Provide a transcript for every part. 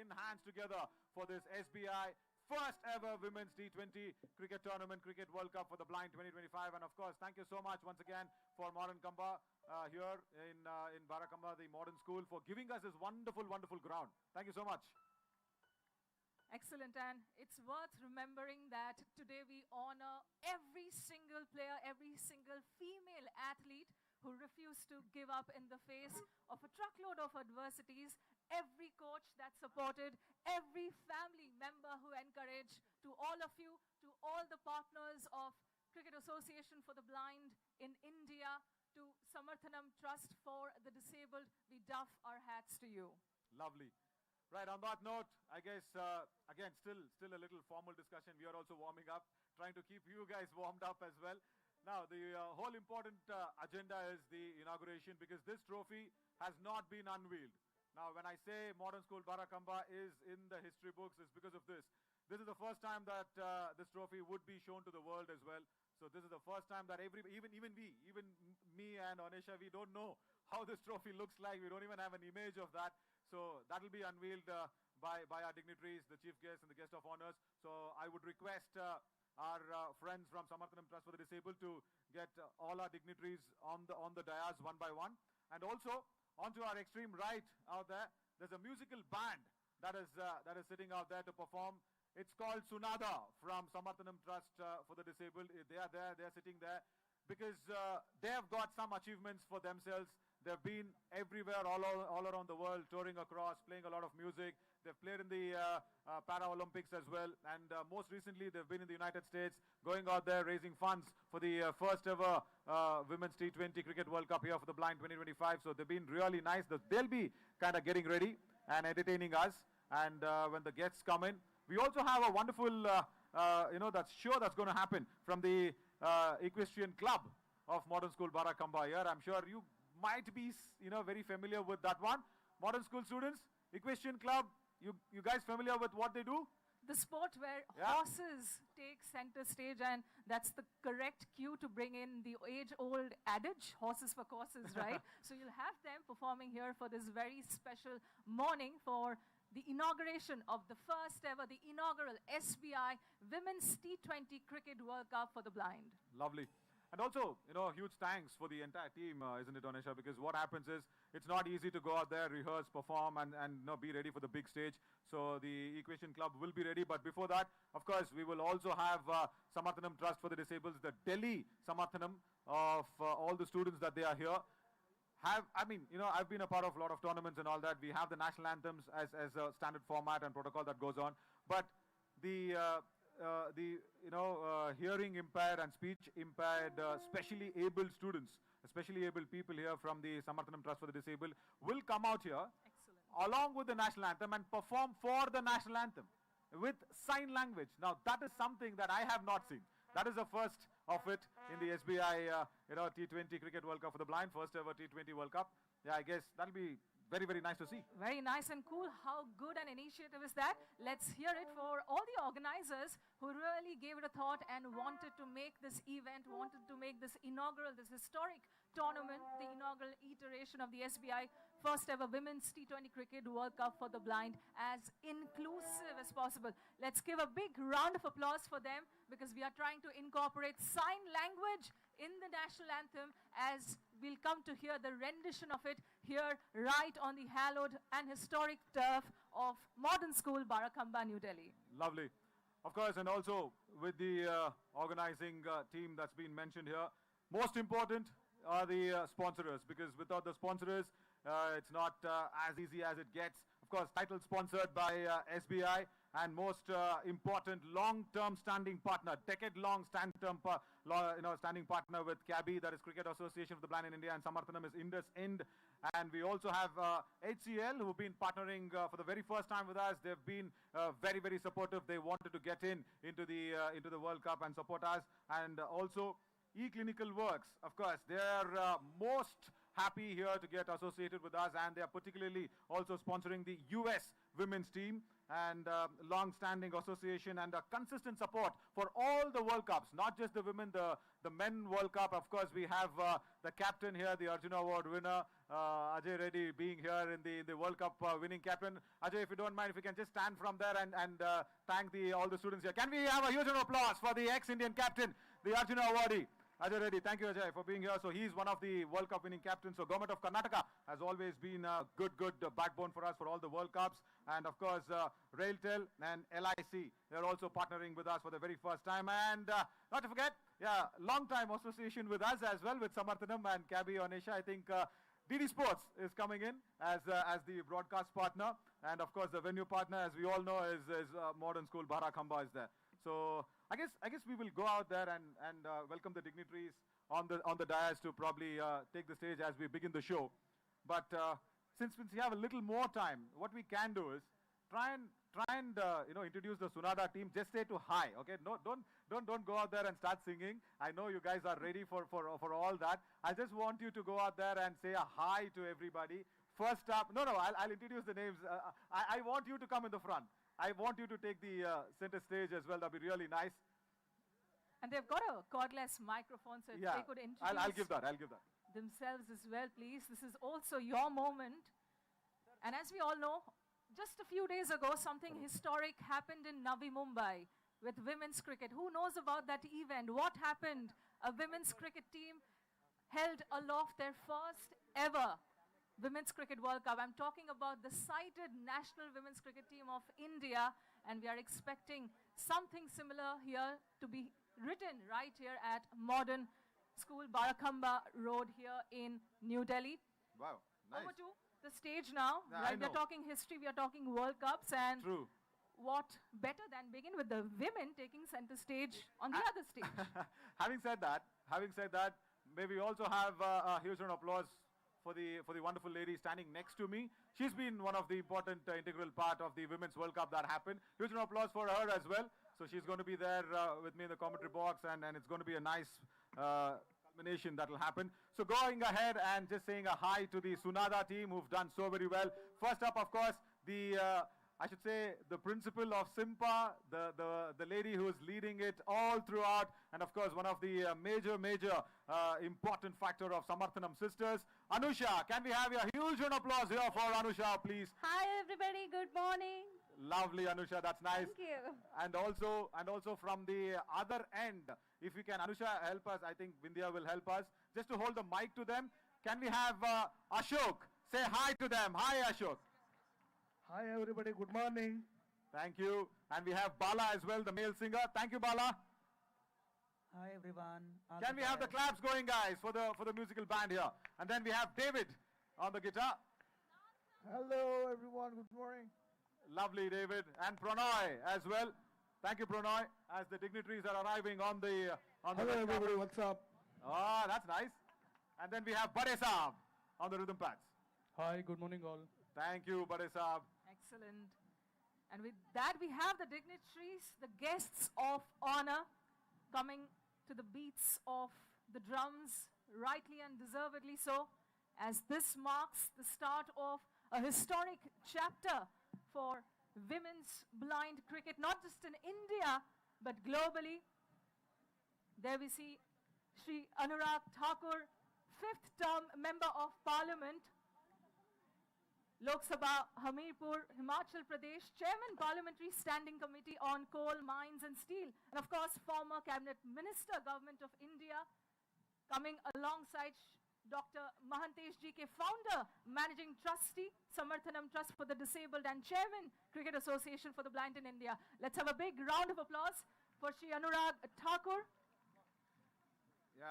join hands together for this SBI first ever Women's T20 Cricket Tournament, Cricket World Cup for the Blind 2025. And of course, thank you so much once again for Modern Kamba here in Barakamba, the modern school, for giving us this wonderful, wonderful ground. Thank you so much. Excellent, and it's worth remembering that today we honor every single player, every single female athlete who refused to give up in the face of a truckload of adversities, every coach that supported, every family member who encouraged, to all of you, to all the partners of Cricket Association for the Blind in India, to Samarthanam Trust for the Disabled, we doff our hats to you. Lovely. Right, on that note, I guess, again, still a little formal discussion. We are also warming up, trying to keep you guys warmed up as well. Now, the whole important agenda is the inauguration, because this trophy has not been unveiled. Now, when I say Modern School Barakamba is in the history books, it's because of this. This is the first time that this trophy would be shown to the world as well. So this is the first time that even me and Anisha, we don't know how this trophy looks like. We don't even have an image of that. So that will be unveiled by our dignitaries, the chief guests and the guest of honors. So I would request our friends from Samarthanam Trust for the Disabled to get all our dignitaries on the dais one by one. And also, onto our extreme right out there, there's a musical band that is sitting out there to perform. It's called Sunada from Samarthanam Trust for the Disabled. They are there, they are sitting there because they have got some achievements for themselves. They've been everywhere, all around the world, touring across, playing a lot of music. They've played in the Paralympics as well. And most recently, they've been in the United States, going out there, raising funds for the first ever Women's T20 Cricket World Cup here for the Blind 2025. So they've been really nice. They'll be kind of getting ready and entertaining us. And when the guests come in, we also have a wonderful, that show that's going to happen from the Equestrian Club of Modern School Barakamba here. I'm sure you might be, very familiar with that one. Modern school students, Equestrian Club, you guys familiar with what they do? The sport where horses take center stage, and that's the correct cue to bring in the age-old adage, horses for courses, right? So you'll have them performing here for this very special morning for the inauguration of the first ever, the inaugural SBI Women's T20 Cricket World Cup for the Blind. Lovely. And also, huge thanks for the entire team, isn't it, Anisha? Because what happens is, it's not easy to go out there, rehearse, perform, and be ready for the big stage. So the Equestrian Club will be ready. But before that, of course, we will also have Samarthanam Trust for the Disabled, the Delhi Samarthanam of all the students that they are here. I've been a part of a lot of tournaments and all that. We have the national anthems as a standard format and protocol that goes on. But the hearing impaired and speech impaired, specially abled students, especially abled people here from the Samarthanam Trust for the Disabled, will come out here along with the national anthem and perform for the national anthem with sign language. Now, that is something that I have not seen. That is the first of it in the SBI T20 Cricket World Cup for the Blind, first ever T20 World Cup. Yeah, I guess that'll be very, very nice to see. Very nice and cool. How good an initiative is that? Let's hear it for all the organizers who really gave it a thought and wanted to make this event, wanted to make this inaugural, this historic tournament, the inaugural iteration of the SBI first ever Women's T20 Cricket World Cup for the Blind, as inclusive as possible. Let's give a big round of applause for them, because we are trying to incorporate sign language in the national anthem, as we'll come to hear the rendition of it here right on the hallowed and historic turf of Modern School Barakamba, New Delhi. Lovely. Of course, and also with the organizing team that's been mentioned here, most important are the sponsors, because without the sponsors, it's not as easy as it gets. Of course, title sponsored by SBI, and most important, long-term standing partner, decade-long standing partner with CABI, that is Cricket Association of the Blind in India, and Samarthanam is Indus Ind. And we also have HCL, who've been partnering for the very first time with us. They've been very, very supportive. They wanted to get into the World Cup and support us. And also eClinical Works, of course, they are most happy here to get associated with us, and they are particularly also sponsoring the US women's team, and long-standing association and a consistent support for all the World Cups, not just the women, the men World Cup. Of course, we have the captain here, the Arjuna Award winner, Ajay Reddy being here in the World Cup winning captain. Ajay, if you don't mind, if you can just stand from there and thank all the students here. Can we have a huge round of applause for the ex-Indian captain, the Arjuna awardee, Ajay Reddy? Thank you, Ajay, for being here. So he's one of the World Cup winning captains. So Government of Karnataka has always been a good backbone for us for all the World Cups. And of course, Railtel and LIC, they're also partnering with us for the very first time. And not to forget, long time association with us as well, with Samarthanam and Cabby Onisha. I think DD Sports is coming in as the broadcast partner. And of course, the venue partner, as we all know, is Modern School Bharakamba is there. So I guess we will go out there and welcome the dignitaries on the dais to probably take the stage as we begin the show. But since we have a little more time, what we can do is try and introduce the Sunada team. Just say to hi, okay? No, don't go out there and start singing. I know you guys are ready for all that. I just want you to go out there and say a hi to everybody. First up, I'll introduce the names. I want you to come in the front. I want you to take the center stage as well. That'll be really nice. And they've got a cordless microphone, so if they could introduce I'll give that. themselves as well, please. This is also your moment. And as we all know, just a few days ago, something historic happened in Navi Mumbai with women's cricket. Who knows about that event? What happened? A women's cricket team held aloft their first ever Women's Cricket World Cup. I'm talking about the cited national women's cricket team of India, and we are expecting something similar here to be written right here at Modern School Barakamba Road here in New Delhi. Wow, nice. Over to the stage now. Yeah, right, we are talking history, we are talking World Cups, and True. What better than begin with the women taking center stage on the other stage. Having said that, maybe we also have a huge round of applause for the wonderful lady standing next to me. She's been one of the important integral part of the Women's World Cup that happened. Huge round of applause for her as well. So she's going to be there with me in the commentary box, and it's going to be a nice culmination that will happen. So going ahead and just saying a hi to the Sunada team who've done so very well. First up, of course, I should say the principal of Simpa, the lady who is leading it all throughout, and of course one of the major important factor of Samarthanam sisters, Anusha. Can we have a huge round of applause here for Anusha, please? Hi everybody, good morning. Lovely, Anusha, that's nice. Thank you. And also from the other end, if you can, Anusha, help us. I think Vindhya will help us. Just to hold the mic to them, can we have Ashok? Say hi to them. Hi, Ashok. Hi everybody, good morning. Thank you. And we have Bala as well, the male singer. Thank you, Bala. Hi everyone. Can we have the claps going, guys, for the musical band here? And then we have David on the guitar. Hello everyone, good morning. Lovely, David. And Pranoy as well. Thank you, Pranoy, as the dignitaries are arriving on the Hello red everybody, carpet. what's up? Ah, that's nice. And then we have Bade Saab on the rhythm pads. Hi, good morning all. Thank you, Bade Saab. Excellent. And with that, we have the dignitaries, the guests of honor, coming to the beats of the drums, rightly and deservedly so, as this marks the start of a historic chapter for women's blind cricket, not just in India, but globally. There we see Sri Anurag Thakur, 5th term Member of Parliament, Lok Sabha, Hamirpur, Himachal Pradesh, Chairman Parliamentary Standing Committee on Coal, Mines and Steel, and of course former Cabinet Minister, Government of India, coming alongside Dr. Mahantesh G.K., Founder, Managing Trustee, Samarthanam Trust for the Disabled and Chairman, Cricket Association for the Blind in India. Let's have a big round of applause for Sri Anurag Thakur.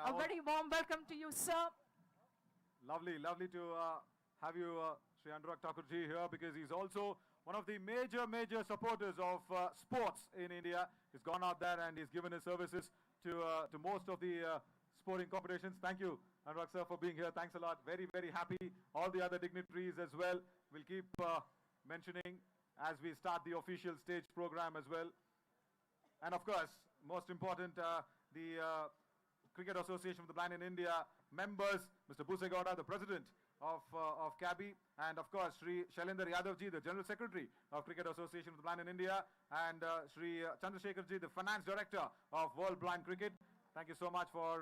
A very warm welcome to you, sir. Lovely to have you, Sri Anurag Thakurji, here, because he's also one of the major supporters of sports in India. He's gone out there and he's given his services to most of the sporting competitions. Thank you, Anurag sir, for being here. Thanks a lot. Very happy. All the other dignitaries as well. We'll keep mentioning as we start the official stage program as well. And of course, most important, the Cricket Association of the Blind in India members, Mr. Busegowda, the president of CABI, and of course Sri Shailendra Yadavji, the General Secretary of Cricket Association of the Blind in India, and Sri Chandrasekharji, the Finance Director of World Blind Cricket. Thank you so much for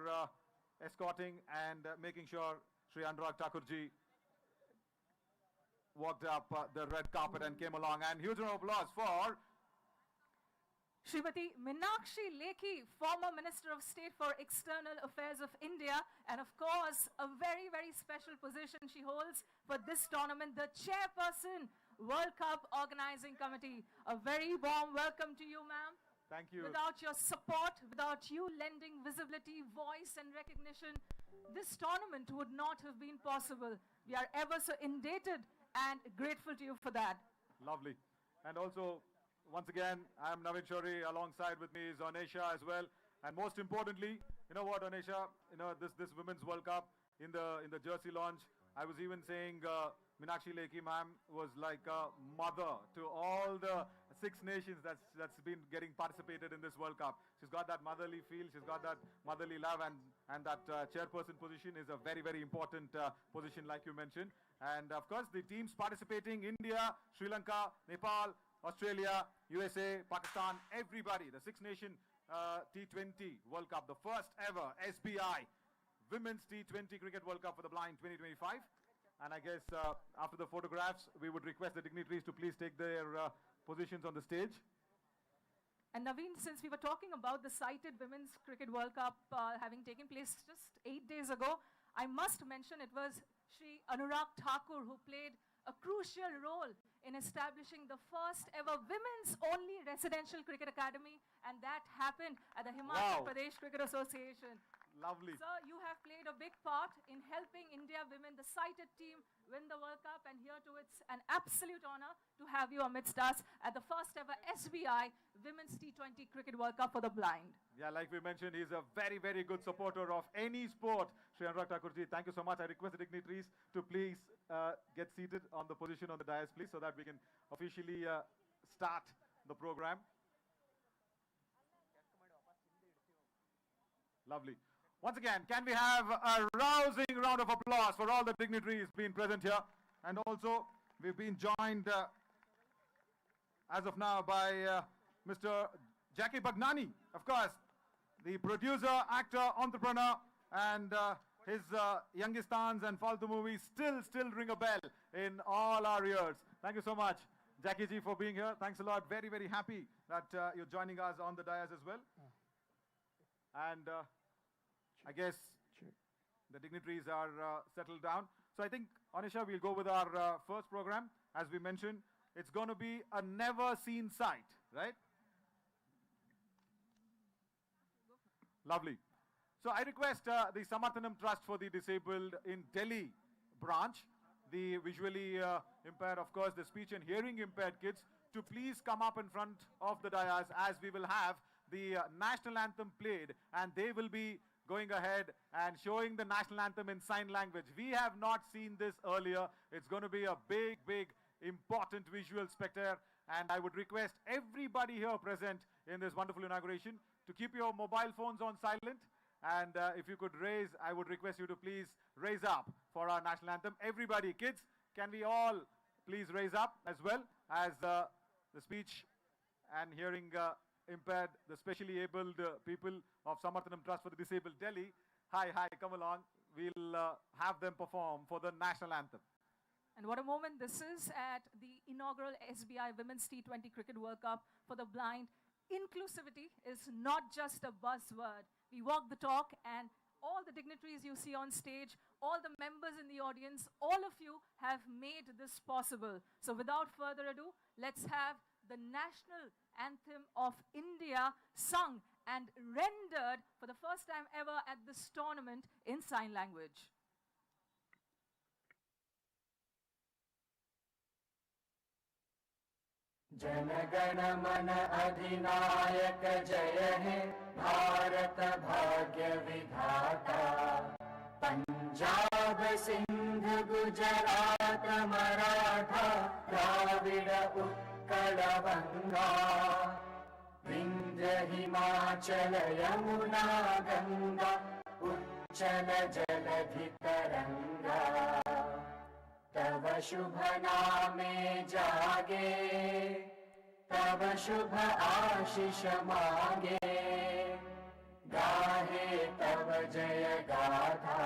escorting and making sure Sri Anurag Thakurji walked up the red carpet and came along. And huge round of applause for Srimati Meenakshi Lekhi, former Minister of State for External Affairs of India, and of course, a very, very special position she holds for this tournament, the Chairperson, World Cup Organizing Committee. A very warm welcome to you, ma'am. Thank you. Without your support, without you lending visibility, voice and recognition, this tournament would not have been possible. We are ever so indebted and grateful to you for that. Lovely. And also, once again, I'm Navin Shori. Alongside with me is Onesha as well. And most importantly, you know what, Onesha, you know, this Women's World Cup in the jersey launch, I was even saying Meenakshi Lekhi ma'am was like a mother to all the 6 nations that's been getting participated in this World Cup. She's got that motherly feel, she's got that motherly love, and that chairperson position is a very, very important position like you mentioned. And of course, the teams participating, India, Sri Lanka, Nepal, Australia, USA, Pakistan, everybody. The 6-nation T20 World Cup, the first ever SBI Women's T20 Cricket World Cup for the Blind 2025. And I guess after the photographs, we would request the dignitaries to please take their positions on the stage. And Naveen, since we were talking about the cited Women's Cricket World Cup having taken place just 8 days ago, I must mention it was Sri Anurag Thakur who played a crucial role in establishing the first ever women's only residential cricket academy, and that happened at the Himachal Pradesh Cricket Association. Lovely. Sir, you have played a big part in helping India women, the cited team, win the World Cup, and here too it's an absolute honor to have you amidst us at the first ever SBI Women's T20 Cricket World Cup for the blind. Yeah, like we mentioned, he's a very, very good supporter of any sport. Sri Anurag Thakurji, thank you so much. I request the dignitaries to please get seated on the position on the dais, please, so that we can officially start the program. Lovely. Once again, can we have a rousing round of applause for all the dignitaries being present here? And also, we've been joined as of now by Mr. Jackie Bagnani, of course, the producer, actor, entrepreneur, and his Youngistans and Faltu movies still ring a bell in all our ears. Thank you so much, Jackie ji, for being here. Thanks a lot. Very, very happy that you're joining us on the dais as well. And I guess the dignitaries are settled down. So I think, Onesha, we'll go with our first program. As we mentioned, it's going to be a never-seen sight, right? Lovely. So I request the Samarthanam Trust for the Disabled in Delhi branch, the visually impaired, of course, the speech and hearing impaired kids, to please come up in front of the dais as we will have the national anthem played, and they will be going ahead and showing the national anthem in sign language. We have not seen this earlier. It's going to be a big, big, important visual spectacle, and I would request everybody here present in this wonderful inauguration to keep your mobile phones on silent, and if you could raise, I would request you to please raise up for our national anthem. Everybody, kids, can we all please raise up as well as the speech and hearing impaired, the specially abled people of Samarthanam Trust for the Disabled Delhi. Hi, come along. We'll have them perform for the national anthem. And what a moment this is at the inaugural SBI Women's T20 Cricket World Cup for the blind. Inclusivity is not just a buzzword. We walk the talk, and all the dignitaries you see on stage, all the members in the audience, all of you have made this possible. So without further ado, let's have the national anthem of India sung and rendered for the first time ever at this tournament in sign language. Jana Gana मन अधिनायक जय हे भारत भाग्य विधाता पंजाब सिंध गुजरात मराठा द्राविड उत्कल गंगा विंध्य हिमाचल यमुना गंगा उच्चल जलधि तरंगा तव शुभ नामे जागे तव शुभ आशीष मांगे गाहे तव जय गाथा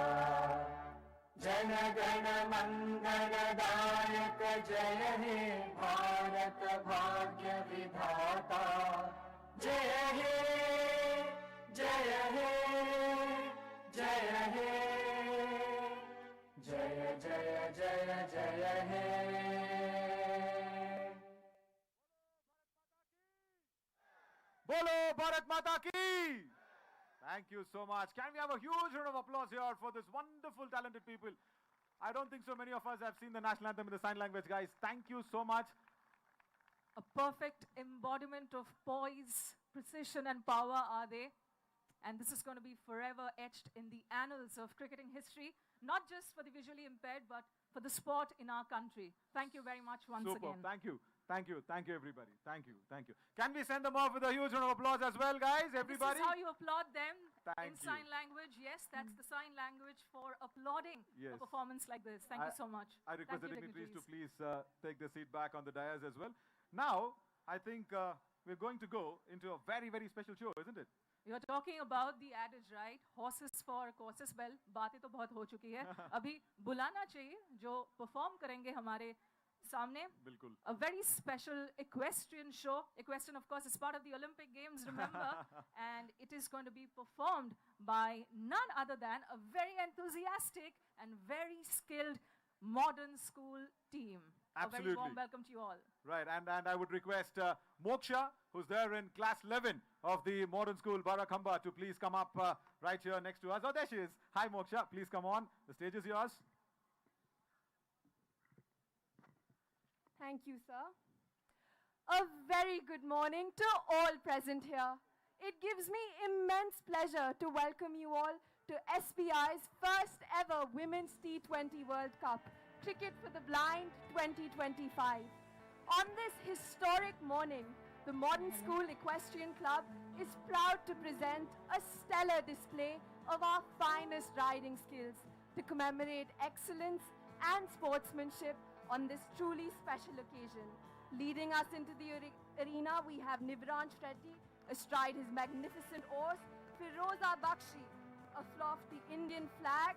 जनगण मंगलदायक जय हे भारत भाग्य विधाता जय हे जय हे जय हे जय जय जय जय हे Bolo Bharat Mata ki! Thank you so much. Can we have a huge round of applause here for this wonderful, talented people? I don't think so many of us have seen the national anthem in the sign language, guys. Thank you so much. A perfect embodiment of poise, precision and power are they. And this is going to be forever etched in the annals of cricketing history, not just for the visually impaired, but for the sport in our country. Thank you very much once Super. again. Thank you. Thank you. Thank you, everybody. Thank you. Thank you. Can we send them off with a huge round of applause as well, guys? Everybody? This is how you applaud them Thank in you. sign language. Yes, that's the sign language for applauding Yes. a performance like this. Thank you so much. I request the Thank you, dignitaries to dignitaries. please take their seat back on the dais as well. Now, I think we're going to go into a very, very special show, isn't it? You're talking about the adage, right? Horses for courses bell. बातें तो बहुत हो चुकी है. अभी बुलाना चाहिए जो perform करेंगे हमारे सामने. बिल्कुल. A very special equestrian show. Equestrian, of course, is part of the Olympic Games, remember? And it is going to be performed by none other than a very enthusiastic and very skilled modern school team. A very Absolutely. warm welcome to you all. Right, and I would request Moksha, who's there in class 11 of the modern school Barakhamba, to please come up right here next to us. Oh, there she is. Hi, Moksha. Please come on. The stage is yours. Thank you, sir. A very good morning to all present here. It gives me immense pleasure to welcome you all to SBI's first ever Women's T20 World Cup, Cricket for the Blind 2025. On this historic morning, the Modern School Equestrian Club is proud to present a stellar display of our finest riding skills to commemorate excellence and sportsmanship on this truly special occasion. Leading us into the arena, we have Nivransh Reddy astride his magnificent horse, Firoza Bakshi aloft the Indian flag,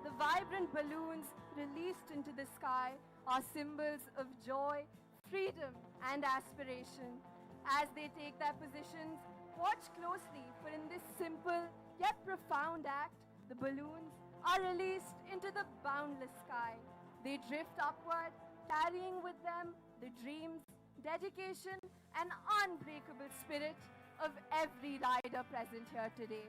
the vibrant balloons released into the sky are symbols of joy, freedom and aspiration. As they take their positions, watch closely, for in this simple yet profound act, the balloons are released into the boundless sky. They drift upward, carrying with them the dreams, dedication, and unbreakable spirit of every rider present here today.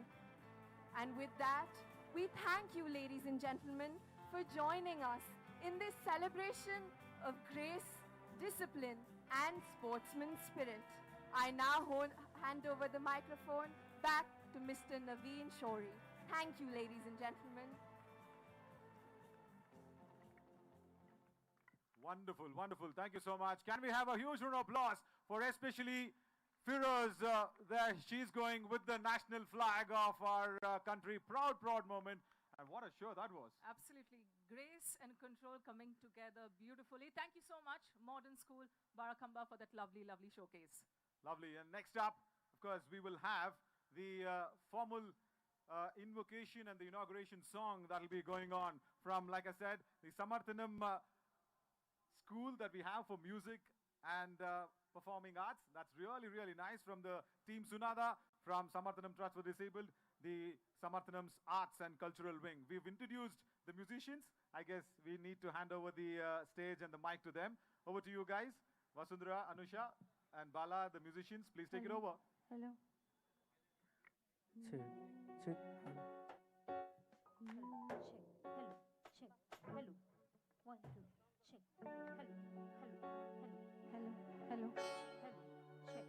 And with that, we thank you, ladies and gentlemen, for joining us in this celebration of grace, discipline, and sportsman spirit. I now hand over the microphone back to Mr. Naveen Shori. Thank you, ladies and gentlemen. Wonderful, wonderful. Thank you so much. Can we have a huge round of applause for especially Firoz there? She's going with the national flag of our country. Proud, proud moment. And what a show that was. Absolutely. Grace and control coming together beautifully. Thank you so much, Modern School Barakhamba, for that lovely, lovely showcase. Lovely. And next up, of course, we will have the formal invocation and the inauguration song that will be going on from, like I said, the Samarthanam school that we have for music and performing arts. That's really, really nice. From the team Sunada, from Samarthanam Trust for Disabled, the Samarthanam's Arts and Cultural Wing. We've introduced the musicians. I guess we need to hand over the stage and the mic to them. Over to you guys. Vasundhara, Anusha, and Bala, the musicians. Please take it over. Hello. Check, check. Hello. Hello. Check. Hello. 1, 2. Check. Hello. Hello. Hello. Hello. Hello. Hello. Check.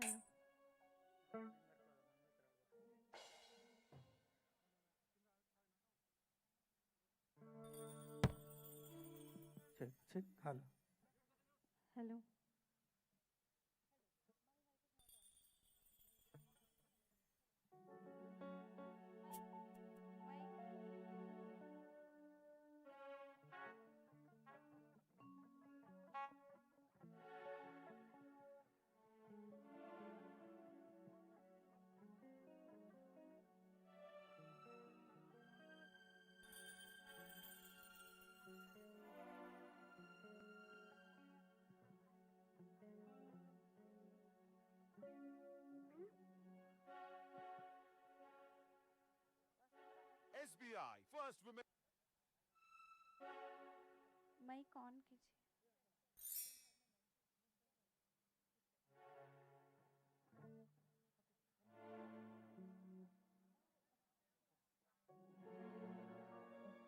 Hello. Hello. Check, check. Hello. Hello. SBI, first women. Mic on कीजिए.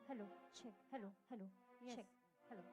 Hello, check. Hello, hello. Yes. Check. Hello.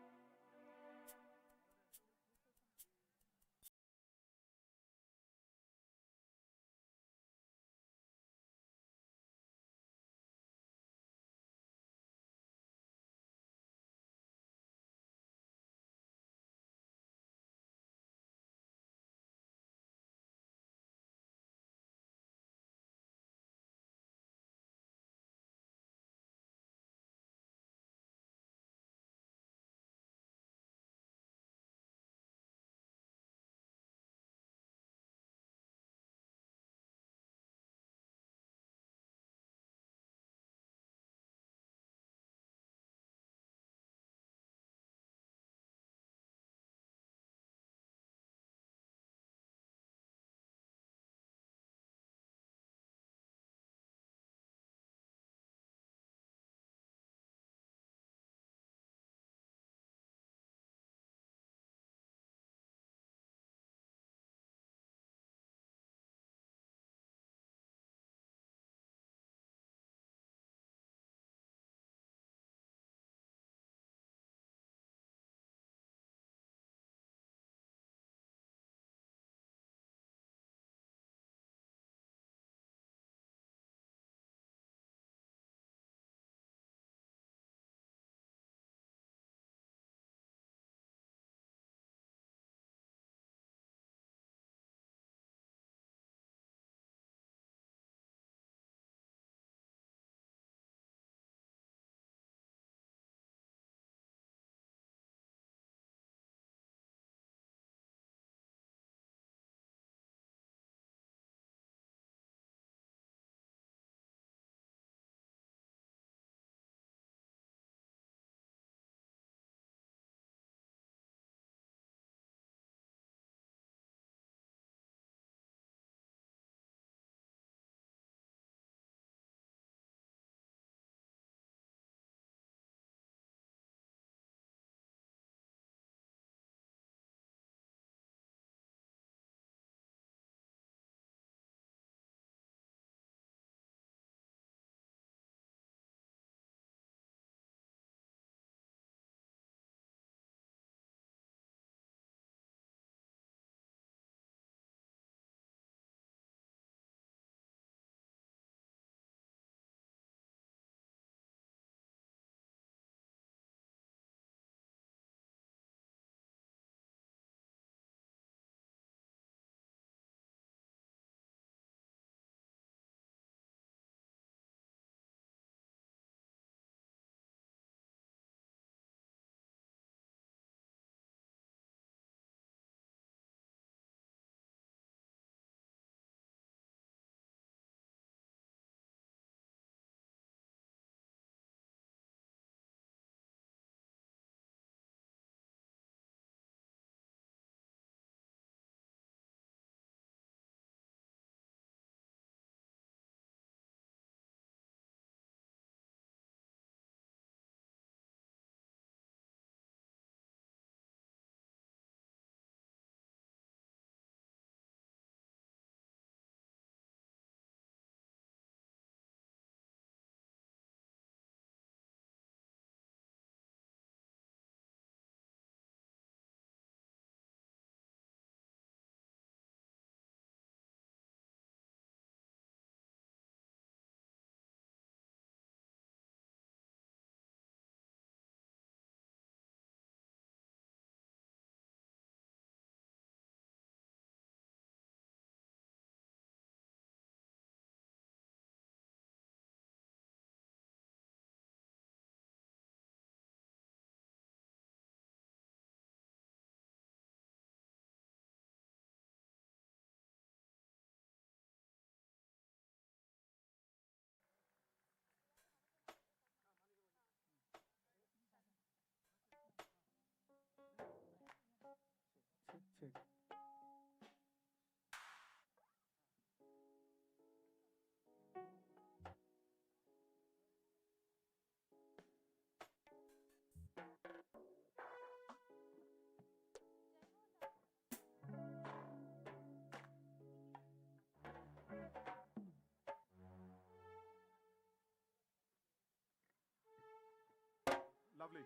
Lovely.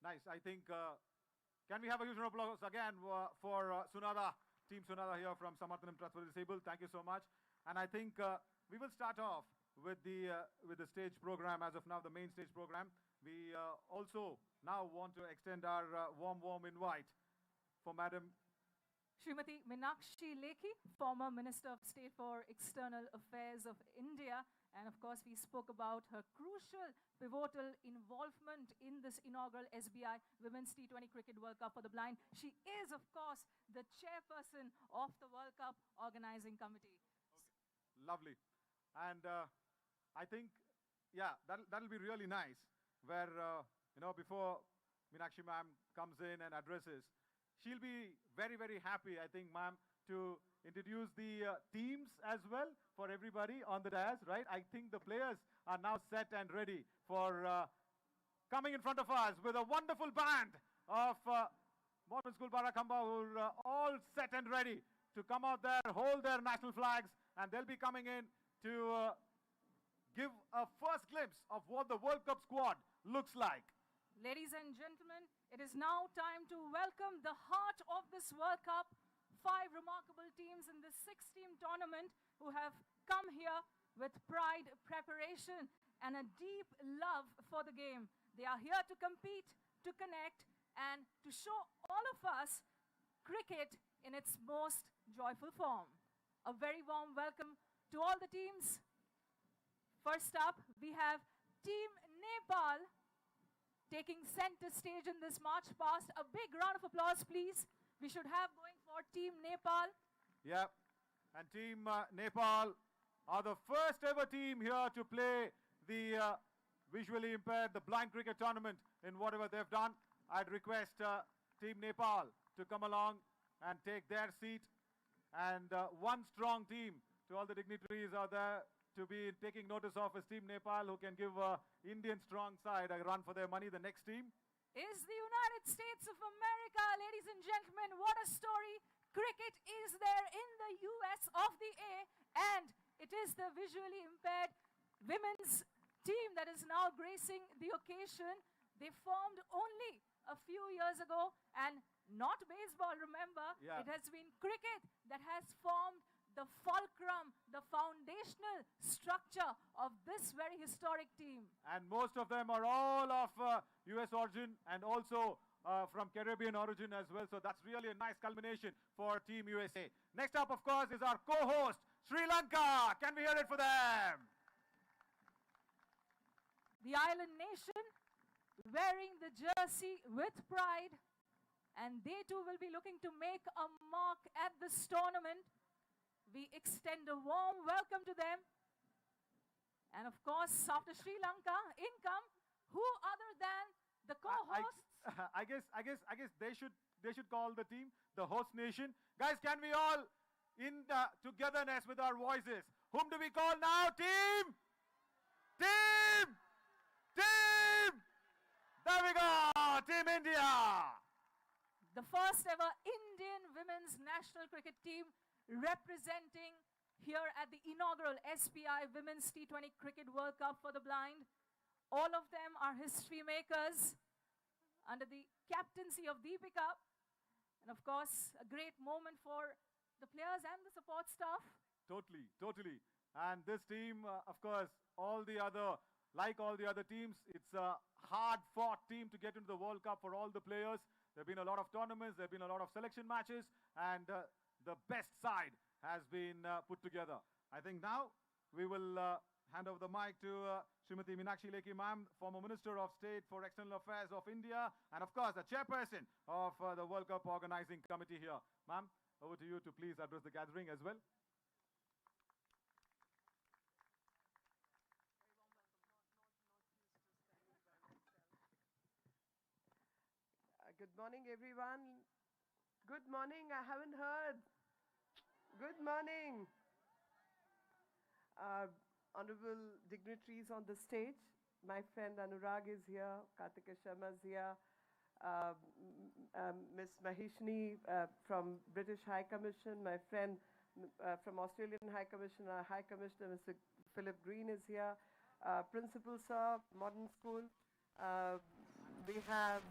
Nice. I think, can we have a huge round of applause again for Sunada, Team Sunada here from Samarthanam Trust for the Disabled. Thank you so much. And I think we will start off with the stage program as of now, the main stage program. We also now want to extend our warm invite for Madam Srimati Meenakshi Lekhi, former Minister of State for External Affairs of India. And of course, we spoke about her crucial, pivotal involvement in this inaugural SBI Women's T20 Cricket World Cup for the Blind. She is, of course, the chairperson of the World Cup Organizing Committee. Okay. Lovely. And I think, yeah, that'll be really nice, where, before Meenakshi ma'am comes in and addresses, she'll be very, very happy, I think, ma'am, to introduce the teams as well for everybody on the dais, right? I think the players are now set and ready for coming in front of us with a wonderful band of Modern School Barakamba, who are all set and ready to come out there, hold their national flags, and they'll be coming in to give a first glimpse of what the World Cup squad looks like. Ladies and gentlemen, it is now time to welcome the heart of this World Cup. 5 remarkable teams in this 6-team tournament who have come here with pride, preparation, and a deep love for the game. They are here to compete, to connect, and to show all of us cricket in its most joyful form. A very warm welcome to all the teams. First up, we have Team Nepal taking center stage in this march past. A big round of applause, please. We should have going for Team Nepal. Yep. And Team Nepal are the first ever team here to play the visually impaired, the blind cricket tournament in whatever they've done. I'd request Team Nepal to come along and take their seat. And one strong team to all the dignitaries out there to be taking notice of is Team Nepal, who can give Indian strong side a run for their money. The next team is the United States of America. Ladies and gentlemen, what a story. Cricket is there in the US of the A, and it is the visually impaired women's team that is now gracing the occasion. They formed only a few years ago, and not baseball, remember. Yeah. It has been cricket that has formed the fulcrum, the foundational structure of this very historic team. And most of them are all of US origin and also from Caribbean origin as well. So that's really a nice culmination for Team USA. Next up, of course, is our co-host, Sri Lanka. Can we hear it for them? The island nation wearing the jersey with pride, and they too will be looking to make a mark at this tournament. We extend a warm welcome to them. And of course, after Sri Lanka, in come who other than the co-hosts? I guess they should call the team the host nation. Guys, can we all in togetherness with our voices? Whom do we call now? Team! Team! Team! There we go! Team India! The first ever Indian women's national cricket team representing here at the inaugural SBI Women's T20 Cricket World Cup for the Blind. All of them are history makers under the captaincy of Deepika. And of course, a great moment for the players and the support staff. Totally, totally. And this team, of course, like all the other teams, it's a hard-fought team to get into the World Cup for all the players. There have been a lot of tournaments, there have been a lot of selection matches, and the best side has been put together. I think now we will hand over the mic to Srimati Meenakshi Lekhi ma'am, former Minister of State for External Affairs of India, and of course the chairperson of the World Cup Organizing Committee here. Ma'am, over to you to please address the gathering as well. Good morning, everyone. Good morning, I haven't heard. Good morning. Honorable dignitaries on the stage. My friend Anurag is here, Kartika Sharma is here, Ms. Maheshni from British High Commission, my friend from Australian High Commissioner, Mr. Philip Green is here. Principal Sir, Modern School. We have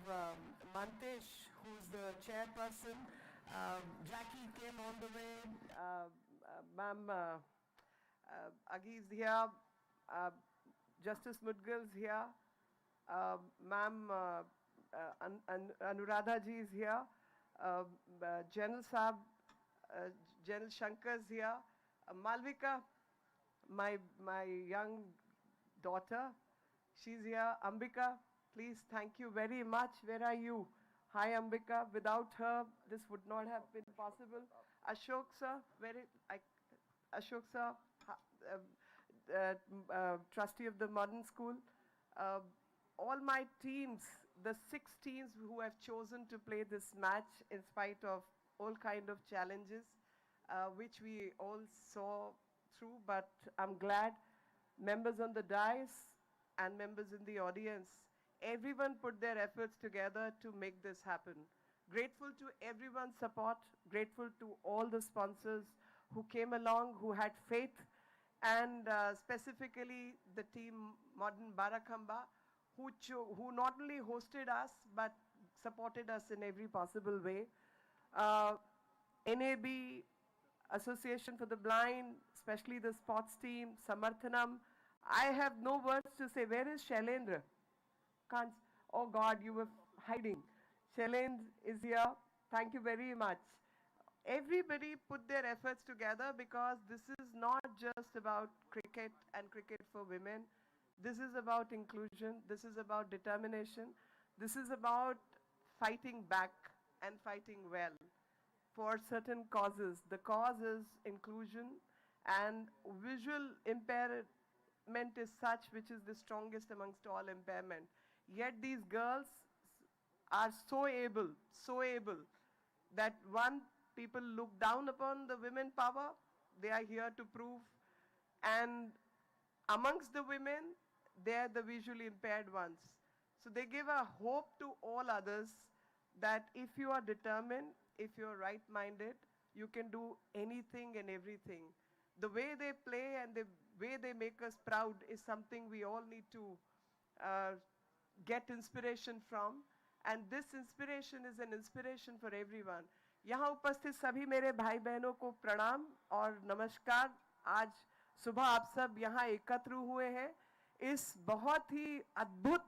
Mantesh, who's the chairperson. Jackie came on the way. Ma'am Agi is here. Justice Mudgal's here. Ma'am Anuradha ji is here. General Saab, General Shankar's here. Malvika, my young daughter, she's here. Ambika, please, thank you very much. Where are you? Hi, Ambika. Without her, this would not have been possible. Ashok sir, Ashok sir, trustee of the Modern School. All my teams, the 6 teams who have chosen to play this match in spite of all kind of challenges, which we all saw through, but I'm glad members on the dais and members in the audience, everyone put their efforts together to make this happen. Grateful to everyone's support, grateful to all the sponsors who came along, who had faith, and specifically the team Modern Barakhamba, who not only hosted us, but supported us in every possible way. NAB, Association for the Blind, especially the sports team, Samarthanam. I have no words to say. Where is Shailendra? Can't. Oh God, you were hiding. Shailendra is here. Thank you very much. Everybody put their efforts together because this is not just about cricket and cricket for women. This is about inclusion. This is about determination. This is about fighting back and fighting well for certain causes. The cause is inclusion, and visual impairment is such which is the strongest amongst all impairment. Yet these girls are so able that one, people look down upon the women power. They are here to prove. And amongst the women, they are the visually impaired ones. So they give a hope to all others that if you are determined, if you are right-minded, you can do anything and everything. The way they play and the way they make us proud is something we all need to get inspiration from. And this inspiration is an inspiration for everyone. यहाँ उपस्थित सभी मेरे भाई बहनों को प्रणाम और नमस्कार। आज सुबह आप सब यहाँ एकत्र हुए हैं इस बहुत ही अद्भुत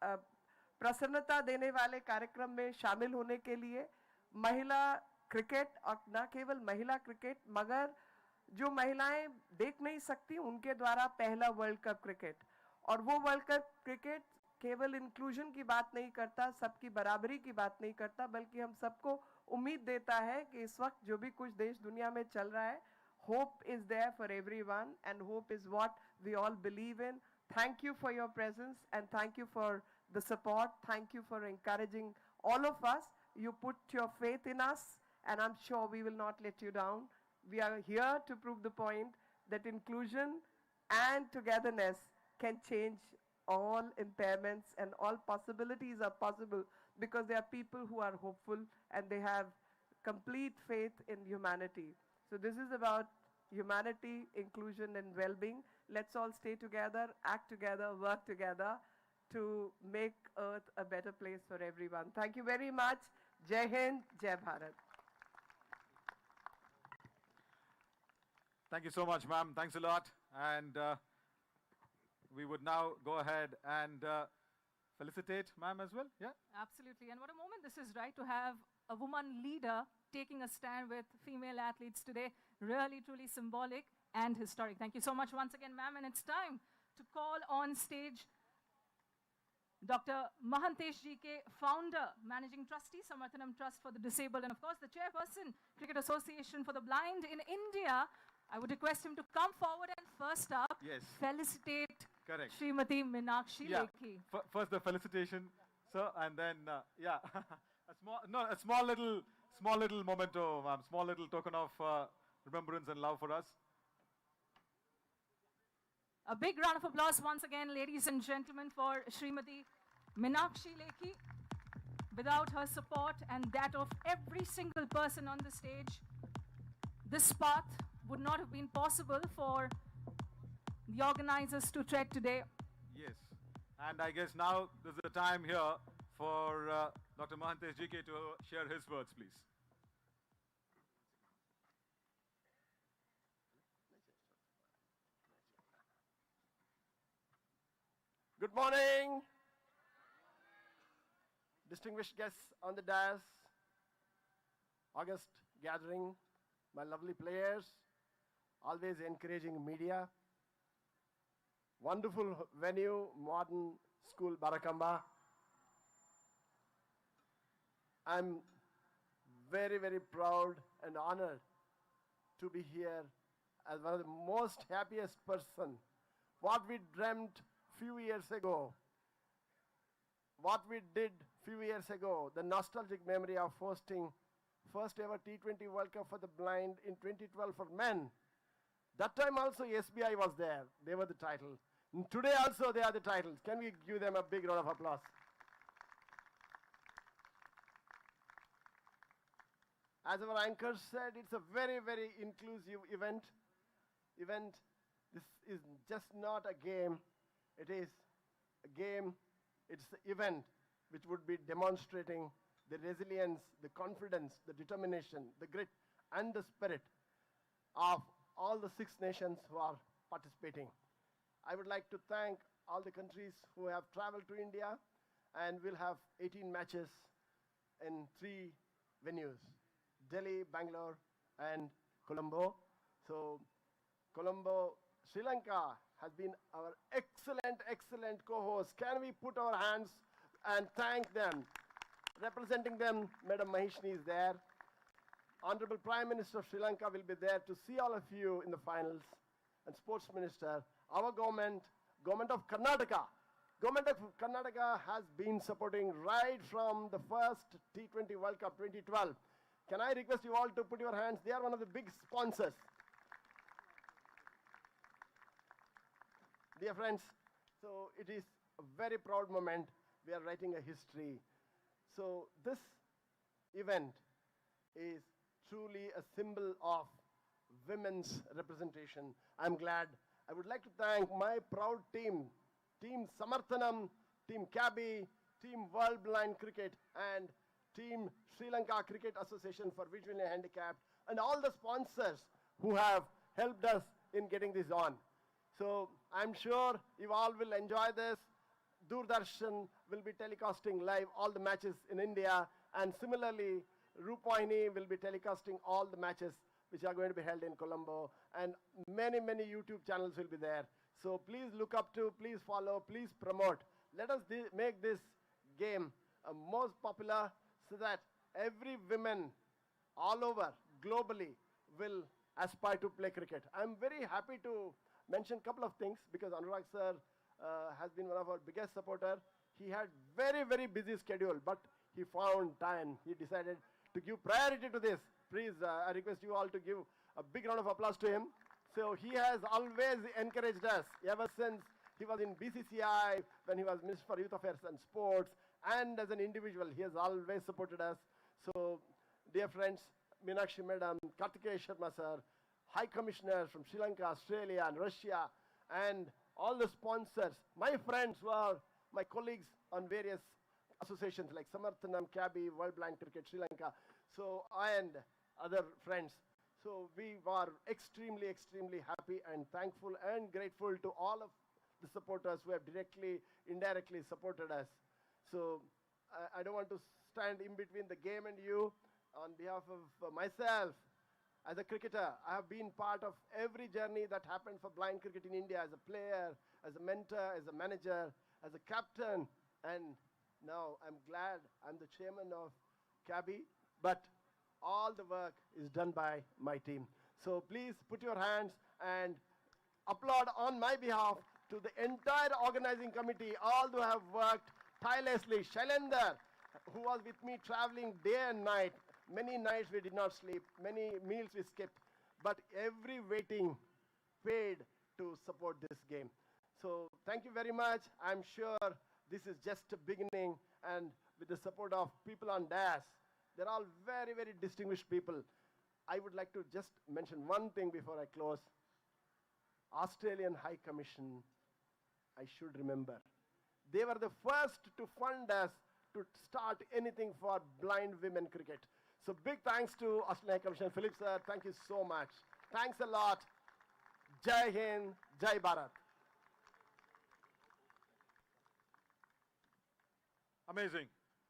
प्रसन्नता देने वाले कार्यक्रम में शामिल होने के लिए। महिला क्रिकेट, और न केवल महिला क्रिकेट मगर जो महिलाएं देख नहीं सकती उनके द्वारा पहला वर्ल्ड कप क्रिकेट, और वो वर्ल्ड कप क्रिकेट केवल इंक्लूजन की बात नहीं करता, सबकी बराबरी की बात नहीं करता, बल्कि हम सबको उम्मीद देता है कि इस वक्त जो भी कुछ देश दुनिया में चल रहा है, hope is there for everyone and hope is what we all believe in. Thank you for your presence and thank you for the support. Thank you for encouraging all of us. You put your faith in us and I'm sure we will not let you down. We are here to prove the point that inclusion and togetherness can change all impairments, and all possibilities are possible because there are people who are hopeful and they have complete faith in humanity. So this is about humanity, inclusion and well-being. Let's all stay together, act together, work together to make Earth a better place for everyone. Thank you very much. Jai Hind, Jai Bharat. Thank you so much, ma'am. Thanks a lot. And we would now go ahead and felicitate ma'am as well. Yeah? Absolutely. And what a moment this is, right, to have a woman leader taking a stand with female athletes today. Really, truly symbolic and historic. Thank you so much once again, ma'am. And it's time to call on stage Dr. Mahantesh G.K., founder, managing trustee, Samarthanam Trust for the Disabled, and of course the chairperson, Cricket Association for the Blind in India. I would request him to come forward and first up, Yes. felicitate Correct. Srimati Meenakshi Yeah. Lekhi. First the felicitation, sir, and then yeah, a small little memento, ma'am, small little token of remembrance and love for us. A big round of applause once again, ladies and gentlemen, for Srimati Meenakshi Lekhi. Without her support and that of every single person on the stage, this path would not have been possible for the organizers to tread today. Yes. And I guess now this is the time here for Dr. Mahantesh GK to share his words, please. Good morning, distinguished guests on the dais, August gathering, my lovely players, always encouraging media, wonderful venue, modern school, Barakamba. I'm very, very proud and honored to be here as one of the most happiest person. What we dreamt few years ago, what we did few years ago, the nostalgic memory of hosting first ever T20 World Cup for the blind in 2012 for men. That time also SBI was there. They were the title. And today also they are the titles. Can we give them a big round of applause? As our anchor said, it's a very, very inclusive event. This is just not a game. It is a game, it's the event which would be demonstrating the resilience, the confidence, the determination, the grit, and the spirit of all the 6 nations who are participating. I would like to thank all the countries who have traveled to India, and we'll have 18 matches in 3 venues, Delhi, Bangalore, and Colombo. So Colombo, Sri Lanka has been our excellent co-host. Can we put our hands and thank them? Representing them, Madam Maheshini is there. Honorable Prime Minister of Sri Lanka will be there to see all of you in the finals. And Sports Minister, our government of Karnataka. Government of Karnataka has been supporting right from the first T20 World Cup 2012. Can I request you all to put your hands? They are one of the big sponsors. Dear friends, so it is a very proud moment. We are writing a history. So this event is truly a symbol of women's representation. I'm glad. I would like to thank my proud team, Team Samarthanam, Team Cabby, Team World Blind Cricket, and Team Sri Lanka Cricket Association for Visually Handicapped, and all the sponsors who have helped us in getting this on. So I'm sure you all will enjoy this. Doordarshan will be telecasting live all the matches in India, and similarly, Rupawahini will be telecasting all the matches which are going to be held in Colombo, and many YouTube channels will be there. So please look up to, please follow, please promote. Let us make this game most popular so that every woman all over globally will aspire to play cricket. I'm very happy to mention a couple of things because Anurag sir has been one of our biggest supporters. He had very busy schedule, but he found time. He decided to give priority to this. Please, I request you all to give a big round of applause to him. So he has always encouraged us ever since he was in BCCI, when he was Minister for Youth Affairs and Sports, and as an individual, he has always supported us. So, dear friends, Meenakshi Madam, Kartikeya Sharma sir, High Commissioners from Sri Lanka, Australia, and Russia, and all the sponsors, my friends who are my colleagues on various associations like Samarthanam, Cabby, World Blind Cricket, Sri Lanka, so and other friends. So we were extremely happy and thankful and grateful to all of the supporters who have directly, indirectly supported us. So I don't want to stand in between the game and you. On behalf of myself, as a cricketer, I have been part of every journey that happened for blind cricket in India as a player, as a mentor, as a manager, as a captain, and now I'm glad I'm the chairman of Cabby, but all the work is done by my team. So please put your hands and applaud on my behalf to the entire organizing committee, all who have worked tirelessly. Shailendra, who was with me traveling day and night. Many nights we did not sleep, many meals we skipped, but every waiting paid to support this game. So thank you very much. I'm sure this is just a beginning, and with the support of people on DAS, they're all very distinguished people. I would like to just mention one thing before I close. Australian High Commission, I should remember. They were the first to fund us to start anything for blind women cricket. So big thanks to Australian High Commission. Philip sir, thank you so much. Thanks a lot. Jai Hind, Jai Bharat. Amazing.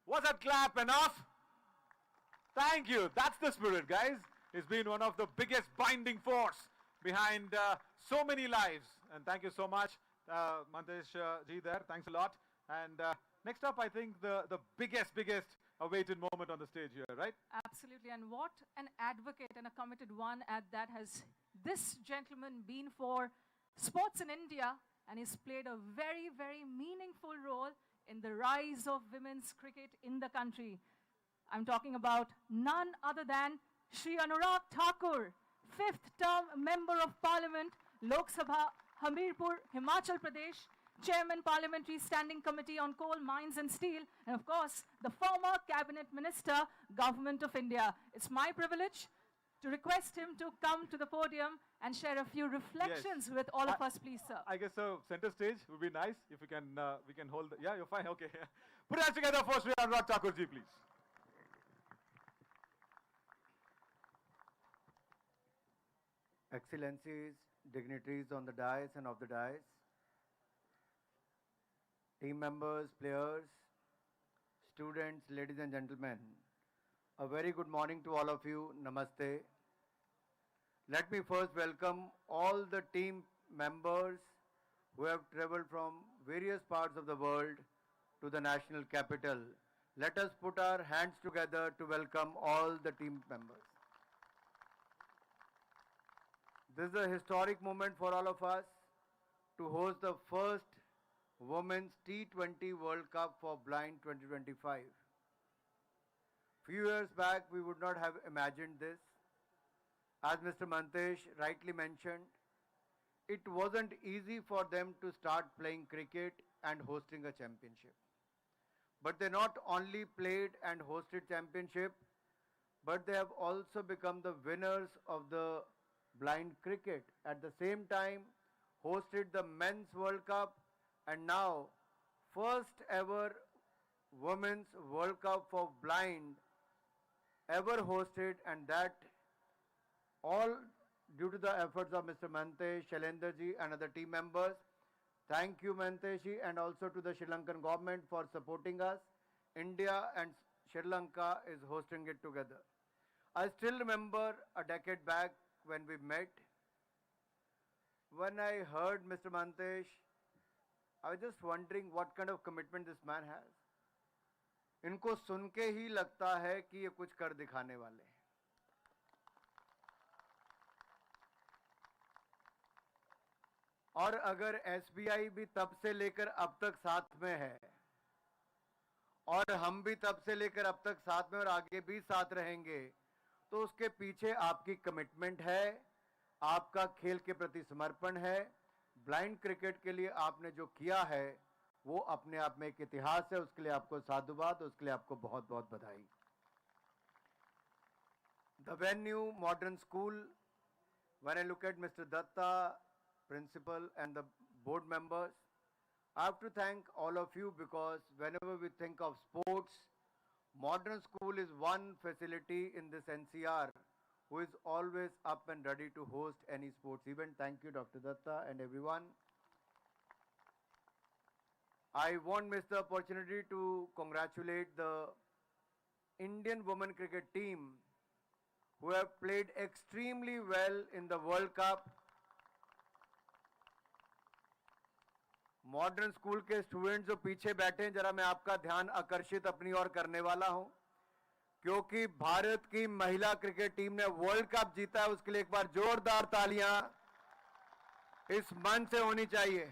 Was that clap enough? Thank you. That's the spirit, guys. It's been one of the biggest binding force behind so many lives. And thank you so much, Mantesh ji there. Thanks a lot. And next up, I think the biggest awaited moment on the stage here, right? Absolutely. And what an advocate and a committed one at that has this gentleman been for sports in India, and he's played a very, very meaningful role in the rise of women's cricket in the country. I'm talking about none other than Shri Anurag Thakur, 5th term Member of Parliament, Lok Sabha, Hamirpur, Himachal Pradesh, Chairman Parliamentary Standing Committee on Coal, Mines and Steel, and of course, the former Cabinet Minister, Government of India. It's my privilege to request him to come to the podium and share a few reflections with all of us, please, sir. I guess center stage would be nice if we can hold. Yeah, you're fine. Okay. Put us together for Shri Anurag Thakur ji, please. Excellencies, dignitaries on the dais and off the dais, team members, players, students, ladies and gentlemen, a very good morning to all of you. Namaste. Let me first welcome all the team members who have traveled from various parts of the world to the national capital. Let us put our hands together to welcome all the team members. This is a historic moment for all of us to host the first Women's T20 World Cup for Blind 2025. Few years back, we would not have imagined this. As Mr. Mantesh rightly mentioned, it wasn't easy for them to start playing cricket and hosting a championship. But they not only played and hosted championship, but they have also become the winners of the blind cricket. At the same time, hosted the Men's World Cup, and now first ever Women's World Cup for blind ever hosted, and that all due to the efforts of Mr. Mantesh, Shailendra ji and other team members. Thank you, Mantesh ji, and also to the Sri Lankan government for supporting us. India and Sri Lanka is hosting it together. I still remember a decade back when we met. When I heard Mr. Mantesh, I was just wondering what kind of commitment this man has. इनको सुन के ही लगता है कि ये कुछ कर दिखाने वाले हैं. और अगर एसबीआई भी तब से लेकर अब तक साथ में है और हम भी तब से लेकर अब तक साथ में और आगे भी साथ रहेंगे, तो उसके पीछे आपकी कमिटमेंट है, आपका खेल के प्रति समर्पण है. ब्लाइंड क्रिकेट के लिए आपने जो किया है वो अपने आप में एक इतिहास है. उसके लिए आपको साधुवाद, उसके लिए आपको बहुत बहुत बधाई. The venue, modern school, when I look at Mr. Datta, principal and the board members, I have to thank all of you, because whenever we think of sports, modern school is one facility in this NCR who is always up and ready to host any sports event. Thank you, Dr. Datta and everyone. I won't miss the opportunity to congratulate the Indian women cricket team who have played extremely well in the World Cup. Modern school के students जो पीछे बैठे हैं, जरा मैं आपका ध्यान आकर्षित अपनी ओर करने वाला हूं, क्योंकि भारत की महिला क्रिकेट टीम ने वर्ल्ड कप जीता है. उसके लिए एक बार जोरदार तालियां इस मंच से होनी चाहिए.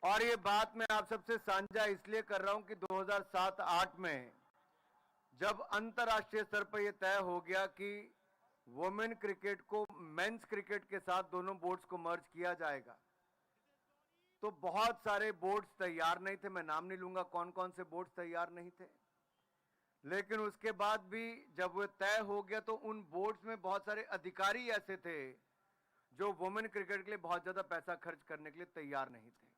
और ये बात मैं आप सबसे साझा इसलिए कर रहा हूं कि 2007-8 में जब अंतर्राष्ट्रीय स्तर पर यह तय हो गया कि वुमेन क्रिकेट को मेंस क्रिकेट के साथ दोनों बोर्ड्स को मर्ज किया जाएगा, तो बहुत सारे बोर्ड्स तैयार नहीं थे. मैं नाम नहीं लूंगा कौन कौन से बोर्ड्स तैयार नहीं थे, लेकिन उसके बाद भी जब वो तय हो गया तो उन बोर्ड्स में बहुत सारे अधिकारी ऐसे थे जो वुमेन क्रिकेट के लिए बहुत ज्यादा पैसा खर्च करने के लिए तैयार नहीं थे।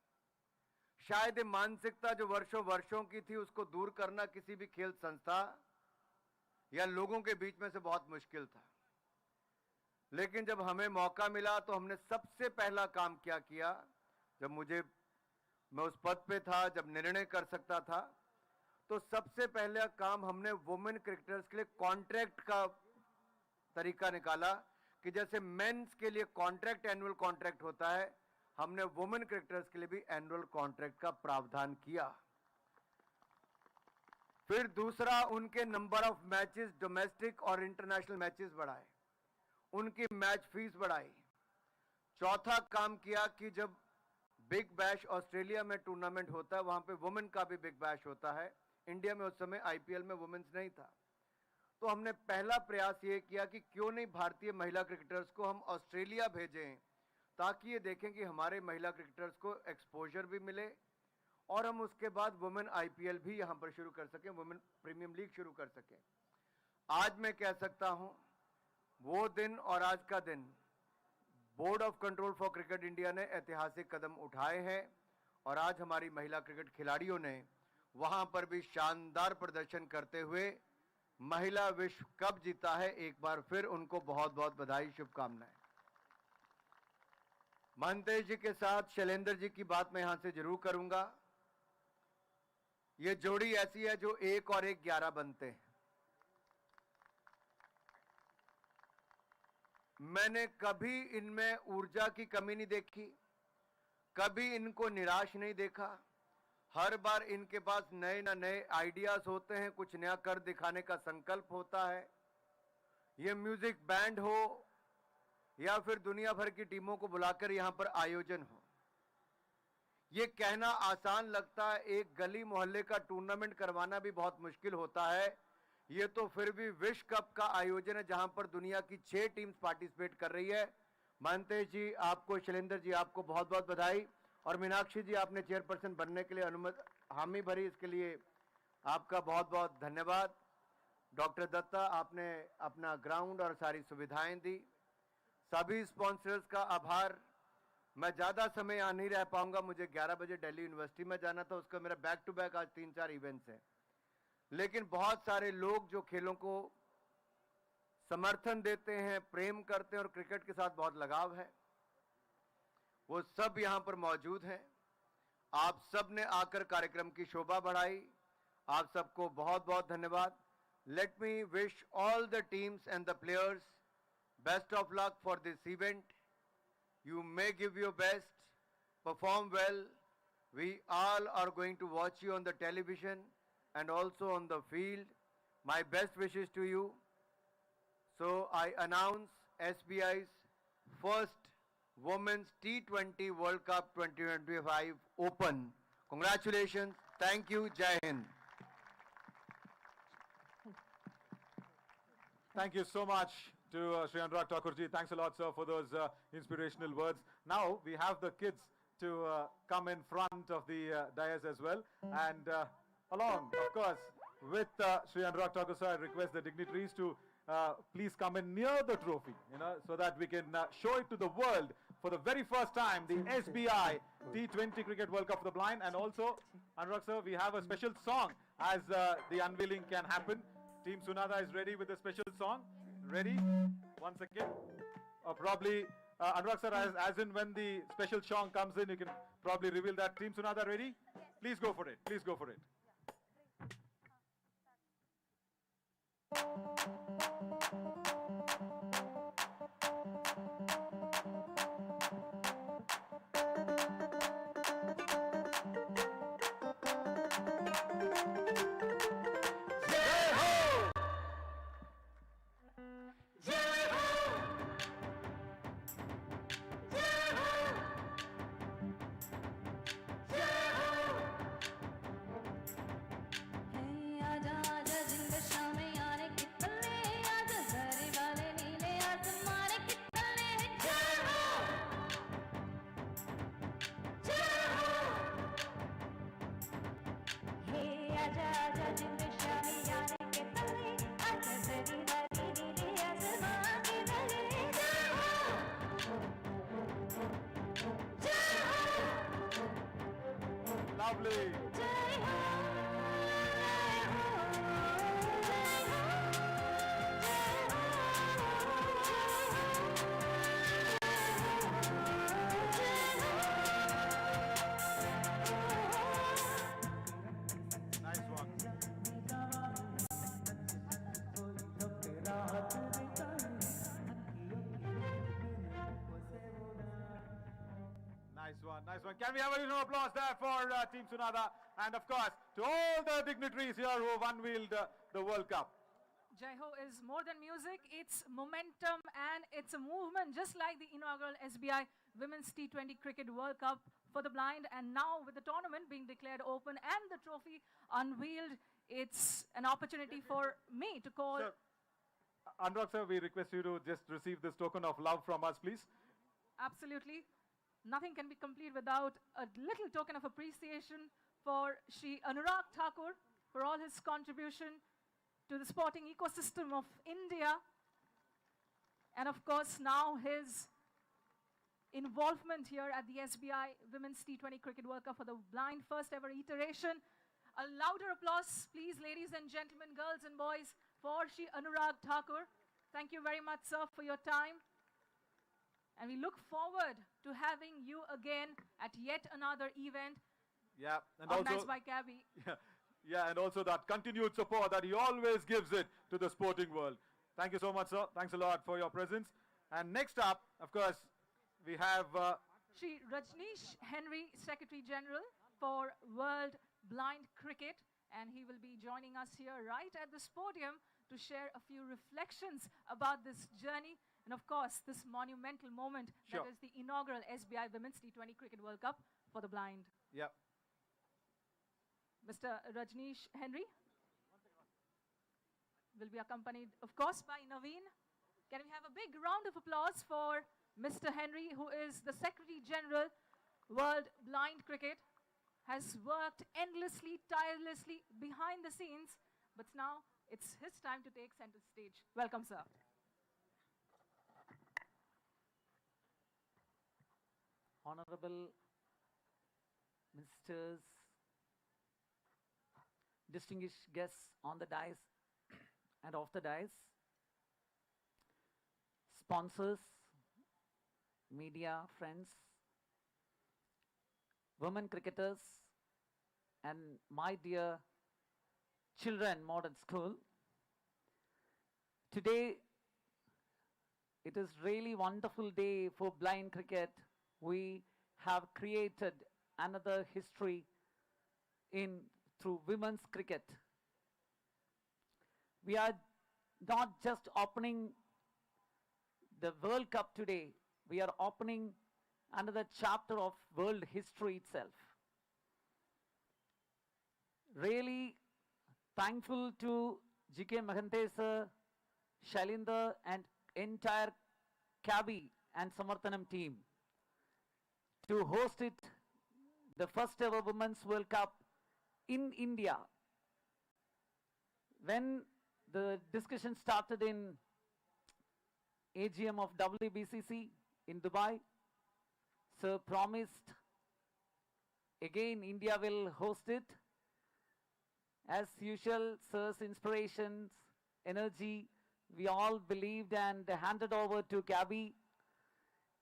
शायद ये मानसिकता जो वर्षों वर्षों की थी उसको दूर करना किसी भी खेल संस्था या लोगों के बीच में से बहुत मुश्किल था। लेकिन जब हमें मौका मिला तो हमने सबसे पहला काम क्या किया, जब मैं उस पद पे था, जब निर्णय कर सकता था, तो सबसे पहला काम हमने वुमेन क्रिकेटर्स के लिए कॉन्ट्रैक्ट का तरीका निकाला कि जैसे मेंस के लिए कॉन्ट्रैक्ट एनुअल कॉन्ट्रैक्ट होता है, हमने वुमेन क्रिकेटर्स के लिए भी एनुअल कॉन्ट्रैक्ट का प्रावधान किया। फिर दूसरा, उनके नंबर ऑफ मैचेस डोमेस्टिक और इंटरनेशनल मैचेस बढ़ाए, उनकी मैच फीस बढ़ाई। चौथा काम किया कि जब बिग बैश ऑस्ट्रेलिया में टूर्नामेंट होता है, वहां पे वुमेन का भी बिग बैश होता है। इंडिया में उस समय आईपीएल में वुमेन्स नहीं था, तो हमने पहला प्रयास ये किया कि क्यों नहीं भारतीय महिला क्रिकेटर्स को हम ऑस्ट्रेलिया भेजें, ताकि ये देखें कि हमारे महिला क्रिकेटर्स को एक्सपोजर भी मिले और हम उसके बाद वुमेन आईपीएल भी यहां पर शुरू कर सकें, वुमेन प्रीमियम लीग शुरू कर सकें। आज मैं कह सकता हूं, वो दिन और आज का दिन board of control for cricket India ने ऐतिहासिक कदम उठाए हैं और आज हमारी महिला क्रिकेट खिलाड़ियों ने वहां पर भी शानदार प्रदर्शन करते हुए महिला विश्व कप जीता है। एक बार फिर उनको बहुत बहुत बधाई, शुभकामनाएं। महंतेश जी के साथ शैलेंद्र जी की बात मैं यहां से जरूर करूंगा। ये जोड़ी ऐसी है जो 1 और 1 11 बनते हैं। मैंने कभी इनमें ऊर्जा की कमी नहीं देखी, कभी इनको निराश नहीं देखा। हर बार इनके पास नए ना नए आइडियाज होते हैं, कुछ नया कर दिखाने का संकल्प होता है। ये म्यूजिक बैंड हो या फिर दुनिया भर की टीमों को बुलाकर यहां पर आयोजन हो, ये कहना आसान लगता है, एक गली मोहल्ले का टूर्नामेंट करवाना भी बहुत मुश्किल होता है। ये तो फिर भी विश्व कप का आयोजन है जहां पर दुनिया की 6 टीम्स पार्टिसिपेट कर रही है। महंतेश जी आपको, शैलेंद्र जी आपको बहुत बहुत बधाई, और मीनाक्षी जी आपने चेयरपर्सन बनने के लिए हामी भरी, इसके लिए आपका बहुत बहुत धन्यवाद। डॉक्टर दत्ता, आपने अपना ग्राउंड और सारी सुविधाएं दी। सभी स्पॉन्सर्स का आभार। मैं ज़्यादा समय यहाँ नहीं रह पाऊंगा, मुझे 11 बजे दिल्ली यूनिवर्सिटी में जाना था, उसका मेरा बैक टू बैक आज 3-4 इवेंट्स हैं। लेकिन बहुत सारे लोग जो खेलों को समर्थन देते हैं, प्रेम करते हैं और क्रिकेट के साथ बहुत लगाव है, वो सब यहां पर मौजूद हैं। आप सब ने आकर कार्यक्रम की शोभा बढ़ाई, आप सबको बहुत बहुत धन्यवाद। Let me wish all the teams and the players best of luck for this event. You may give your best, perform well. We all are going to watch you on the television and also on the field. My best wishes to you. So I announce SBI's first Women's T20 World Cup 2025 Open. Congratulations. Thank you. Jai Hind. Thank you so much to Sri Anurag Thakurji. Thanks a lot, sir, for those inspirational words. Now we have the kids to come in front of the dais as well. And along, of course, with Sri Anurag Thakur, sir, I request the dignitaries to please come in near the trophy, so that we can show it to the world for the very first time, the SBI T20 Cricket World Cup for the Blind. And also, Anurag, sir, we have a special song as the unveiling can happen. Team Sunada is ready with a special song. Ready? Once again. Probably, Anurag sir, as in when the special song comes in, you can probably reveal that. Team Sunada ready? Please go for it. Please go for it. आजा आजा जिंद शाम याने की पल्ले Lovely. Nice one. Nice one, nice one. Can we have a little applause there for Team Sunada? And of course, to all the dignitaries here who have unveiled the World Cup. Jai Ho is more than music, it's momentum and it's a movement, just like the inaugural SBI Women's T20 Cricket World Cup for the blind. And now with the tournament being declared open and the trophy unveiled, it's an opportunity for me to call... Sir, Anurag sir, we request you to just receive this token of love from us, please. Absolutely. Nothing can be complete without a little token of appreciation for Shri Anurag Thakur for all his contribution to the sporting ecosystem of India. And of course, now his involvement here at the SBI Women's T20 Cricket World Cup for the blind, first ever iteration. A louder applause, please, ladies and gentlemen, girls and boys, for Shri Anurag Thakur. Thank you very much, sir, for your time. And we look forward to having you again at yet another event Yeah, and organized also, by Cabby. yeah, and also that continued support that he always gives it to the sporting world. Thank you so much, sir. Thanks a lot for your presence. And next up, of course, we have Shri Rajneesh Henry, Secretary General for World Blind Cricket, and he will be joining us here right at this podium to share a few reflections about this journey and of course this monumental moment Sure. that is the inaugural SBI Women's T20 Cricket World Cup for the blind. yeah. Mr. Rajneesh Henry will be accompanied of course by Naveen. Can we have a big round of applause for Mr. Henry, who is the Secretary General, World Blind Cricket, has worked endlessly, tirelessly behind the scenes, but now it's his time to take center stage. Welcome, sir. Honorable Ministers, distinguished guests on the dais and off the dais, sponsors, media, friends, women cricketers, and my dear children, modern school. Today, it is really wonderful day for blind cricket. We have created another history through women's cricket. We are not just opening the World Cup today, we are opening another chapter of world history itself. Really thankful to G.K. Mahante sir, Shailendra and entire Cabby and Samarthanam team to host it, the first ever Women's World Cup in India. When the discussion started in AGM of WBCC in Dubai, sir promised again India will host it. As usual, sir's inspirations, energy, we all believed and handed over to Cabby.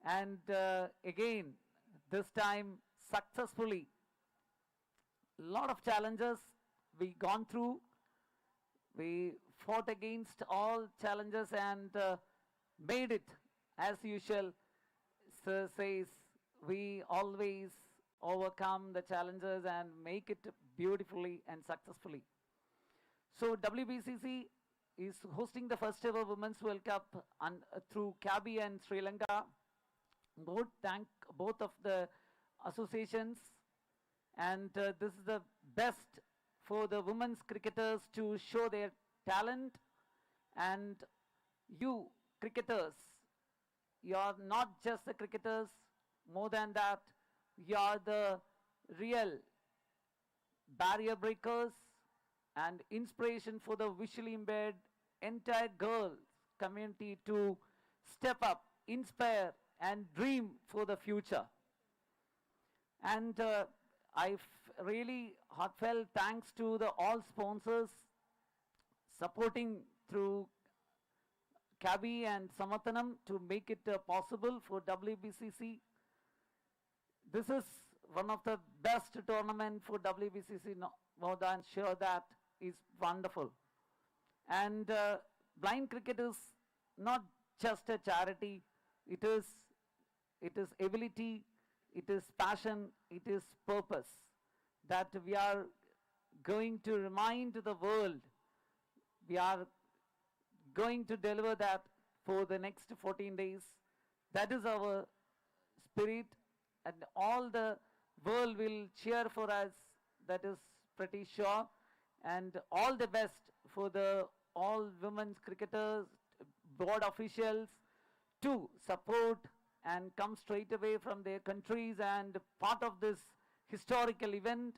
And again, this time successfully. Lot of challenges we gone through. We fought against all challenges and made it. As usual, sir says, we always overcome the challenges and make it beautifully and successfully. So WBCC is hosting the first ever Women's World Cup through Cabby and Sri Lanka. Thank both of the associations, and this is the best for the women's cricketers to show their talent. And you cricketers, you are not just the cricketers, more than that, you are the real barrier breakers and inspiration for the visually impaired entire girls community to step up, inspire and dream for the future. And really heartfelt thanks to the all sponsors supporting through Kabi and Samathanam to make it possible for WBCC. This is one of the best tournament for WBCC, no more than sure. That is wonderful. And blind cricket is not just a charity. It is ability, it is passion, it is purpose that we are going to remind the world. We are going to deliver that for the next 14 days. That is our spirit, and all the world will cheer for us. That is pretty sure. And all the best for the all women's cricketers, board officials to support and come straight away from their countries and part of this historical event.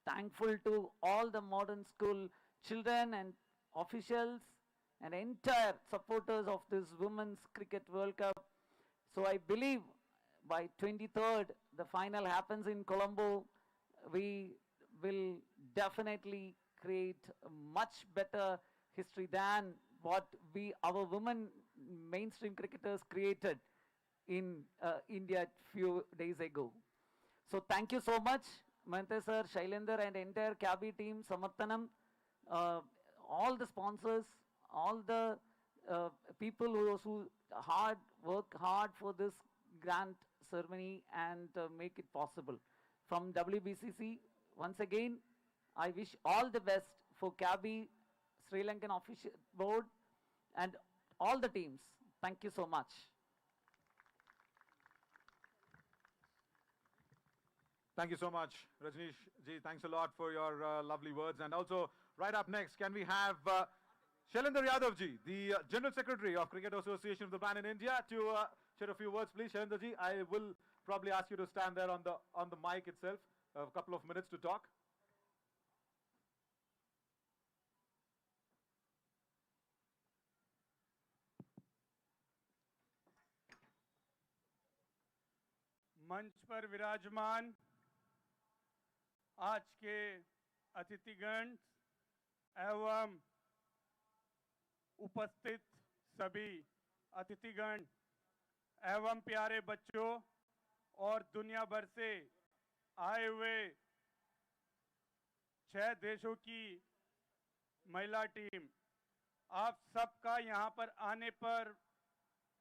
Thankful to all the modern school children and officials and entire supporters of this Women's Cricket World Cup. So I believe by 23rd, the final happens in Colombo. We will definitely create a much better history than what our women mainstream cricketers created in India few days ago. So thank you so much, Mante sir, Shailendra and entire Kabi team, Samarthanam, all the sponsors, all the people who work hard for this grand ceremony and make it possible. From WBCC, once again, I wish all the best for Kabi, Sri Lankan official board and all the teams. Thank you so much. Thank you so much, Rajneesh ji. Thanks a lot for your lovely words. And also, right up next, can we have Shailendra Yadav ji, the General Secretary of Cricket Association of the Blind in India, to share a few words, please. Shailendra ji, I will probably ask you to stand there on the mic itself, a couple of minutes to talk. मंच पर विराजमान आज के अतिथिगण एवं उपस्थित सभी अतिथिगण एवं प्यारे बच्चों और दुनिया भर से आए हुए 6 देशों की महिला टीम, आप सबका यहाँ पर आने पर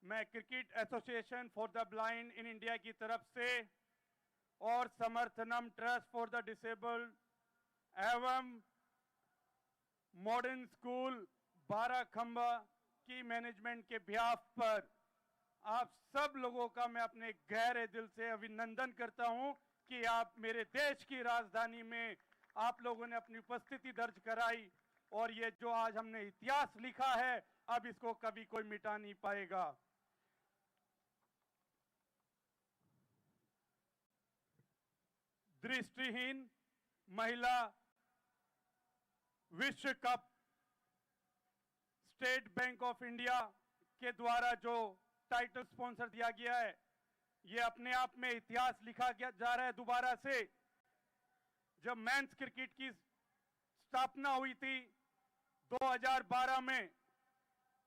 मैं cricket association for the blind in India की तरफ से और Samarthanam trust for the disabled एवं मॉडर्न स्कूल 12 खंबा की मैनेजमेंट के बिहाफ पर आप सब लोगों का मैं अपने गहरे दिल से अभिनंदन करता हूं कि आप मेरे देश की राजधानी में आप लोगों ने अपनी उपस्थिति दर्ज कराई और ये जो आज हमने इतिहास लिखा है अब इसको कभी कोई मिटा नहीं पाएगा। दृष्टिहीन महिला विश्व cup state bank of India के द्वारा जो टाइटल स्पॉन्सर दिया गया है, ये अपने आप में इतिहास लिखा जा रहा है दोबारा से। जब मेंस क्रिकेट की स्थापना हुई थी 2012 में,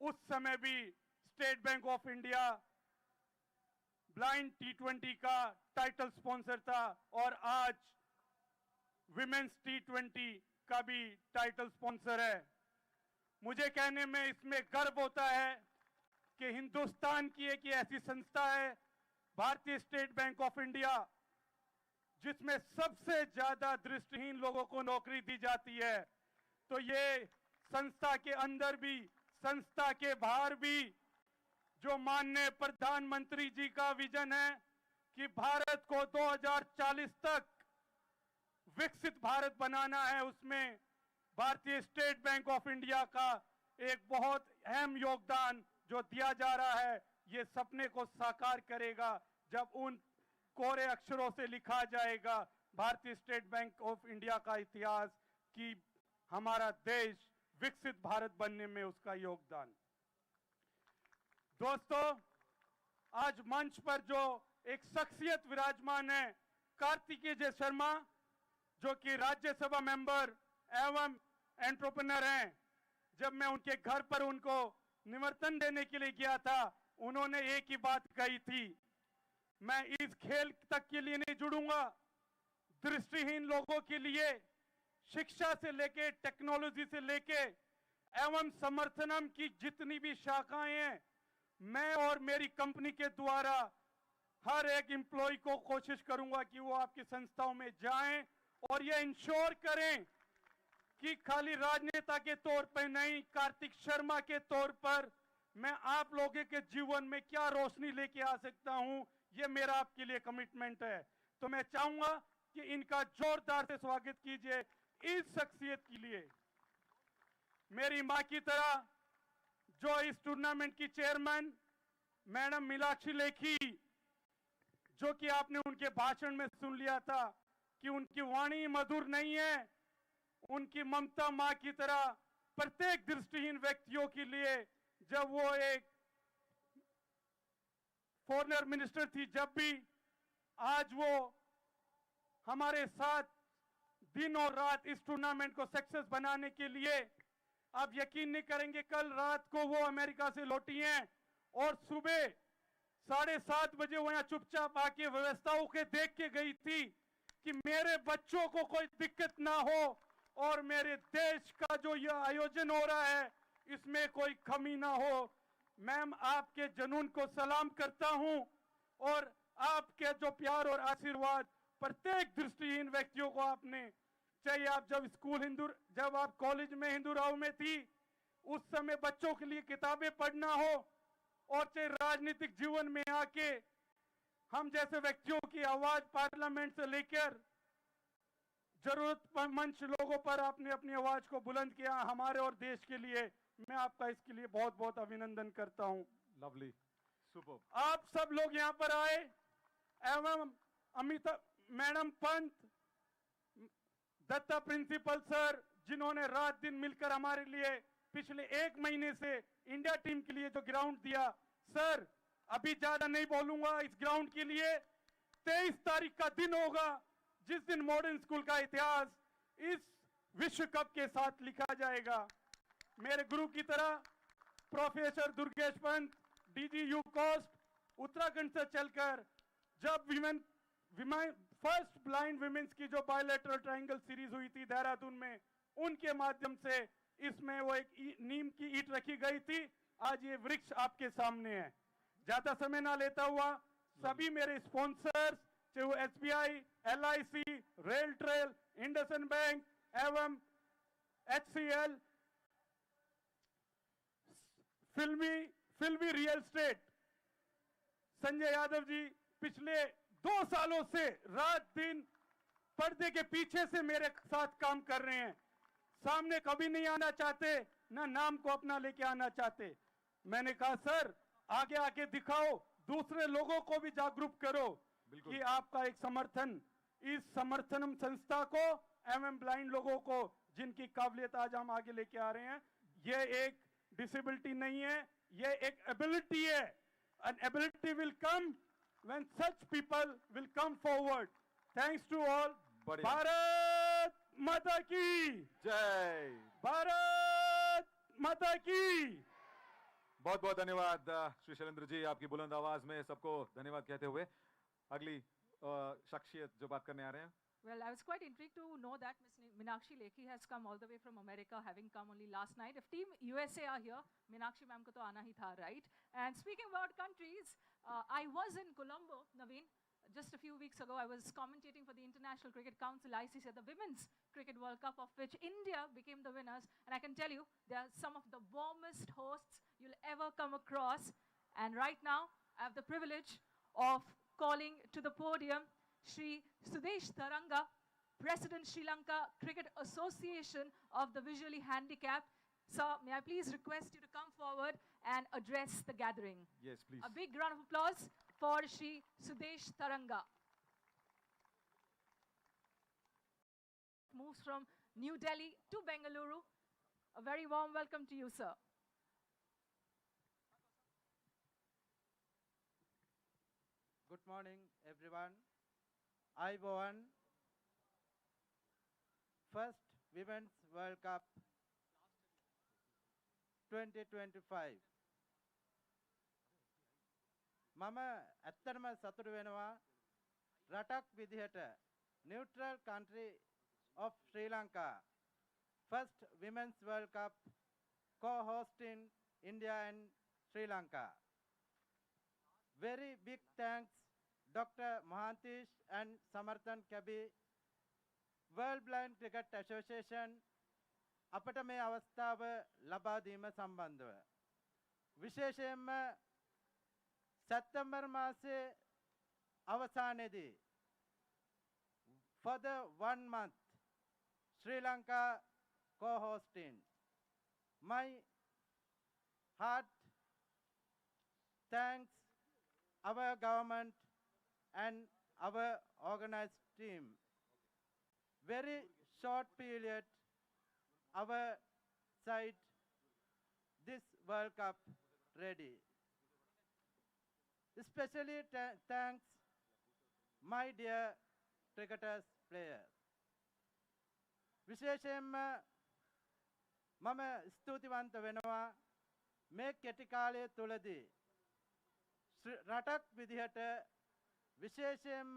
उस समय भी state bank of India blind T20 का टाइटल स्पॉन्सर था और आज विमेंस T20 का भी टाइटल स्पॉन्सर है। मुझे कहने में इसमें गर्व होता है कि हिंदुस्तान की एक ऐसी संस्था है भारतीय स्टेट बैंक ऑफ इंडिया, जिसमें सबसे ज्यादा दृष्टिहीन लोगों को नौकरी दी जाती है। तो ये संस्था के अंदर भी, संस्था के बाहर भी जो माननीय प्रधानमंत्री जी का विजन है कि भारत को 2040 तक विकसित भारत बनाना है, उसमें भारतीय स्टेट बैंक ऑफ इंडिया का एक बहुत अहम योगदान जो दिया जा रहा है, ये सपने को साकार करेगा जब उन कोरे अक्षरों से लिखा जाएगा भारतीय स्टेट बैंक ऑफ इंडिया का इतिहास कि हमारा देश विकसित भारत बनने में उसका योगदान। दोस्तों, आज मंच पर जो एक शख्सियत विराजमान है, कार्तिकेय शर्मा, जो कि राज्यसभा मेंबर एवं एंटरप्रेन्योर हैं, जब मैं उनके घर पर उनको निमंत्रण देने के लिए गया था, उन्होंने एक ही बात कही थी, मैं इस खेल तक के लिए नहीं जुड़ूंगा, दृष्टिहीन लोगों के लिए शिक्षा से लेके टेक्नोलॉजी से लेके एवं समर्थनम की जितनी भी शाखाएं हैं, मैं और मेरी कंपनी के द्वारा हर एक एम्प्लॉय को कोशिश करूंगा कि वो आपकी संस्थाओं में जाएं और ये इंश्योर करें कि खाली राजनेता के तौर पर नहीं, कार्तिक शर्मा के तौर पर मैं आप लोगों के जीवन में क्या रोशनी लेके आ सकता हूं, ये मेरा आपके लिए कमिटमेंट है। तो मैं चाहूंगा कि इनका जोरदार से स्वागत कीजिए इस शख्सियत के लिए। मेरी मां की तरह जो इस टूर्नामेंट की चेयरमैन मैडम मीनाक्षी लेखी, जो कि आपने उनके भाषण में सुन लिया था कि उनकी वाणी मधुर नहीं है, उनकी ममता मां की तरह प्रत्येक दृष्टिहीन व्यक्तियों के लिए, जब वो एक फॉरेनर मिनिस्टर थी, जब भी आज वो हमारे साथ दिन और रात इस टूर्नामेंट को सक्सेस बनाने के लिए, आप यकीन नहीं करेंगे, कल रात को वो अमेरिका से लौटी हैं और सुबह 7:30 बजे वो यहाँ चुपचाप आके व्यवस्थाओं के देख के गई थी कि मेरे बच्चों को कोई दिक्कत ना हो और मेरे देश का जो यह आयोजन हो रहा है इसमें कोई कमी ना हो। मैम, आपके जुनून को सलाम करता हूं और आपके जो प्यार और आशीर्वाद प्रत्येक दृष्टिहीन व्यक्तियों को आपने, चाहे आप जब आप कॉलेज में हिंदू राव में थी उस समय बच्चों के लिए किताबें पढ़ना हो, और चाहे राजनीतिक जीवन में आके हम जैसे व्यक्तियों की आवाज पार्लियामेंट से लेकर जरूरतमंद लोगों पर आपने अपनी आवाज को बुलंद किया हमारे और देश के लिए। मैं आपका इसके लिए बहुत बहुत अभिनंदन करता हूं। Lovely, super. आप सब लोग यहां पर आए एवं Amita madam Pant, Datta principal sir, जिन्होंने रात दिन मिलकर हमारे लिए पिछले 1 महीने से इंडिया टीम के लिए जो ग्राउंड दिया। सर, अभी ज्यादा नहीं बोलूंगा, इस ग्राउंड के लिए 23 तारीख का दिन होगा जिस दिन मॉडर्न स्कूल का इतिहास इस विश्व कप के साथ लिखा जाएगा। मेरे गुरु की तरह professor Durgesh Pant, DG UCOST, Uttarakhand से चलकर जब फर्स्ट ब्लाइंड विमेंस की जो बायलैटरल ट्रायंगल सीरीज हुई थी देहरादून में, उनके माध्यम से इसमें वो एक नीम की ईंट रखी गई थी। आज ये वृक्ष आपके सामने है। ज्यादा समय ना लेता हुआ सभी मेरे स्पॉन्सर्स, चाहे वो SBI, LIC, rail trail, IndusInd bank एवं एचसीएल, फिल्मी रियल एस्टेट, संजय यादव जी पिछले 2 सालों से रात दिन पर्दे के पीछे से मेरे साथ काम कर रहे हैं, सामने कभी नहीं आना चाहते, ना नाम को अपना लेके आना चाहते। मैंने कहा सर आगे आके दिखाओ, दूसरे लोगों को भी जागरूक करो कि आपका एक समर्थन, इस समर्थनम संस्था को एवं ब्लाइंड लोगों को जिनकी काबिलियत आज हम आगे लेके आ रहे हैं, ये एक डिसेबिलिटी नहीं है, ये एक एबिलिटी है। An ability will come when such people will come forward. Thanks to all. Bharat माता की जय। भारत माता की। बहुत बहुत धन्यवाद श्री शैलेंद्र जी, आपकी बुलंद आवाज में सबको धन्यवाद कहते हुए अगली शख्सियत जो बात करने आ रहे हैं। Well, I was quite intrigued to know that Ms. Meenakshi Lekhi has come all the way from America, having come only last night. If Team USA are here, Meenakshi ma'am ko to aana hi tha, right? And speaking about countries, I was in Colombo, Naveen, just a few weeks ago. I was commentating for the International Cricket Council, ICC, the Women's Cricket World Cup, of which India became the winners. And I can tell you, they are some of the warmest hosts you'll ever come across. And right now, I have the privilege of calling to the podium Sri Sudesh Tharanga, President Sri Lanka Cricket Association of the Visually Handicapped. Sir, may I please request you to come forward and address the gathering? Yes, please. A big round of applause for Sri Sudesh Tharanga. Moves from New Delhi to Bengaluru. A very warm welcome to you, sir. Good morning, everyone. Ayubowan. first Women's World Cup 2025. මම ඇත්තටම සතුටු වෙනවා රටක් විදිහට neutral country of Sri Lanka first Women's World Cup co-hosting India and Sri Lanka. Very big thanks Dr. Mohantish and Samarthan Kabi, World Blind Cricket Association අපට මේ අවස්ථාව ලබා දීම සම්බන්ධව විශේෂයෙන්ම සැප්තැම්බර් මාසයේ අවසානයේදී for the 1 month Sri Lanka co-hosting. My heart thanks our government and our organized team. Very short period our side this World Cup ready. Especially thanks my dear cricketers players. විශේෂයෙන්ම මම ස්තුතිවන්ත වෙනවා මේ කෙටි කාලය තුලදී රටක් විදිහට විශේෂයෙන්ම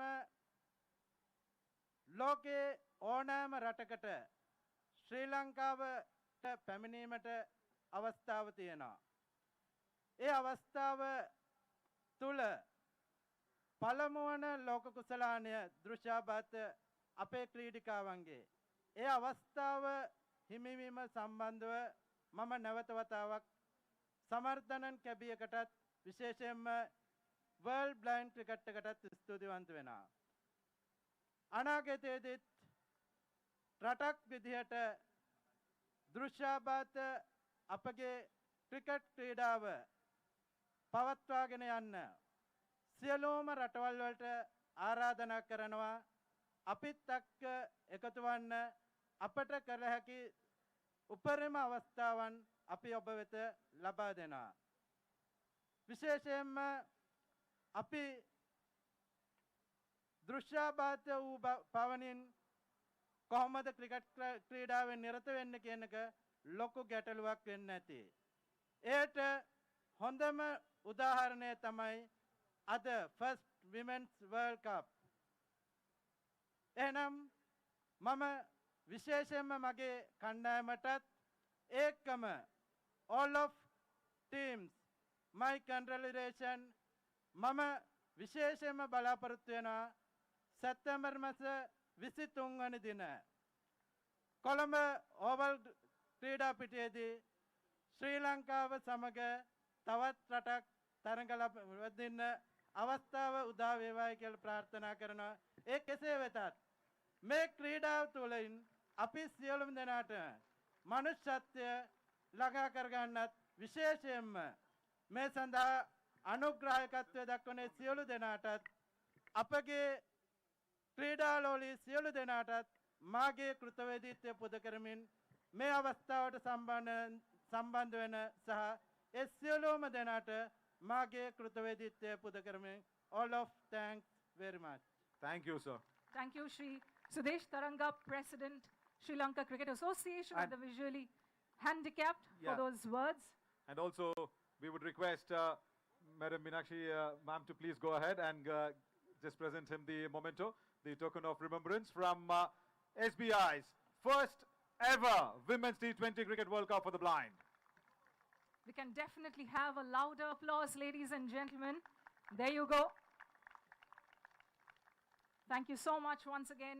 ලෝකයේ ඕනෑම රටකට ශ්‍රී ලංකාවට පැමිණීමට අවස්ථාව තියෙනවා. ඒ අවස්ථාව තුල පළමු වන ලෝක කුසලානය දෘශ්‍යාබාත අපේ ක්‍රීඩිකාවන්ගේ ඒ අවස්ථාව හිමිවීම සම්බන්ධව මම නැවත වතාවක් සමර්ථනන් කැබියකටත් විශේෂයෙන්ම World Blind Cricket එකටත් ස්තුතිවන්ත වෙනවා. අනාගතයේදීත් රටක් විදිහට දෘශ්‍යාබාත අපගේ ක්‍රිකට් ක්‍රීඩාව පවත්වාගෙන යන්න සියලුම රටවල් වලට ආරාධනා කරනවා අපිත් එක්ක එකතු වන්න අපට කළ හැකි උපරිම අවස්ථාවන් අපි ඔබ වෙත ලබා දෙනවා. විශේෂයෙන්ම අපි දෘශ්‍යාබාත වූ පවණින් කොහොමද ක්‍රිකට් ක්‍රීඩාවෙන් නිරත වෙන්න කියන එක ලොකු ගැටලුවක් වෙන්න ඇති. ඒට හොඳම උදාහරණය තමයි අද first Women's World Cup. එහෙනම් මම විශේෂයෙන්ම මගේ කණ්ඩායමටත් ඒකම all of teams my congratulation මම විශේෂයෙන්ම බලාපොරොත්තු වෙනවා සැප්තැම්බර් මාස 23 වන දින කොළඹ ඕවල් ක්‍රීඩා පිටියේදී ශ්‍රී ලංකාව සමග තවත් රටක් තරඟ ලබන්න අවස්ථාව උදා වේවායි කියලා ප්‍රාර්ථනා කරනවා. ඒ කෙසේ වෙතත් මේ ක්‍රීඩාව තුළින් අපි සියලුම දෙනාට මනුෂ්‍යත්වය ළඟා කරගන්නත් විශේෂයෙන්ම මේ සඳහා අනුග්‍රහකත්වය දක්වන සියලු දෙනාටත් අපගේ ක්‍රීඩාලෝලී සියලු දෙනාටත් මාගේ කෘතවේදීත්වය පුද කරමින් මේ අවස්ථාවට සම්බන්ධ වෙන සහ ඒ සියලුම දෙනාට මාගේ කෘතවේදීත්වය පුද කරමින් all of thanks very much. Thank you, sir. Thank you, Shri Sudesh Taranga, President, Sri Lanka Cricket Association of the Visually Handicapped, for those words. And also, we would request Madam Meenakshi ma'am to please go ahead and just present him the memento, the token of remembrance from SBI's first ever Women's T20 Cricket World Cup for the blind. We can definitely have a louder applause, ladies and gentlemen. There you go. Thank you so much once again.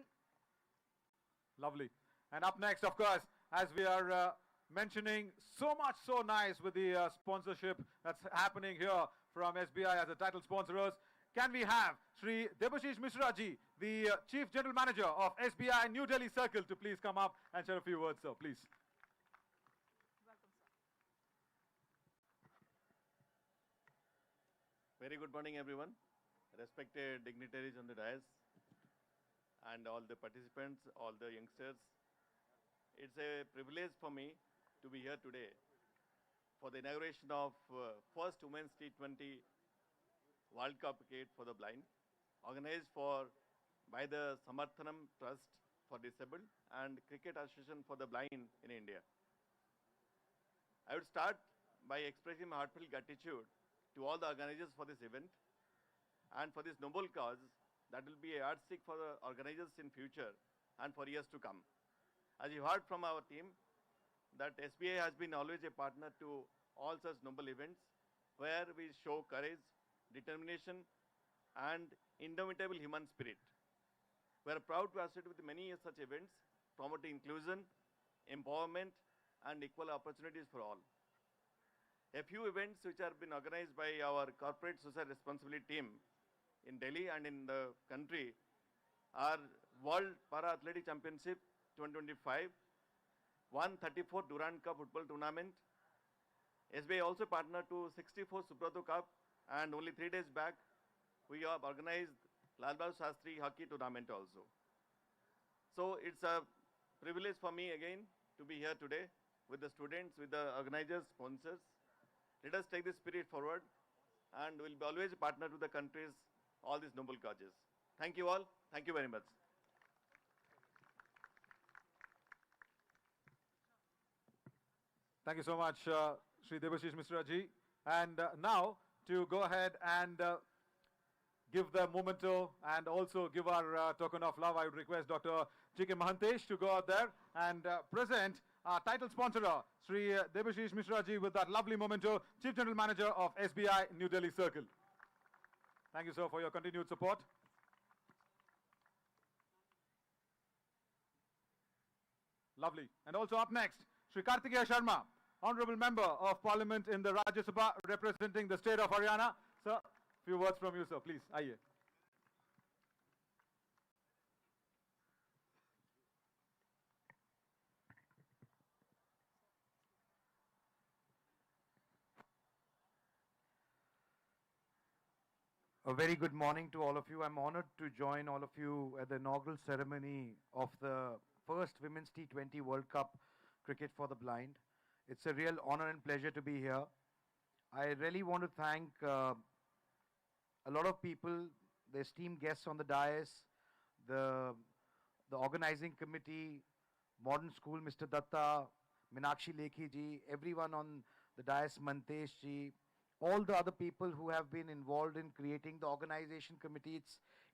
Lovely. And up next, of course, as we are mentioning, so much so nice with the sponsorship that's happening here from SBI as a title sponsors. Can we have Sri Debashish Mishra ji, the Chief General Manager of SBI New Delhi Circle, to please come up and share a few words, sir, please. Very good morning, everyone. Respected dignitaries on the dais and all the participants, all the youngsters. It's a privilege for me to be here today for the inauguration of first Women's T20 World Cup Cricket for the Blind, organized by the Samarthanam Trust for Disabled and Cricket Association for the Blind in India. I would start by expressing my heartfelt gratitude to all the organizers for this event and for this noble cause that will be a yardstick for the organizers in future and for years to come. As you heard from our team, that SBI has been always a partner to all such noble events where we show courage, determination, and indomitable human spirit. We are proud to associate with many such events, promoting inclusion, empowerment, and equal opportunities for all. A few events which have been organized by our corporate social responsibility team in Delhi and in the country are World Para Athletic Championship 2025, 134 Durand Cup football tournament. SBI also partnered to 64 Subrato Cup, and only 3 days back we have organized Lal Bahadur Shastri hockey tournament also. So it's a privilege for me again to be here today with the students, with the organizers, sponsors. Let us take this spirit forward and we'll be always a partner to the countries, all these noble causes. Thank you all. Thank you very much. Thank you so much, Sri Debashish Mishra ji. And now, to go ahead and give the memento and also give our token of love, I would request Dr. G.K. Mahantesh to go out there and present our title sponsor, Sri Debashish Mishra ji, with that lovely memento, Chief General Manager of SBI New Delhi Circle. Thank you, sir, for your continued support. Lovely. And also up next, Sri Kartikeya Sharma, Honorable Member of Parliament in the Rajya Sabha, representing the state of Haryana. Sir, few words from you, sir, please. Aye. A very good morning to all of you. I'm honored to join all of you at the inaugural ceremony of the first Women's T20 World Cup Cricket for the Blind. It's a real honor and pleasure to be here. I really want to thank a lot of people, the esteemed guests on the dais, the organizing committee, Modern School, Mr. Datta, Meenakshi Lekhi ji, everyone on the dais, Mantesh ji, all the other people who have been involved in creating the organization committee.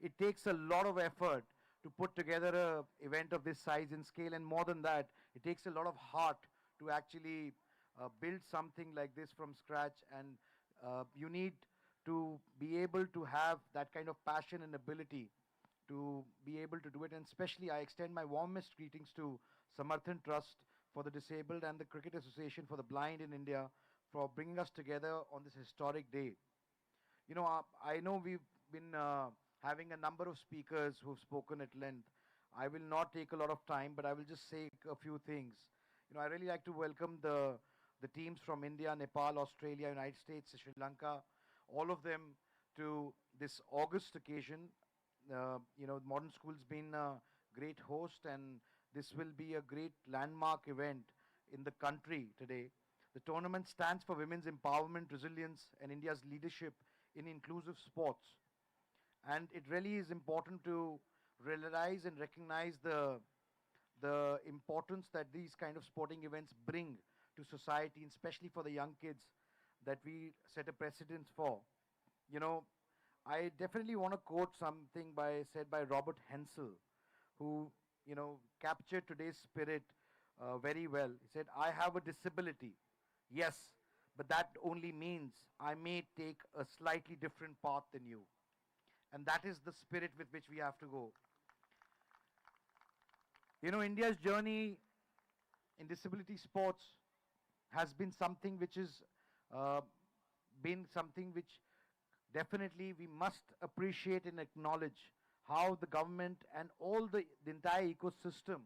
It takes a lot of effort to put together an event of this size and scale, and more than that, it takes a lot of heart to actually build something like this from scratch, and you need to be able to have that kind of passion and ability to be able to do it. And especially I extend my warmest greetings to Samarthan Trust for the Disabled and the Cricket Association for the Blind in India for bringing us together on this historic day. You know, I know we've been having a number of speakers who've spoken at length. I will not take a lot of time, but I will just say a few things. You know, I really like to welcome the teams from India, Nepal, Australia, United States, Sri Lanka, all of them to this August occasion. You know, Modern School's been a great host, and this will be a great landmark event in the country today. The tournament stands for women's empowerment, resilience, and India's leadership in inclusive sports. And it really is important to realize and recognize the importance that these kind of sporting events bring to society, and especially for the young kids that we set a precedent for. You know, I definitely want to quote something said by Robert Hensel, who, you know, captured today's spirit very well. He said, "I have a disability, yes, but that only means I may take a slightly different path than you." And that is the spirit with which we have to go. You know, India's journey in disability sports has been something which is definitely we must appreciate and acknowledge how the government and all the entire ecosystem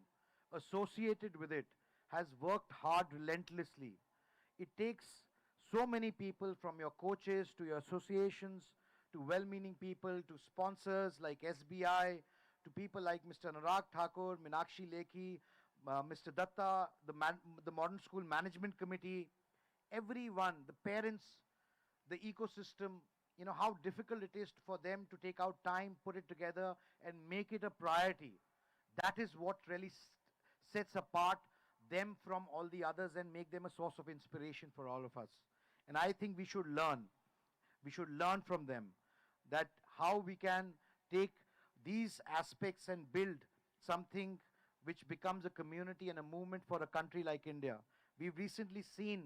associated with it has worked hard relentlessly. It takes so many people, from your coaches to your associations to well-meaning people to sponsors like SBI to people like Mr. Anurag Thakur, Meenakshi Lekhi, Mr. Datta, the Modern School Management Committee, everyone, the parents, the ecosystem, you know, how difficult it is for them to take out time, put it together and make it a priority. That is what really sets apart them from all the others and make them a source of inspiration for all of us. And I think we should learn. We should learn from them that how we can take these aspects and build something which becomes a community and a movement for a country like India. We've recently seen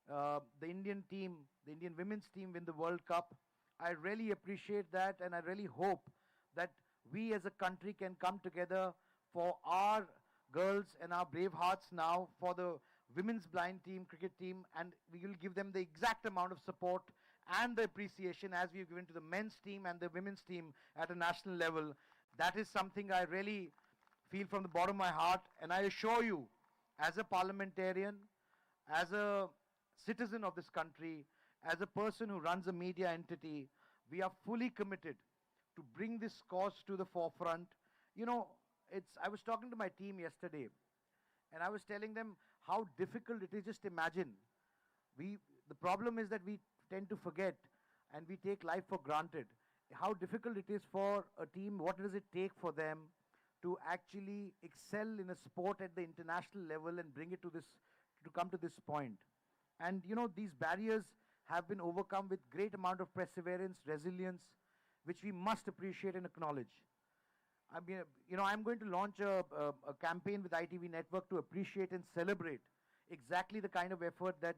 the Indian team, the Indian women's team win the World Cup. I really appreciate that, and I really hope that we as a country can come together for our girls and our brave hearts now for the women's blind team, cricket team, and we will give them the exact amount of support and the appreciation as we've given to the men's team and the women's team at a national level. That is something I really feel from the bottom of my heart, and I assure you, as a parliamentarian, as a citizen of this country, as a person who runs a media entity, we are fully committed to bring this cause to the forefront. You know, I was talking to my team yesterday, and I was telling them how difficult it is. Just imagine, the problem is that we tend to forget and we take life for granted. How difficult it is for a team, what does it take for them to actually excel in a sport at the international level and bring it to come to this point. And you know, these barriers have been overcome with great amount of perseverance, resilience, which we must appreciate and acknowledge. I mean, you know, I'm going to launch a campaign with ITV Network to appreciate and celebrate exactly the kind of effort that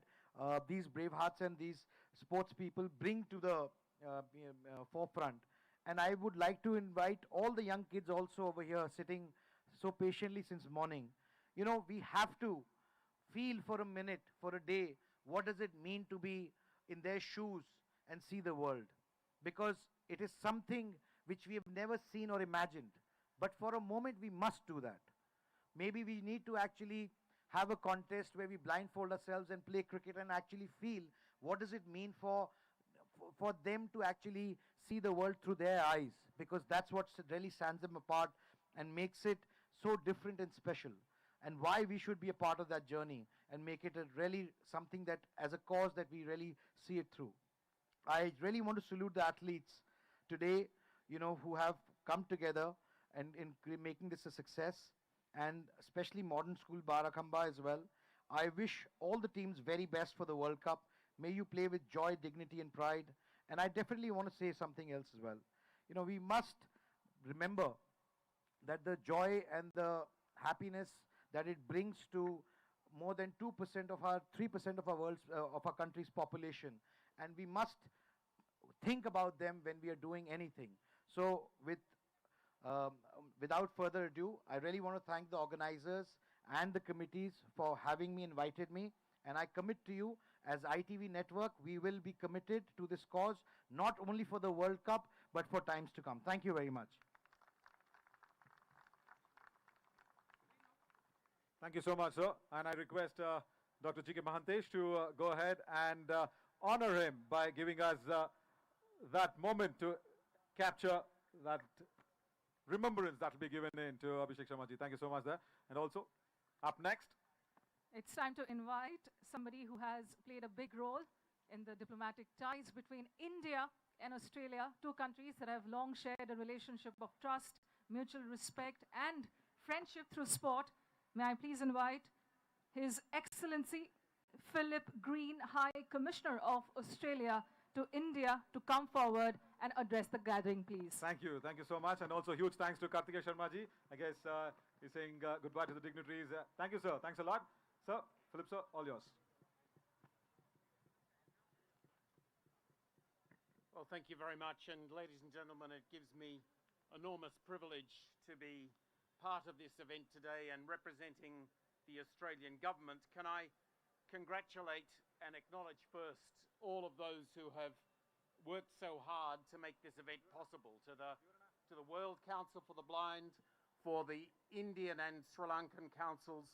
these brave hearts and these sports people bring to the forefront. And I would like to invite all the young kids also over here sitting so patiently since morning. You know, we have to feel for a minute, for a day, what does it mean to be in their shoes and see the world. Because it is something which we have never seen or imagined. But for a moment, we must do that. Maybe we need to actually have a contest where we blindfold ourselves and play cricket and actually feel what does it mean for them to actually see the world through their eyes, because that's what really stands them apart and makes it so different and special, and why we should be a part of that journey and make it a really something that as a cause that we really see it through. I really want to salute the athletes today, you know, who have come together and in making this a success, and especially modern school Barakhamba as well. I wish all the teams very best for the World Cup. May you play with joy, dignity and pride. And I definitely want to say something else as well. You know, we must remember that the joy and the happiness that it brings to more than 2% of our, 3% of our country's population. And we must think about them when we are doing anything. So without further ado, I really want to thank the organizers and the committees for having me, invited me. And I commit to you, as ITV Network, we will be committed to this cause, not only for the World Cup, but for times to come. Thank you very much. Thank you so much, sir. And I request Dr. G.K. Mahantesh to go ahead and honor him by giving us that moment to capture that remembrance that will be given in to Abhishek Sharmaji. Thank you so much there. And also, up next, it's time to invite somebody who has played a big role in the diplomatic ties between India and Australia, two countries that have long shared a relationship of trust, mutual respect, and friendship through sport. May I please invite His Excellency Philip Green, High Commissioner of Australia to India, to come forward and address the gathering, please. Thank you so much. And also huge thanks to Kartikeya Sharmaji. I guess he's saying goodbye to the dignitaries. Thank you, sir. Thanks a lot. Sir, Philip, sir, all yours. Well, thank you very much. And ladies and gentlemen, it gives me enormous privilege to be part of this event today and representing the Australian government. Can I congratulate and acknowledge first all of those who have worked so hard to make this event possible, to the World Council for the Blind, for the Indian and Sri Lankan councils,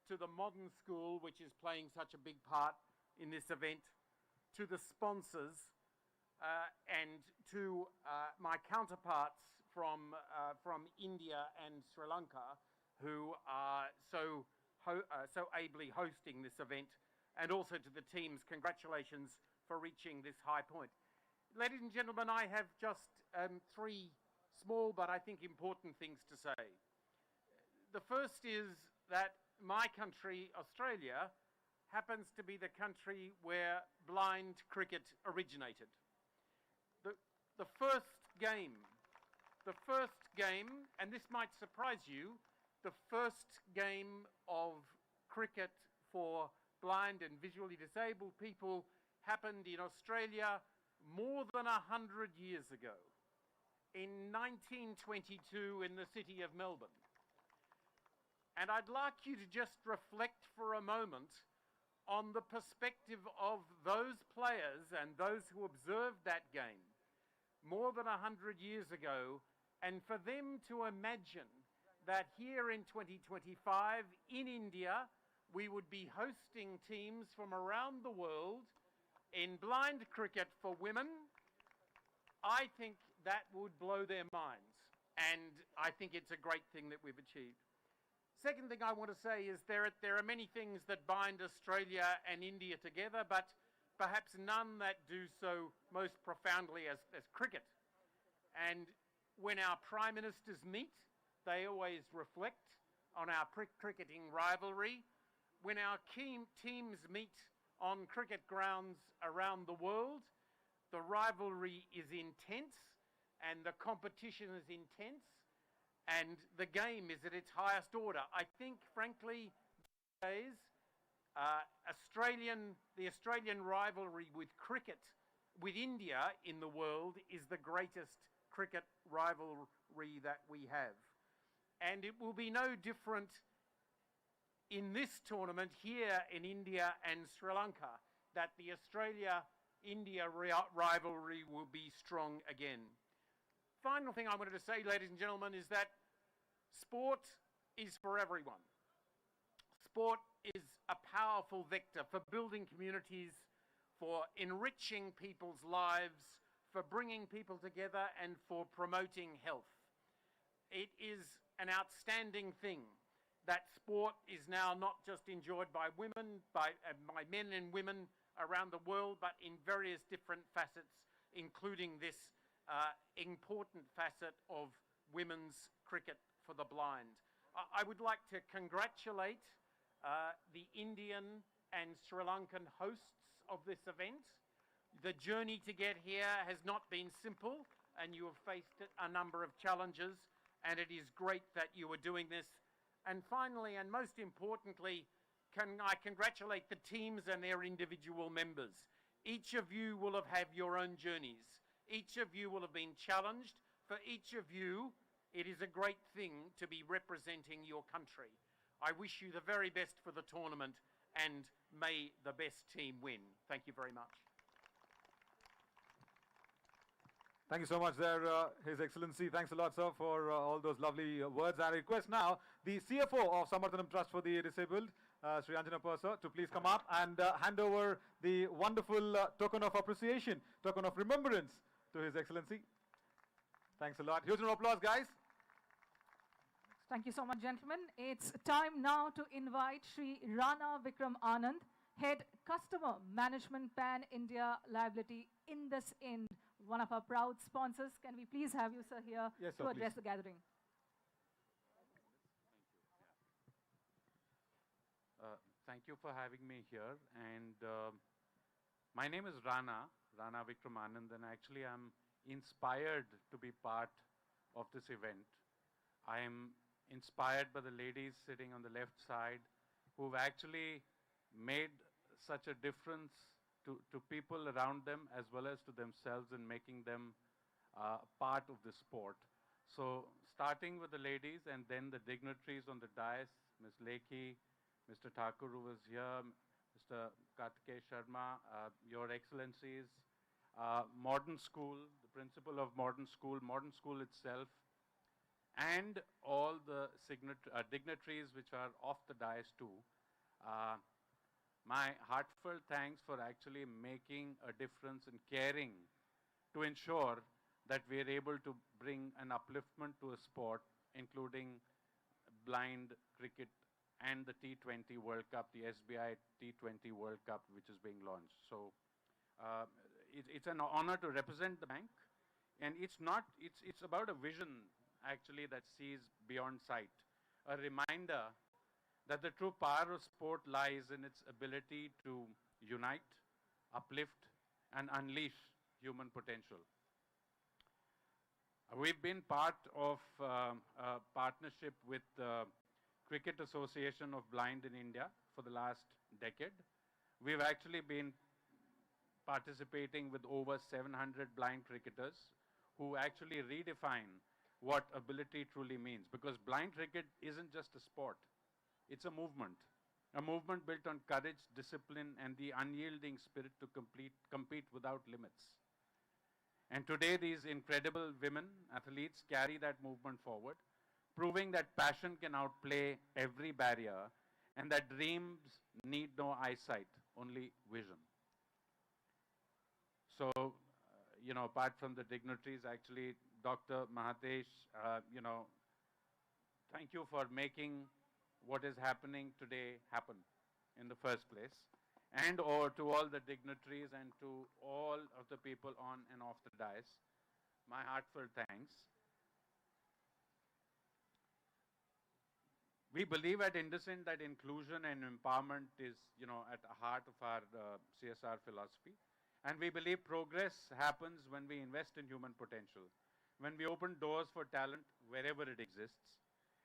to the Modern School, which is playing such a big part in this event, to the sponsors, and to my counterparts from India and Sri Lanka, who are so ably hosting this event, and also to the teams, congratulations for reaching this high point. Ladies and gentlemen, I have just three small but I think important things to say. The first is that my country, Australia, happens to be the country where blind cricket originated. The first game, and this might surprise you, the first game of cricket for blind and visually disabled people happened in Australia more than 100 years ago, in 1922 in the city of Melbourne. And I'd like you to just reflect for a moment on the perspective of those players and those who observed that game more than 100 years ago, and for them to imagine that here in 2025 in India, we would be hosting teams from around the world in blind cricket for women. I think that would blow their minds, and I think it's a great thing that we've achieved. Second thing I want to say is there are many things that bind Australia and India together, but perhaps none that do so most profoundly as cricket. And when our prime ministers meet, they always reflect on our cricketing rivalry. When our teams meet on cricket grounds around the world, the rivalry is intense and the competition is intense, and the game is at its highest order. I think, frankly, these days, the Australian rivalry with cricket, with India in the world, is the greatest cricket rivalry that we have. And it will be no different in this tournament here in India and Sri Lanka, that the Australia-India rivalry will be strong again. Final thing I wanted to say, ladies and gentlemen, is that sport is for everyone. Sport is a powerful vector for building communities, for enriching people's lives, for bringing people together, and for promoting health. It is an outstanding thing that sport is now not just enjoyed by women, by men and women around the world, but in various different facets, including this important facet of women's cricket for the blind. I would like to congratulate the Indian and Sri Lankan hosts of this event. The journey to get here has not been simple, and you have faced a number of challenges, and it is great that you are doing this. And finally, and most importantly, I congratulate the teams and their individual members. Each of you will have had your own journeys. Each of you will have been challenged. For each of you, it is a great thing to be representing your country. I wish you the very best for the tournament, and may the best team win. Thank you very much. Thank you so much there, His Excellency. Thanks a lot, sir, for all those lovely words. I request now the CFO of Samarthanam Trust for the Disabled, Sri Anjana Prasar, to please come up and hand over the wonderful token of appreciation, token of remembrance to His Excellency. Thanks a lot. Huge round of applause, guys. Thank you so much, gentlemen. It's time now to invite Sri Rana Vikram Anand, Head Customer Management Pan India Liability Indus Ind, one of our proud sponsors. Can we please have you, sir, here to address the gathering? Thank you for having me here. And my name is Rana Vikram Anand, and actually I'm inspired to be part of this event. I am inspired by the ladies sitting on the left side who've actually made such a difference to people around them as well as to themselves in making them part of the sport. So starting with the ladies and then the dignitaries on the dais, Ms. Lekhi, Mr. Thakur who was here, Mr. Kartikeya Sharma, Your Excellencies, Modern School, the principal of Modern School itself, and all the dignitaries which are off the dais too. My heartfelt thanks for actually making a difference and caring to ensure that we are able to bring an upliftment to a sport, including blind cricket and the T20 World Cup, the SBI T20 World Cup, which is being launched. So it's an honor to represent the bank, and it's about a vision actually that sees beyond sight. a reminder that the true power of sport lies in its ability to unite, uplift, and unleash human potential. We've been part of a partnership with the Cricket Association of Blind in India for the last decade. We've actually been participating with over 700 blind cricketers who actually redefine what ability truly means. Because blind cricket isn't just a sport, it's a movement built on courage, discipline, and the unyielding spirit to compete without limits. And today, these incredible women athletes carry that movement forward, proving that passion can outplay every barrier and that dreams need no eyesight, only vision. So, apart from the dignitaries, actually, Dr. Mahatesh, thank you for making what is happening today happen in the first place. And or to all the dignitaries and to all of the people on and off the dais, my heartfelt thanks. We believe at IndusInd that inclusion and empowerment is, at the heart of our CSR philosophy. And we believe progress happens when we invest in human potential, when we open doors for talent wherever it exists,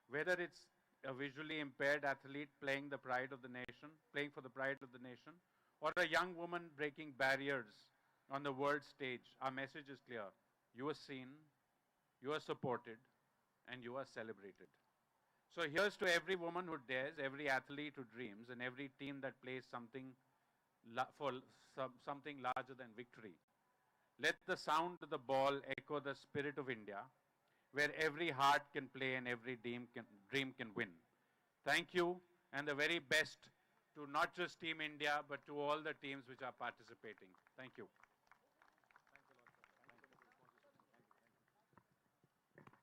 whether it's a visually impaired athlete playing for the pride of the nation, or a young woman breaking barriers on the world stage. Our message is clear. You are seen, you are supported, and you are celebrated. So here's to every woman who dares, every athlete who dreams, and every team that plays something something larger than victory. Let the sound of the ball echo the spirit of India, where every heart can play and every dream can win. Thank you, and the very best to not just Team India, but to all the teams which are participating. Thank you.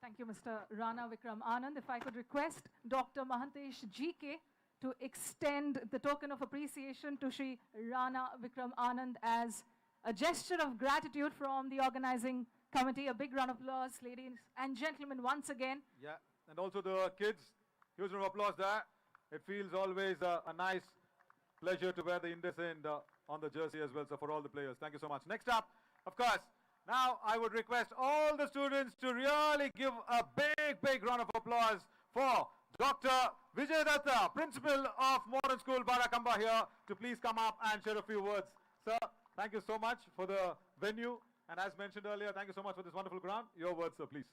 Thank you, Mr. Rana Vikram Anand. If I could request Dr. Mahatesh GK to extend the token of appreciation to Sri Rana Vikram Anand as a gesture of gratitude from the organizing committee. A big round of applause, ladies and gentlemen, once again. Yeah, and also the kids, huge round of applause there. It feels always a nice pleasure to wear the IndusInd on the jersey as well, so for all the players. Thank you so much. Next up, of course, now I would request all the students to really give a big round of applause for Dr. Vijay Datta, Principal of Modern School Barakamba here, to please come up and share a few words. Sir, thank you so much for the venue. And as mentioned earlier, thank you so much for this wonderful ground. Your words, sir, please.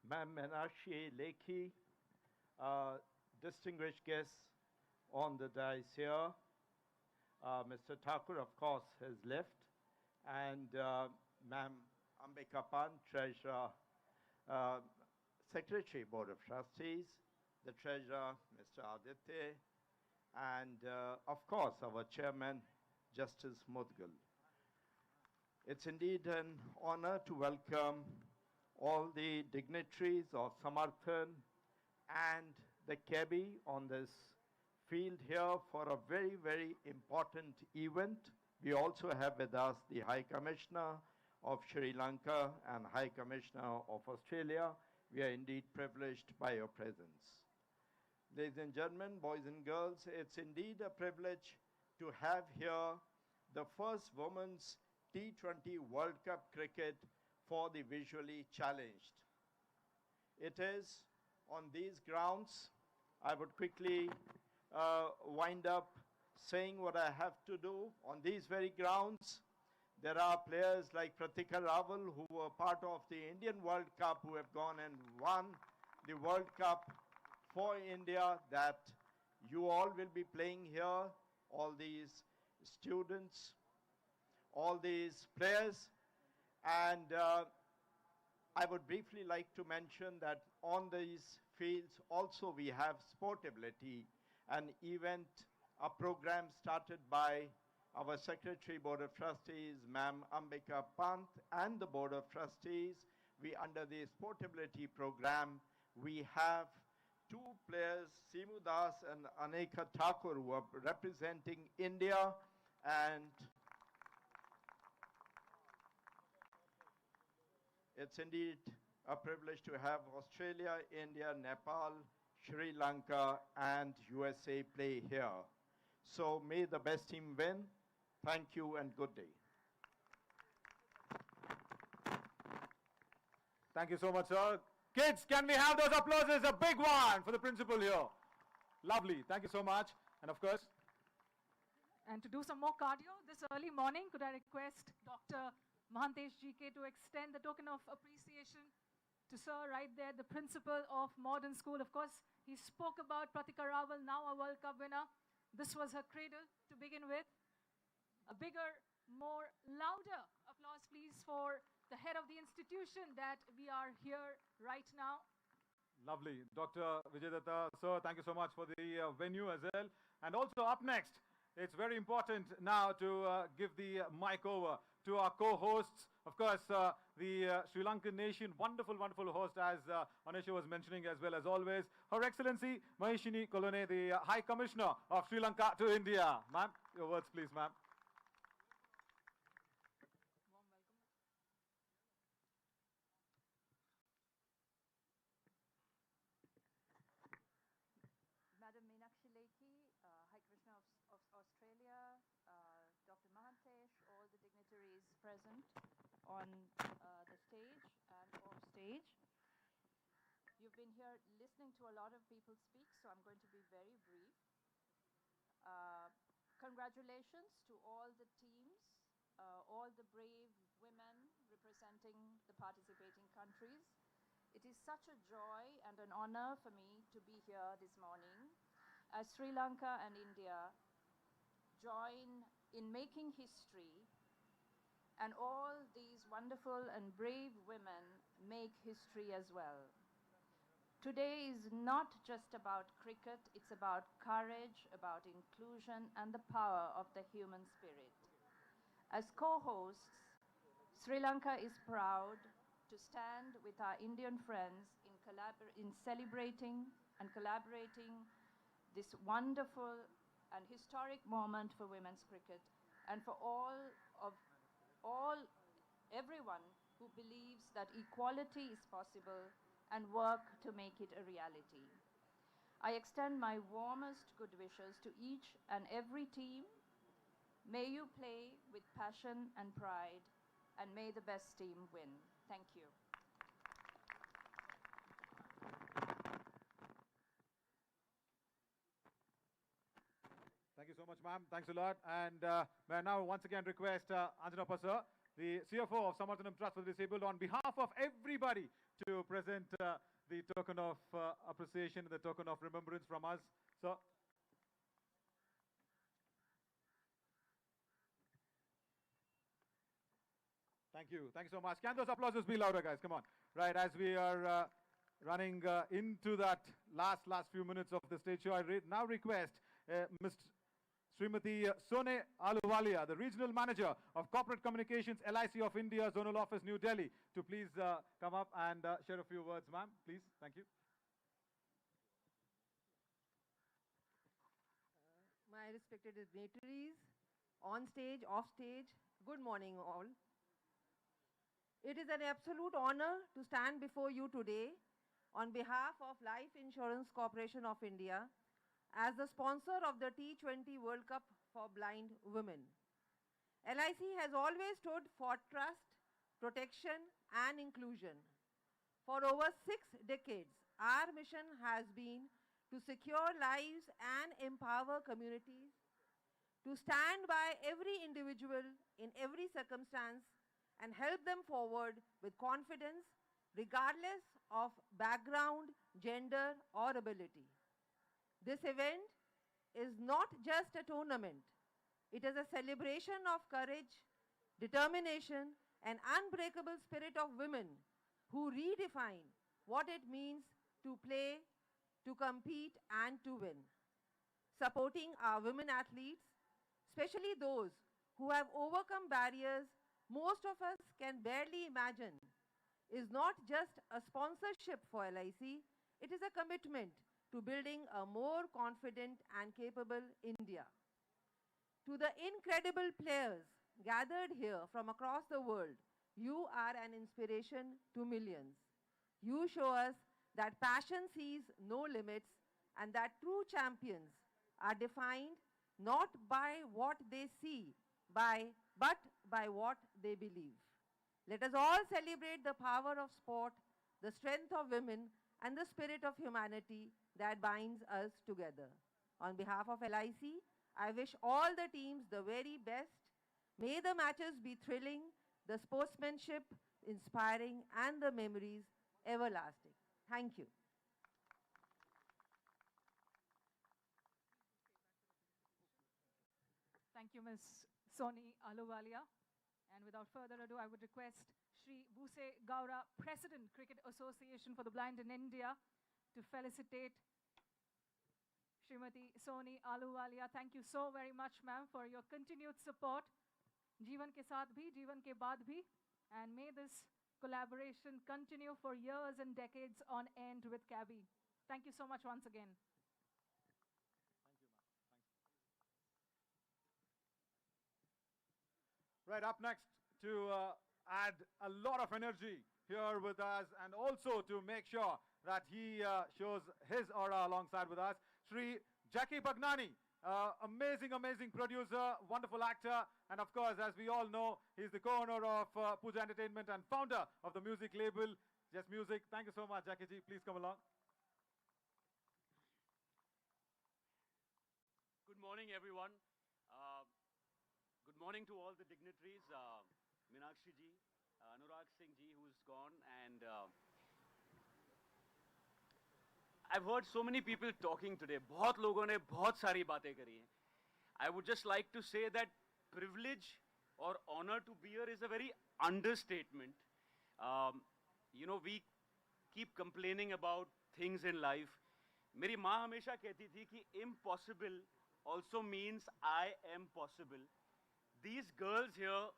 Ma'am Menashe Lekhi, distinguished guests on the dais here. Mr. Thakur, of course, has left. And Ma'am Ambika Pant, Treasurer, Secretary, Board of Trustees, the Treasurer, Mr. Aditya, and of course, our Chairman, Justice Mudgal. It's indeed an honor to welcome all the dignitaries of Samarthan and the cabby on this field here for a very important event. We also have with us the High Commissioner of Sri Lanka and High Commissioner of Australia. We are indeed privileged by your presence. Ladies and gentlemen, boys and girls, it's indeed a privilege to have here the first Women's T20 World Cup cricket for the visually challenged. It is on these grounds, I would quickly wind up saying what I have to do. On these very grounds, there are players like Pratika Rawal who were part of the Indian World Cup who have gone and won the World Cup for India, that you all will be playing here, all these students, all these players. And I would briefly like to mention that on these fields also we have Sportability, an event, a program started by our Secretary, Board of Trustees, Ma'am Ambika Pant, and the Board of Trustees. We, under the Sportability program, we have two players, Simu Das and Aneka Thakur, who are representing India, and It's indeed a privilege to have Australia, India, Nepal, Sri Lanka, and USA play here. So may the best team win. Thank you and good day. Thank you so much, sir. Kids, can we have those applauses? A big one for the principal here. Lovely. Thank you so much. And of course, And to do some more cardio this early morning, could I request Dr. Mahantesh GK to extend the token of appreciation to sir right there, the principal of Modern School. Of course, he spoke about Pratika Rawal, now a World Cup winner. This was her cradle to begin with. A bigger, more louder applause, please, for the head of the institution that we are here right now. lovely. Dr. Vijay Datta, sir, thank you so much for the venue as well. And also up next, it's very important now to give the mic over to our co-hosts. Of course, the Sri Lankan nation, wonderful, wonderful host, as Anisha was mentioning as well as always. Her Excellency Maheshini Kolone, the High Commissioner of Sri Lanka to India. Ma'am, your words please, ma'am. Madam Meenakshi Lekhi, High Commissioner of Australia, Dr. Mahantesh, all the dignitaries present on the stage and off stage. You've been here listening to a lot of people speak, so I'm going to be very brief. Congratulations to all the teams, all the brave women representing the participating countries. It is such a joy and an honor for me to be here this morning as Sri Lanka and India join in making history, and all these wonderful and brave women make history as well. Today is not just about cricket, it's about courage, about inclusion, and the power of the human spirit. As co-hosts, Sri Lanka is proud to stand with our Indian friends in celebrating and collaborating this wonderful and historic moment for women's cricket, and for everyone who believes that equality is possible and work to make it a reality. I extend my warmest good wishes to each and every team. May you play with passion and pride, and may the best team win. Thank you. Thank you so much, ma'am. Thanks a lot. And may I now once again request Anjanappa sir, the CFO of Samarthanam Trust for the Disabled, on behalf of everybody, to present the token of appreciation, the token of remembrance from us. Sir. Thank you. Thank you so much. Can those applauses be louder, guys? Come on. Right, as we are running into that last few minutes of the stage show, I now request Ms. Srimati Sone Aluwalia, the Regional Manager of Corporate Communications, LIC of India, Zonal Office, New Delhi, to please come up and share a few words, ma'am. Please. Thank you. My respected dignitaries, on stage, off stage, good morning all. It is an absolute honor to stand before you today on behalf of Life Insurance Corporation of India as the sponsor of the T20 World Cup for blind women. LIC has always stood for trust, protection, and inclusion. For over 6 decades, our mission has been to secure lives and empower communities, to stand by every individual in every circumstance and help them forward with confidence, regardless of background, gender, or ability. This event is not just a tournament. It is a celebration of courage, determination, and unbreakable spirit of women who redefine what it means to play, to compete, and to win. Supporting our women athletes, especially those who have overcome barriers most of us can barely imagine, is not just a sponsorship for LIC, it is a commitment to building a more confident and capable India. To the incredible players gathered here from across the world, You are an inspiration to millions. You show us that passion sees no limits and that true champions are defined not by what they see, but by what they believe. Let us all celebrate the power of sport, the strength of women, and the spirit of humanity that binds us together. On behalf of LIC, I wish all the teams the very best. May the matches be thrilling, the sportsmanship inspiring, and the memories everlasting. Thank you. Thank you, Ms. Soni Ahluwalia. And without further ado, I would request Sri Buse Gaura, President, Cricket Association for the Blind in India, to felicitate Srimati Soni Ahluwalia. Thank you so very much, ma'am, for your continued support. Jeevan ke saath bhi, jeevan ke baad bhi. And may this collaboration continue for years and decades on end with CABI. Thank you so much once again. Right, up next to add a lot of energy here with us and also to make sure that he shows his aura alongside with us, Sri Jackie Bhagnani, amazing, amazing producer, wonderful actor, and of course, as we all know, he's the co-owner of Puja Entertainment and founder of the music label, Just Music. Thank you so much, Jackie ji. Please come along. Good morning, everyone. Good morning to all the dignitaries, Meenakshi ji, Anurag Singh ji, who's gone, and I've heard so many people talking today. बहुत लोगों ने बहुत सारी बातें करी हैं. I would just like to say that privilege or honor to be here is a very understatement. You know, we keep complaining about things in life. मेरी माँ हमेशा कहती थी कि impossible also means I am possible. These girls here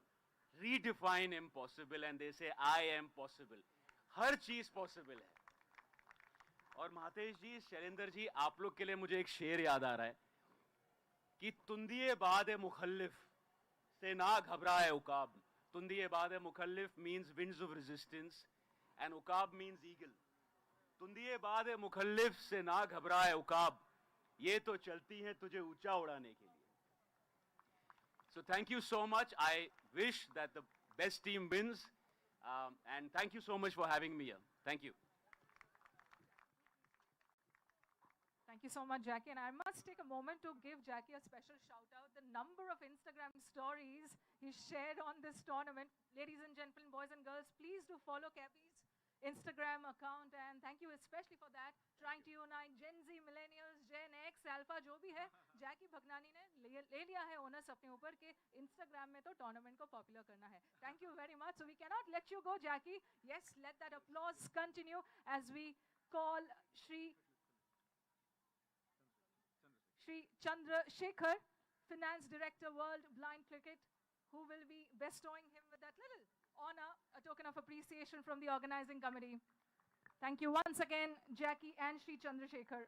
redefine impossible and they say I am possible. हर चीज possible है. और महातेश जी, शैलेंद्र जी, आप लोग के लिए मुझे एक शेर याद आ रहा है कि तुंदिए बाद मुखल्लिफ से ना घबराए उकाब. तुंदिए बाद मुखल्लिफ means winds of resistance and उकाब means eagle. तुंदिए बाद मुखल्लिफ से ना घबराए उकाब, ये तो चलती हैं तुझे ऊंचा उड़ाने के लिए. So thank you so much. I wish that the best team wins. And thank you so much for having me here. Thank you. Thank you so much, Jackie. And I must take a moment to give Jackie a special shout out. The number of Instagram stories he shared on this tournament. Ladies and gentlemen, boys and girls, please do follow CABI's Instagram account. And thank you especially for that. Trying to unite Gen Z, Millennials, Gen X, Alpha, जो भी है, Jackie Bhagnani ने ले लिया है owners अपने ऊपर के Instagram में तो टूर्नामेंट को पॉपुलर करना है. Thank you very much. So we cannot let you go, Jackie. Yes, let that applause continue as we call Sri Chandra Shekhar, Finance Director, World Blind Cricket, who will be bestowing him with that little honor, a token of appreciation from the organizing committee. Thank you once again, Jackie and Sri Chandra Shekhar.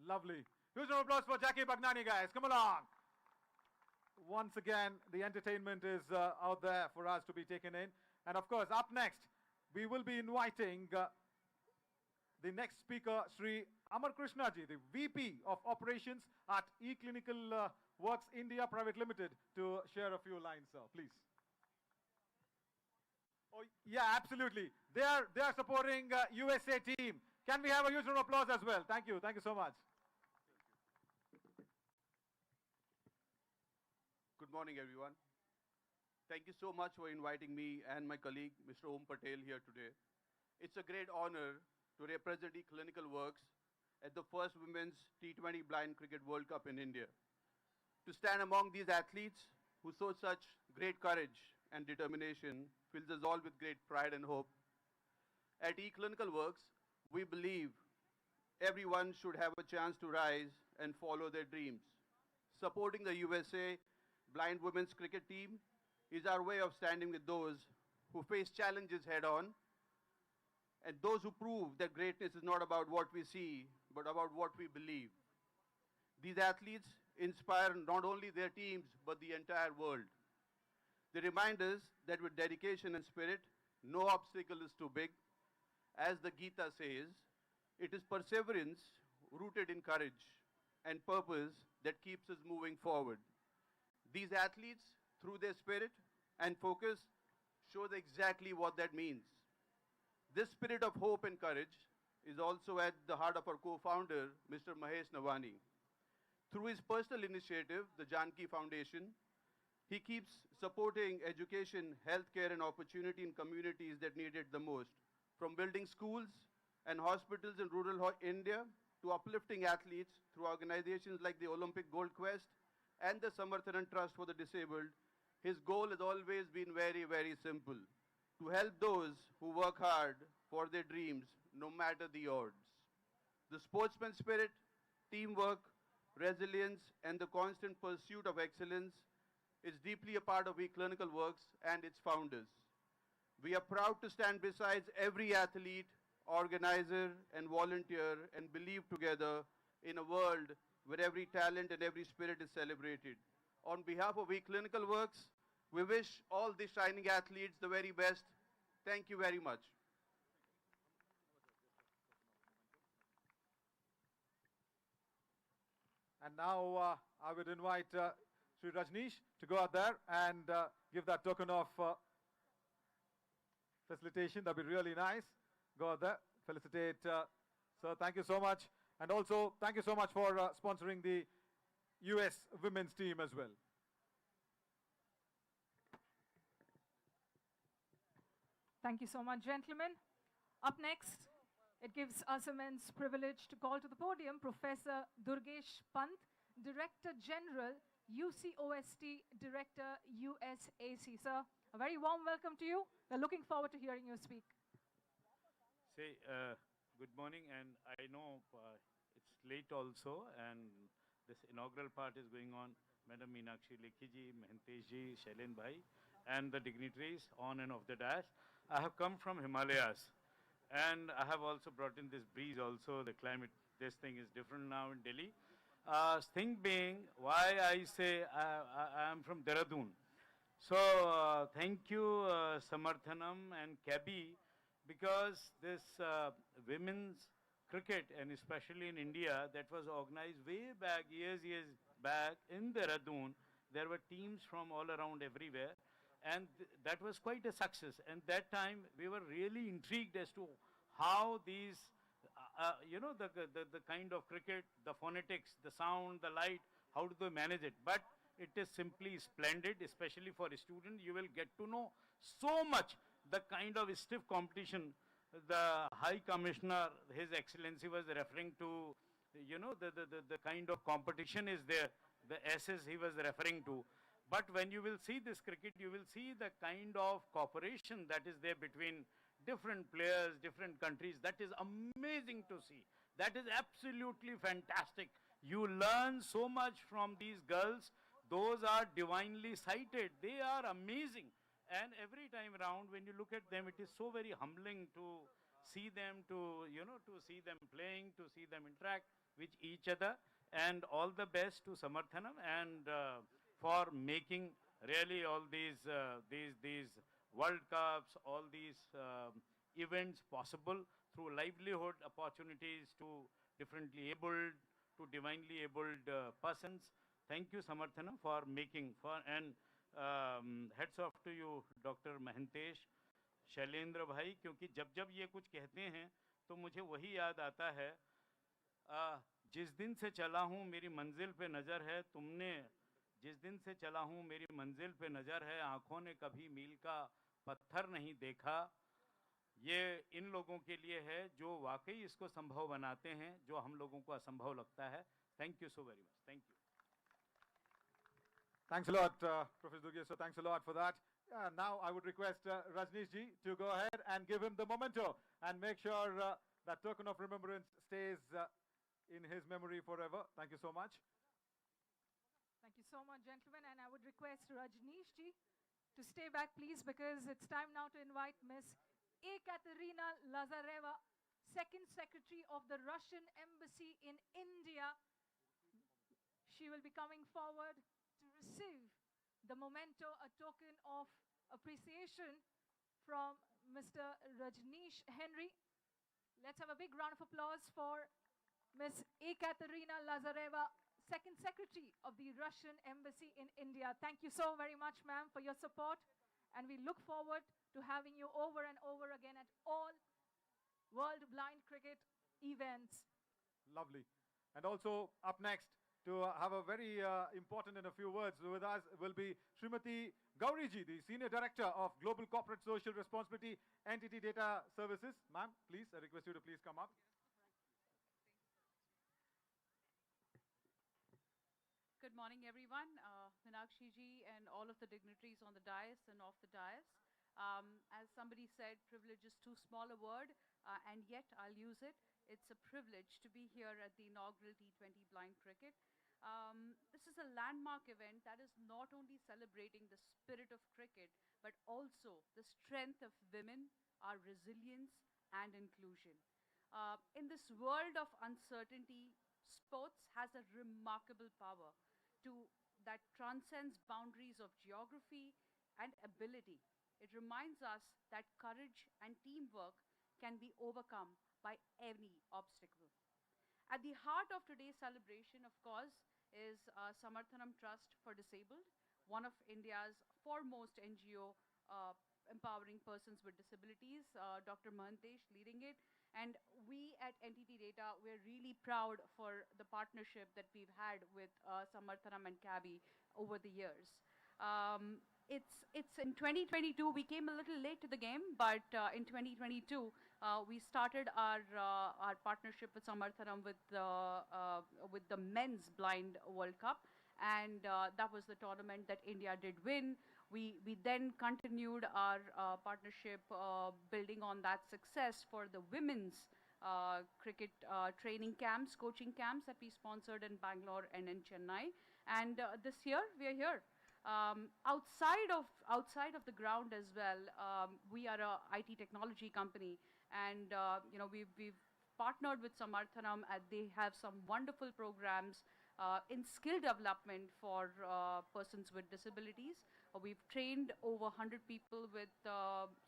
Lovely. Huge round of applause for Jackie Bhagnani, guys. Come along. Once again, the entertainment is out there for us to be taken in. And of course, up next, we will be inviting the next speaker, Sri Amar Krishna ji, the VP of Operations at eClinical Works India Private Limited, to share a few lines, sir. Please. Oh, yeah, absolutely. They are supporting USA team. Can we have a huge round of applause as well? Thank you. Thank you so much. Good morning, everyone. Thank you so much for inviting me and my colleague, Mr. Om Patel, here today. It's a great honor to represent eClinical Works at the first Women's T20 Blind Cricket World Cup in India. To stand among these athletes who show such great courage and determination fills us all with great pride and hope. At eClinical Works, we believe everyone should have a chance to rise and follow their dreams. Supporting the USA Blind Women's Cricket team is our way of standing with those who face challenges head-on and those who prove that greatness is not about what we see, but about what we believe. These athletes inspire not only their teams, but the entire world. They remind us that with dedication and spirit, no obstacle is too big. As the Gita says, it is perseverance rooted in courage and purpose that keeps us moving forward. These athletes, through their spirit and focus, show exactly what that means. This spirit of hope and courage is also at the heart of our co-founder, Mr. Mahesh Navani. Through his personal initiative, the Janki Foundation, he keeps supporting education, healthcare, and opportunity in communities that need it the most, from building schools and hospitals in rural India to uplifting athletes through organizations like the Olympic Gold Quest and the Samarthanan Trust for the Disabled. His goal has always been very, very simple: to help those who work hard for their dreams, no matter the odds. The sportsman spirit, teamwork, resilience, and the constant pursuit of excellence is deeply a part of We Clinical Works and its founders. We are proud to stand beside every athlete, organizer, and volunteer and believe together in a world where every talent and every spirit is celebrated. On behalf of We Clinical Works, we wish all the shining athletes the very best. Thank you very much. And now I would invite Sri Rajneesh to go out there and give that token of facilitation. That'd be really nice. Go out there, felicitate. Sir, thank you so much. And also, thank you so much for sponsoring the US women's team as well. Thank you so much, gentlemen. Up next, it gives us immense privilege to call to the podium Professor Durgesh Pant, Director General, UCOST Director, USAC. Sir, a very warm welcome to you. We're looking forward to hearing you speak. Say, good morning, and I know it's late also, and this inaugural part is going on. Madam Meenakshi Lekhi ji, Mahentesh ji, Shailen bhai, and the dignitaries on and off the dais. I have come from Himalayas, and I have also brought in this breeze also. The climate, this thing is different now in Delhi. Thing being, why I say I am from Dehradun. So thank you Samarthanam and Kabi, because this women's cricket, and especially in India, that was organized way back, years back in Dehradun. There were teams from all around everywhere, and that was quite a success. And that time we were really intrigued as to how these, the kind of cricket, the phonetics, the sound, the light, how do they manage it? But it is simply splendid, especially for a student. You will get to know so much, the kind of stiff competition. The High Commissioner, His Excellency, was referring to, the kind of competition is there, the S's he was referring to. But when you will see this cricket, you will see the kind of cooperation that is there between different players, different countries. That is amazing to see. That is absolutely fantastic. You learn so much from these girls. Those are divinely sighted. They are amazing. And every time around, when you look at them, it is so very humbling to see them, to see them playing, to see them interact with each other. And all the best to Samarthanam and for making really all these World Cups, all these events possible through livelihood opportunities to differently abled, to divinely abled persons. Thank you, Samarthanam, for making, and heads off to you, Dr. Mahentesh, Shailendra भाई, क्योंकि जब जब ये कुछ कहते हैं तो मुझे वही याद आता है, जिस दिन से चला हूँ मेरी मंजिल पे नज़र है तुमने, जिस दिन से चला हूँ मेरी मंजिल पे नज़र है, आँखों ने कभी मील का पत्थर नहीं देखा. ये इन लोगों के लिए है जो वाकई इसको संभव बनाते हैं, जो हम लोगों को असंभव लगता है. Thank you so very much. Thank you. Thanks a lot, Professor Durgesh. So thanks a lot for that. Now I would request Rajneesh ji to go ahead and give him the memento and make sure that token of remembrance stays in his memory forever. Thank you so much. Thank you so much, gentlemen. And I would request Rajneesh ji to stay back, please, because it's time now to invite Miss Ekaterina Lazareva, Second Secretary of the Russian Embassy in India. She will be coming forward to receive the the memento, a token of appreciation from Mr. Rajneesh Henry. Let's have a big round of applause for Ms. Ekaterina Lazareva, Second Secretary of the Russian Embassy in India. Thank you so very much, ma'am, for your support. And we look forward to having you over and over again at all World Blind Cricket events. Lovely. And also up next to have a very important in a few words with us will be Srimati Gauriji, the Senior Director of Global Corporate Social Responsibility Entity Data Services. Ma'am, please, I request you to please come up. Good morning, everyone. Meenakshi ji and all of the dignitaries on the dais and off the dais. As somebody said, privilege is too small a word, and yet I'll use it. It's a privilege to be here at the inaugural T20 Blind Cricket. This is a landmark event that is not only celebrating the spirit of cricket, but also the strength of women, our resilience and inclusion. In this world of uncertainty, sports has a remarkable power that transcends boundaries of geography and ability. It reminds us that courage and teamwork can be overcome by any obstacle. At the heart of today's celebration, of course, is Samarthanam Trust for Disabled, one of India's foremost NGO empowering persons with disabilities, Dr. Mahantesh leading it. And we at NTT Data, we're really proud for the partnership that we've had with Samarthanam and CABI over the years. It's in 2022, we came a little late to the game, but in 2022, we started our partnership with Samarthanam with the Men's Blind World Cup, and that was the tournament that India did win. We then continued our partnership, building on that success for the women's cricket training camps, coaching camps that we sponsored in Bangalore and in Chennai. And this year, we are here. Outside of the ground as well, we are a IT technology company, and we've partnered with Samarthanam, and they have some wonderful programs in skill development for persons with disabilities. We've trained over 100 people with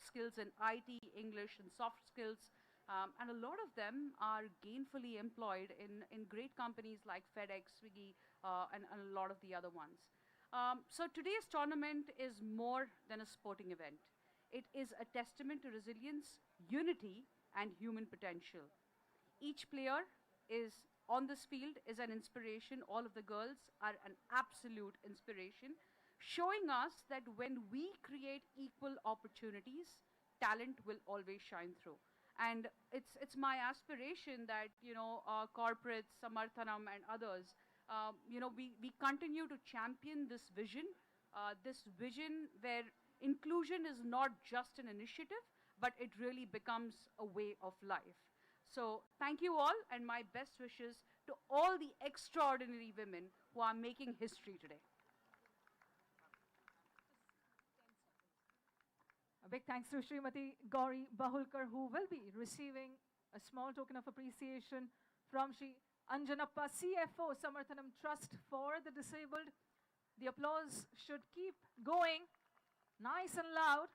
skills in IT, English, and soft skills, and a lot of them are gainfully employed in great companies like FedEx, Swiggy, and a lot of the other ones. So today's tournament is more than a sporting event. It is a testament to resilience, unity, and human potential. Each player on this field is an inspiration. All of the girls are an absolute inspiration, showing us that when we create equal opportunities, talent will always shine through. And it's my aspiration that, corporates, Samarthanam and others, we continue to champion this vision where inclusion is not just an initiative, but it really becomes a way of life. So thank you all, and my best wishes to all the extraordinary women who are making history today. A big thanks to Srimati Gauri Bahulkar, who will be receiving a small token of appreciation from Shri Anjanappa, CFO, Samarthanam Trust for the Disabled. The applause should keep going nice and loud.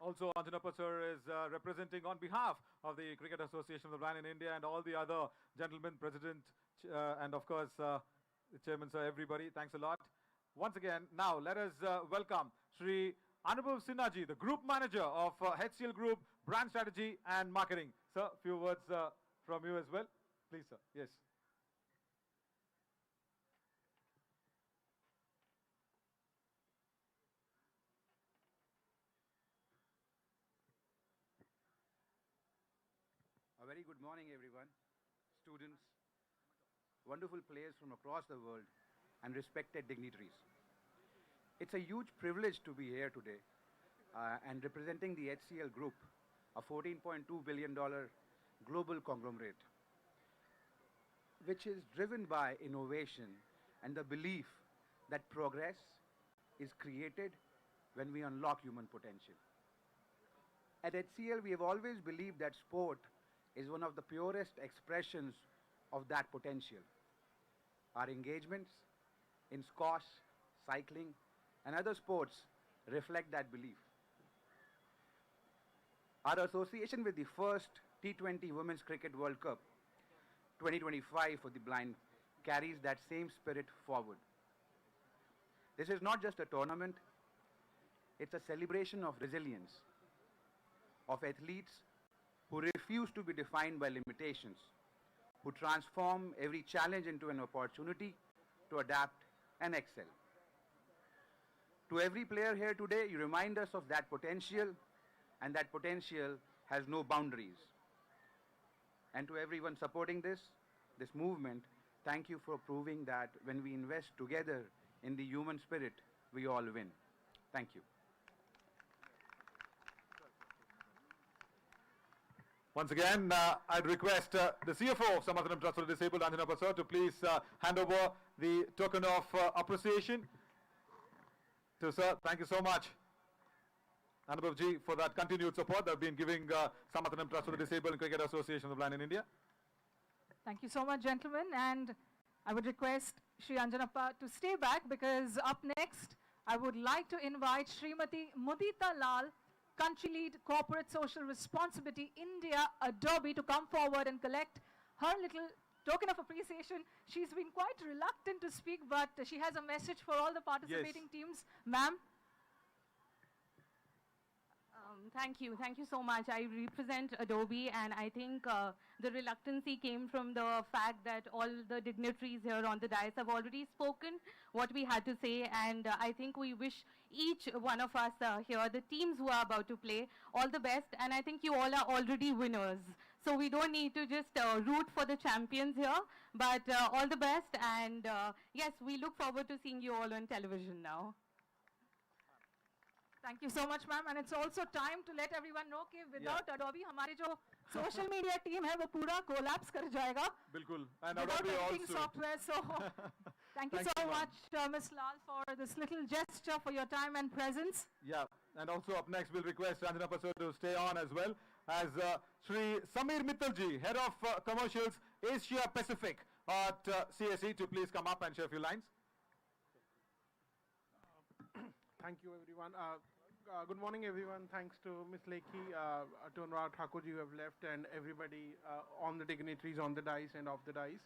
Also, Anjanappa sir is representing on behalf of the Cricket Association of the Blind in India and all the other gentlemen, president, and of course, the chairman, sir, everybody. Thanks a lot. Once again, now let us welcome Shri Anubhav Sinhaji, the Group Manager of HCL Group, Brand Strategy and Marketing. Sir, few words from you as well. Please, sir. Yes. A very good morning, everyone. Students, wonderful players from across the world, and respected dignitaries. It's a huge privilege to be here today and representing the HCL Group, a $14.2 billion global conglomerate, which is driven by innovation and the belief that progress is created when we unlock human potential. At HCL, we have always believed that sport is one of the purest expressions of that potential. Our engagements in squash, cycling, and other sports reflect that belief. Our association with the first T20 Women's Cricket World Cup 2025 for the blind carries that same spirit forward. This is not just a tournament, it's a celebration of resilience, of athletes who refuse to be defined by limitations, who transform every challenge into an opportunity to adapt and excel. To every player here today, you remind us of that potential, and that potential has no boundaries. And to everyone supporting this movement, thank you for proving that when we invest together in the human spirit, we all win. Thank you. Once again, I'd request the CFO of Samarthanam Trust for the Disabled, Anjana Prasar, to please hand over the token of appreciation to sir. Thank you so much, Anubhavji, for that continued support that have been giving Samarthanam Trust for the Disabled and Cricket Association of the Blind in India. Thank you so much, gentlemen. And I would request Shri Anjanappa to stay back, because up next, I would like to invite Srimati Mudita Lal, Country Lead Corporate Social Responsibility India Adobe, to come forward and collect her little token of appreciation. She's been quite reluctant to speak, but she has a message for all the participating teams. Ma'am. Thank you so much. I represent Adobe, and I think the reluctancy came from the fact that all the dignitaries here on the dais have already spoken what we had to say, and I think we wish each one of us here, the teams who are about to play, all the best, and I think you all are already winners. So we don't need to just root for the champions here, but all the best, and yes, we look forward to seeing you all on television now. Thank you so much, ma'am. And it's also time to let everyone know that without Adobe, हमारी जो social media team है वो पूरा collapse कर जाएगा. बिल्कुल. And without Adobe editing also. software. So thank you so much, Ms. Lal, for this little gesture, for your time and presence. Yeah. And also up next, we'll request Anjana Prasar to stay on as well as Sri Samir Mittalji, Head of Commercials Asia Pacific at CSE, to please come up and share a few lines. Thank you, everyone. Good morning, everyone. Thanks to Ms. Lekhi, to Anurag Thakurji who have left, and everybody on the dignitaries on the dais and off the dais.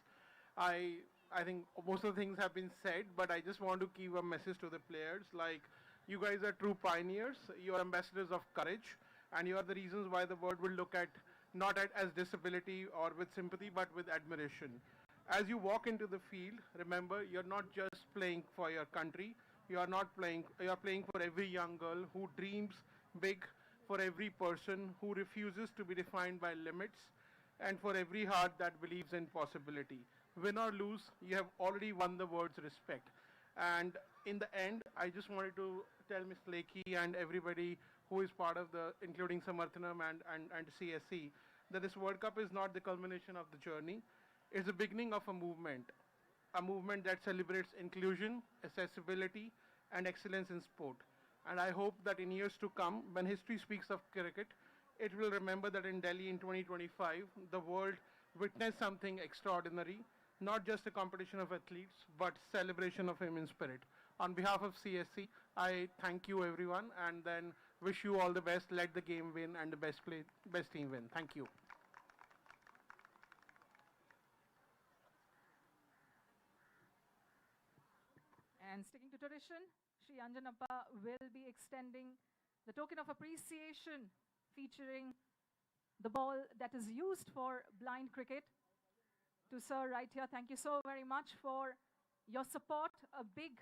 I think most of the things have been said, but I just want to give a message to the players. Like, you guys are true pioneers. You are ambassadors of courage, and you are the reasons why the world will look at not as disability or with sympathy, but with admiration. As you walk into the field, remember, you're not just playing for your country. You are playing for every young girl who dreams big, for every person who refuses to be defined by limits, and for every heart that believes in possibility. Win or lose, you have already won the world's respect. And in the end, I just wanted to tell Ms. Lekhi and everybody who is part of the, including Samarthanam and CSE, that this World Cup is not the culmination of the journey. It's the beginning of a movement that celebrates inclusion, accessibility, and excellence in sport. And I hope that in years to come, when history speaks of cricket, it will remember that in Delhi in 2025, the world witnessed something extraordinary, not just a competition of athletes, but celebration of human spirit. On behalf of CSC, I thank you, everyone, and then wish you all the best. Let the game win and the best team win. Thank you. And sticking to tradition, Shri Anjanappa will be extending the token of appreciation featuring the ball that is used for blind cricket to sir right here. Thank you so very much for your support. A big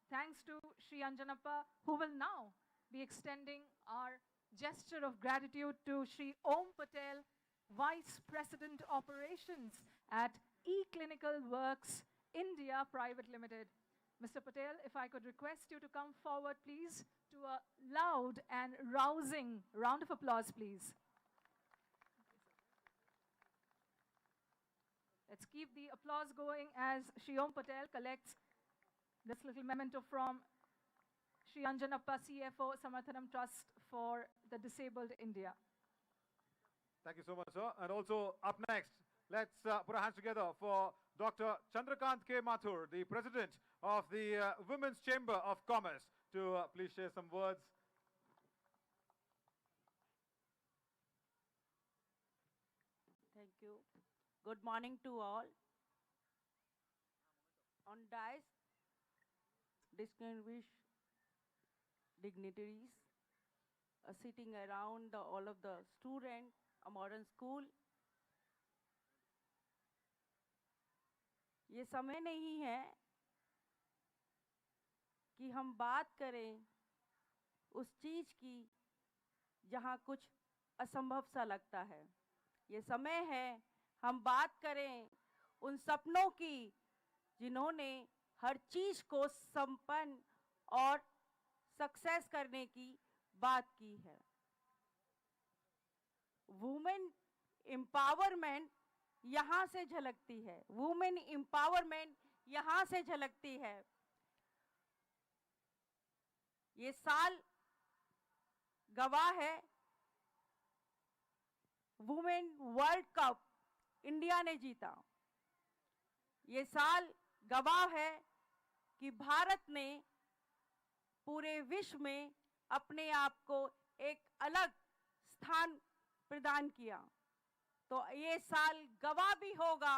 thanks to Shri Anjanappa, who will now be extending our gesture of gratitude to Shri Om Patel, Vice President Operations at eClinical Works India Private Limited. Mr. Patel, if I could request you to come forward, please, to a loud and rousing round of applause, please. Let's keep the applause going as Shri Om Patel collects this little memento from Shri Anjanappa, CFO, Samarthanam Trust for the Disabled India. Thank you so much, sir. And also up next, let's put our hands together for Dr. Chandrakant K. Mathur, the President of the Women's Chamber of Commerce, to please share some words. Thank you. Good morning to all. On dais, distinguished dignitaries sitting around all of the students, a modern school. ये समय नहीं है कि हम बात करें उस चीज की जहां कुछ असंभव सा लगता है. ये समय है हम बात करें उन सपनों की जिन्होंने हर चीज को संपन्न और सक्सेस करने की बात की है. वुमेन एम्पावरमेंट यहाँ से झलकती है. वुमेन एम्पावरमेंट यहाँ से झलकती है. ये साल गवाह है. वुमेन वर्ल्ड कप इंडिया ने जीता. ये साल गवाह है कि भारत ने पूरे विश्व में अपने आप को एक अलग स्थान प्रदान किया. तो ये साल गवाह भी होगा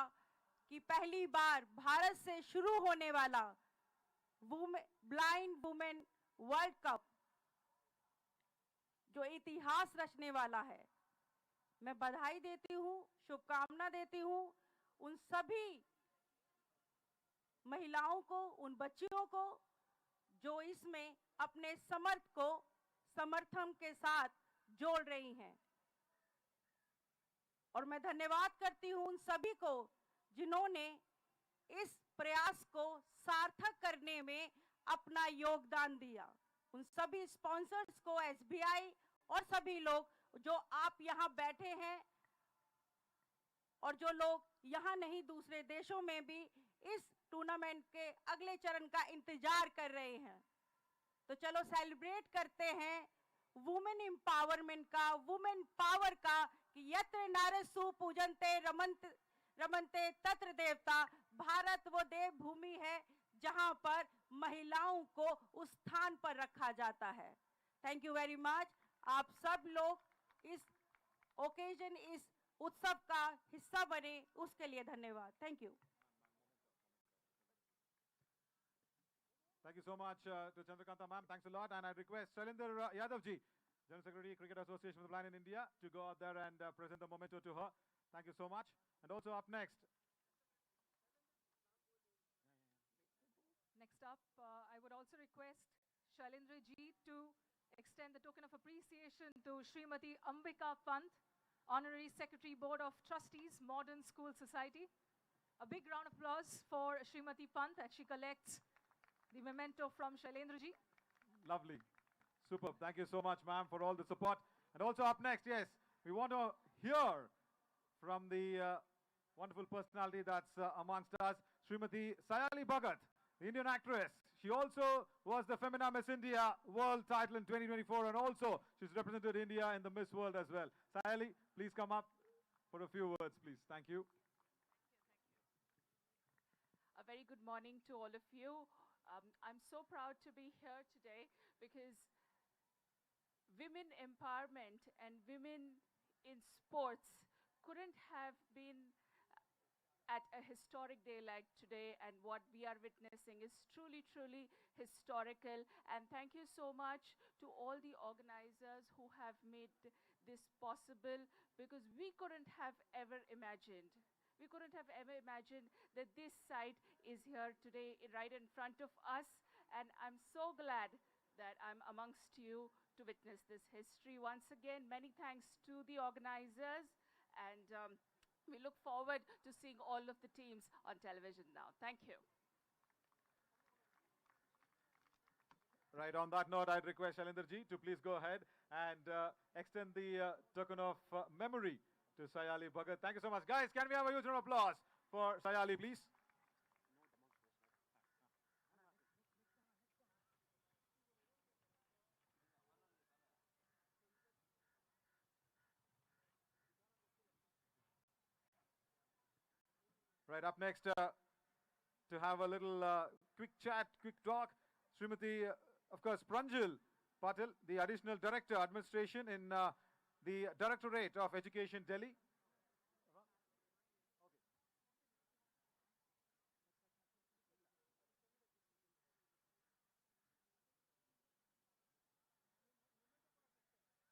कि पहली बार भारत से शुरू होने वाला ब्लाइंड वुमेन वर्ल्ड कप जो इतिहास रचने वाला है. मैं बधाई देती हूँ, शुभकामना देती हूँ उन सभी महिलाओं को, उन बच्चियों को जो इसमें अपने समर्थन के साथ जोड़ रही हैं. और मैं धन्यवाद करती हूं उन सभी को जिन्होंने इस प्रयास को सार्थक करने में अपना योगदान दिया. उन सभी स्पॉन्सर्स को, एसबीआई और सभी लोग जो आप यहाँ बैठे हैं और जो लोग यहाँ नहीं दूसरे देशों में भी इस टूर्नामेंट के अगले चरण का इंतजार कर रहे हैं. तो चलो सेलिब्रेट करते हैं वुमेन एम्पावरमेंट का, वुमेन पावर का कि यत्र नारसु पूजन्ते रमन्ते तत्र देवता. भारत वो देव भूमि है जहां पर महिलाओं को उस स्थान पर रखा जाता है. Thank you very much. आप सब लोग इस ओकेजन, इस उत्सव का हिस्सा बने, उसके लिए धन्यवाद. Thank you. Thank you so much to Chandrakanta ma'am. Thanks a lot. And I request Shailendra Yadav ji, General Secretary, Cricket Association of the Blind in India, to go out there and present the memento to her. Thank you so much. And also up next. Next up, I would also request Shailendra ji to extend the token of appreciation to Srimati Ambika Pant, Honorary Secretary, Board of Trustees, Modern School Society. A big round of applause for Srimati Pant as she collects the memento from Shailendra ji. Lovely. Superb. Thank you so much, ma'am, for all the support. And also up next, yes, we want to hear from the wonderful personality that's amongst us, Srimati Sayali Bhagat, the Indian actress. She also was the Femina Miss India World title in 2024, and also she's represented India in the Miss World as well. Sayali, please come up for a few words, please. Thank you. A very good morning to all of you. I'm so proud to be here today because women empowerment and women in sports couldn't have been at a historic day like today, and what we are witnessing is truly, truly historical. And thank you so much to all the organizers who have made this possible, because we couldn't have ever imagined. We couldn't have ever imagined that this site is here today right in front of us. And I'm so glad that I'm amongst you to witness this history. Once again, many thanks to the organizers, and we look forward to seeing all of the teams on television now. Thank you. Right, on that note, I'd request Shailendra ji to please go ahead and extend the token of memory to Sayali Bhagat. Thank you so much. Guys, can we have a huge round of applause for Sayali, please? Right, up next to have a little quick chat, quick talk, Srimati of course, Pranjal Patil, the Additional Director, Administration in the Directorate of Education, Delhi.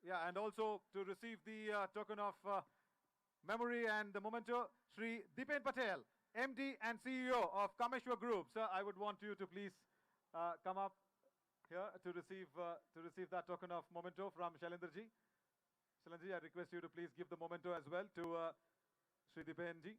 Yeah, and also to receive the token of memory and the memento, Sri Dipen Patel, MD and CEO of Kameshwar Group. Sir, I would want you to please come up here to receive that token of memento from Shailendraji. Shailendraji, I request you to please give the memento as well to Sri Dipenji.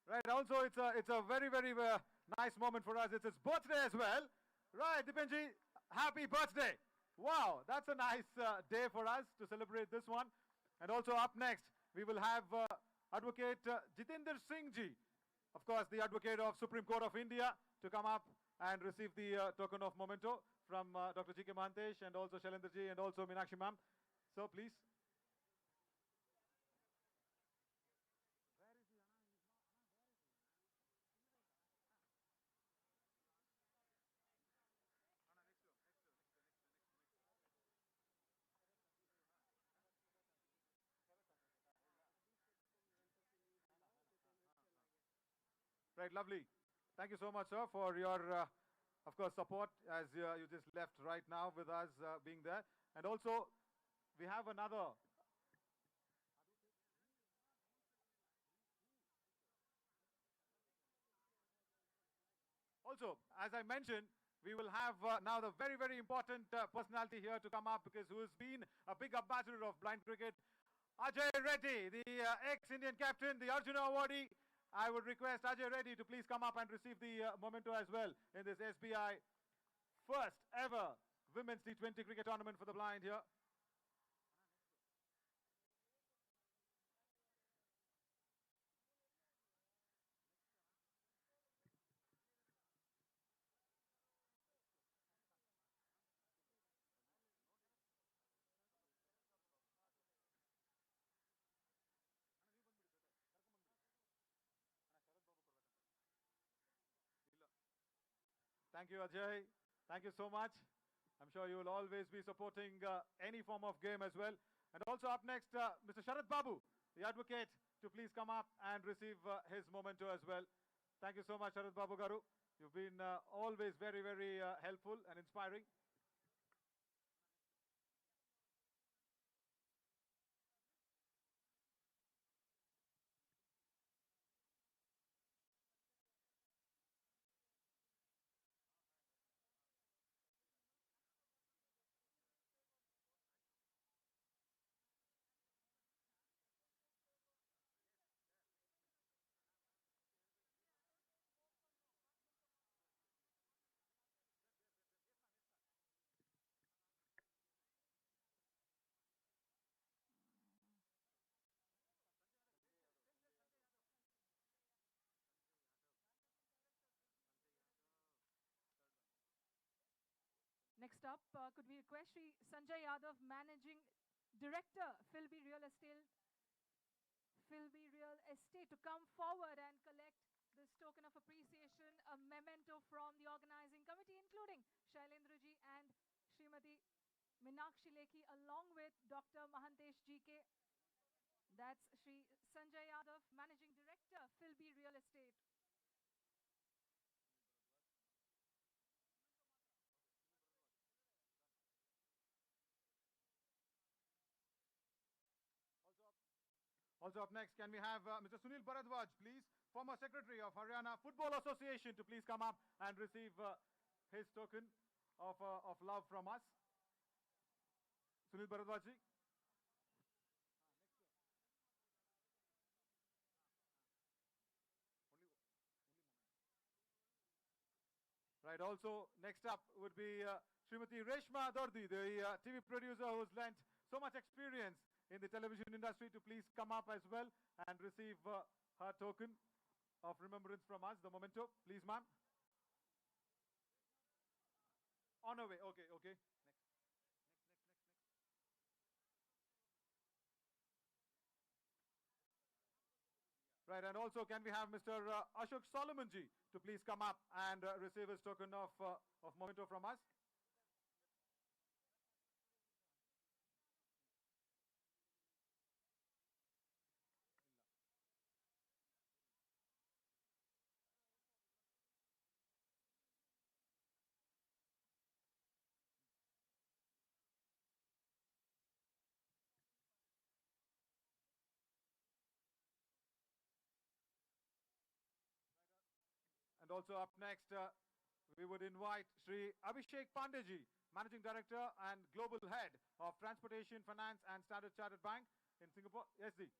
Right, also it's a very, very nice moment for us. It's his birthday as well. Right, Dipenji, happy birthday. Wow, that's a nice day for us to celebrate this one. And also up next, we will have Advocate Jitendra Singh Ji, of course, the Advocate of Supreme Court of India, to come up and receive the token of memento from Dr. G.K. Mahantesh and also Shailendra Ji and also Meenakshi ma'am. So please. Right, lovely. Thank you so much, sir, for your, of course, support as you just left right now with us being there. And also, we have another. Also, as I mentioned, we will have now the very, very important personality here to come up because who has been a big ambassador of blind cricket, Ajay Reddy, the ex-Indian captain, the Arjuna awardee. I would request Ajay Reddy to please come up and receive the memento as well in this SBI first ever Women's T20 cricket tournament for the blind here. Thank you, Ajay. Thank you so much. I'm sure you will always be supporting any form of game as well. And also up next, Mr. Sharad Babu, the advocate, to please come up and receive his memento as well. Thank you so much, Sharad Babu Garu. You've been always very, very helpful and inspiring. Next up, could we request Sri Sanjay Yadav, Managing Director, Philby Real Estate, to come forward and collect this token of appreciation, a memento from the organizing committee, including Shailendra Ji and Srimati Meenakshi Lekhi, along with Dr. Mahantesh GK. That's Sri Sanjay Yadav, Managing Director, Philby Real Estate. Also up next, can we have Mr. Sunil Bharadwaj, please, former Secretary of Haryana Football Association, to please come up and receive his token of love from us. Sunil Bharadwaj ji. Right, also next up would be Srimati Reshma Dordi, the TV producer who's lent so much experience in the television industry, to please come up as well and receive her token of remembrance from us, the memento. Please, ma'am. On her way. Okay, okay. Right, and also can we have Mr. Ashok Solomonji to please come up and receive his token of memento from us? And also up next, we would invite Sri Abhishek Pandeji, Managing Director and Global Head of Transportation, Finance and Standard Chartered Bank in Singapore. Yes, Ji.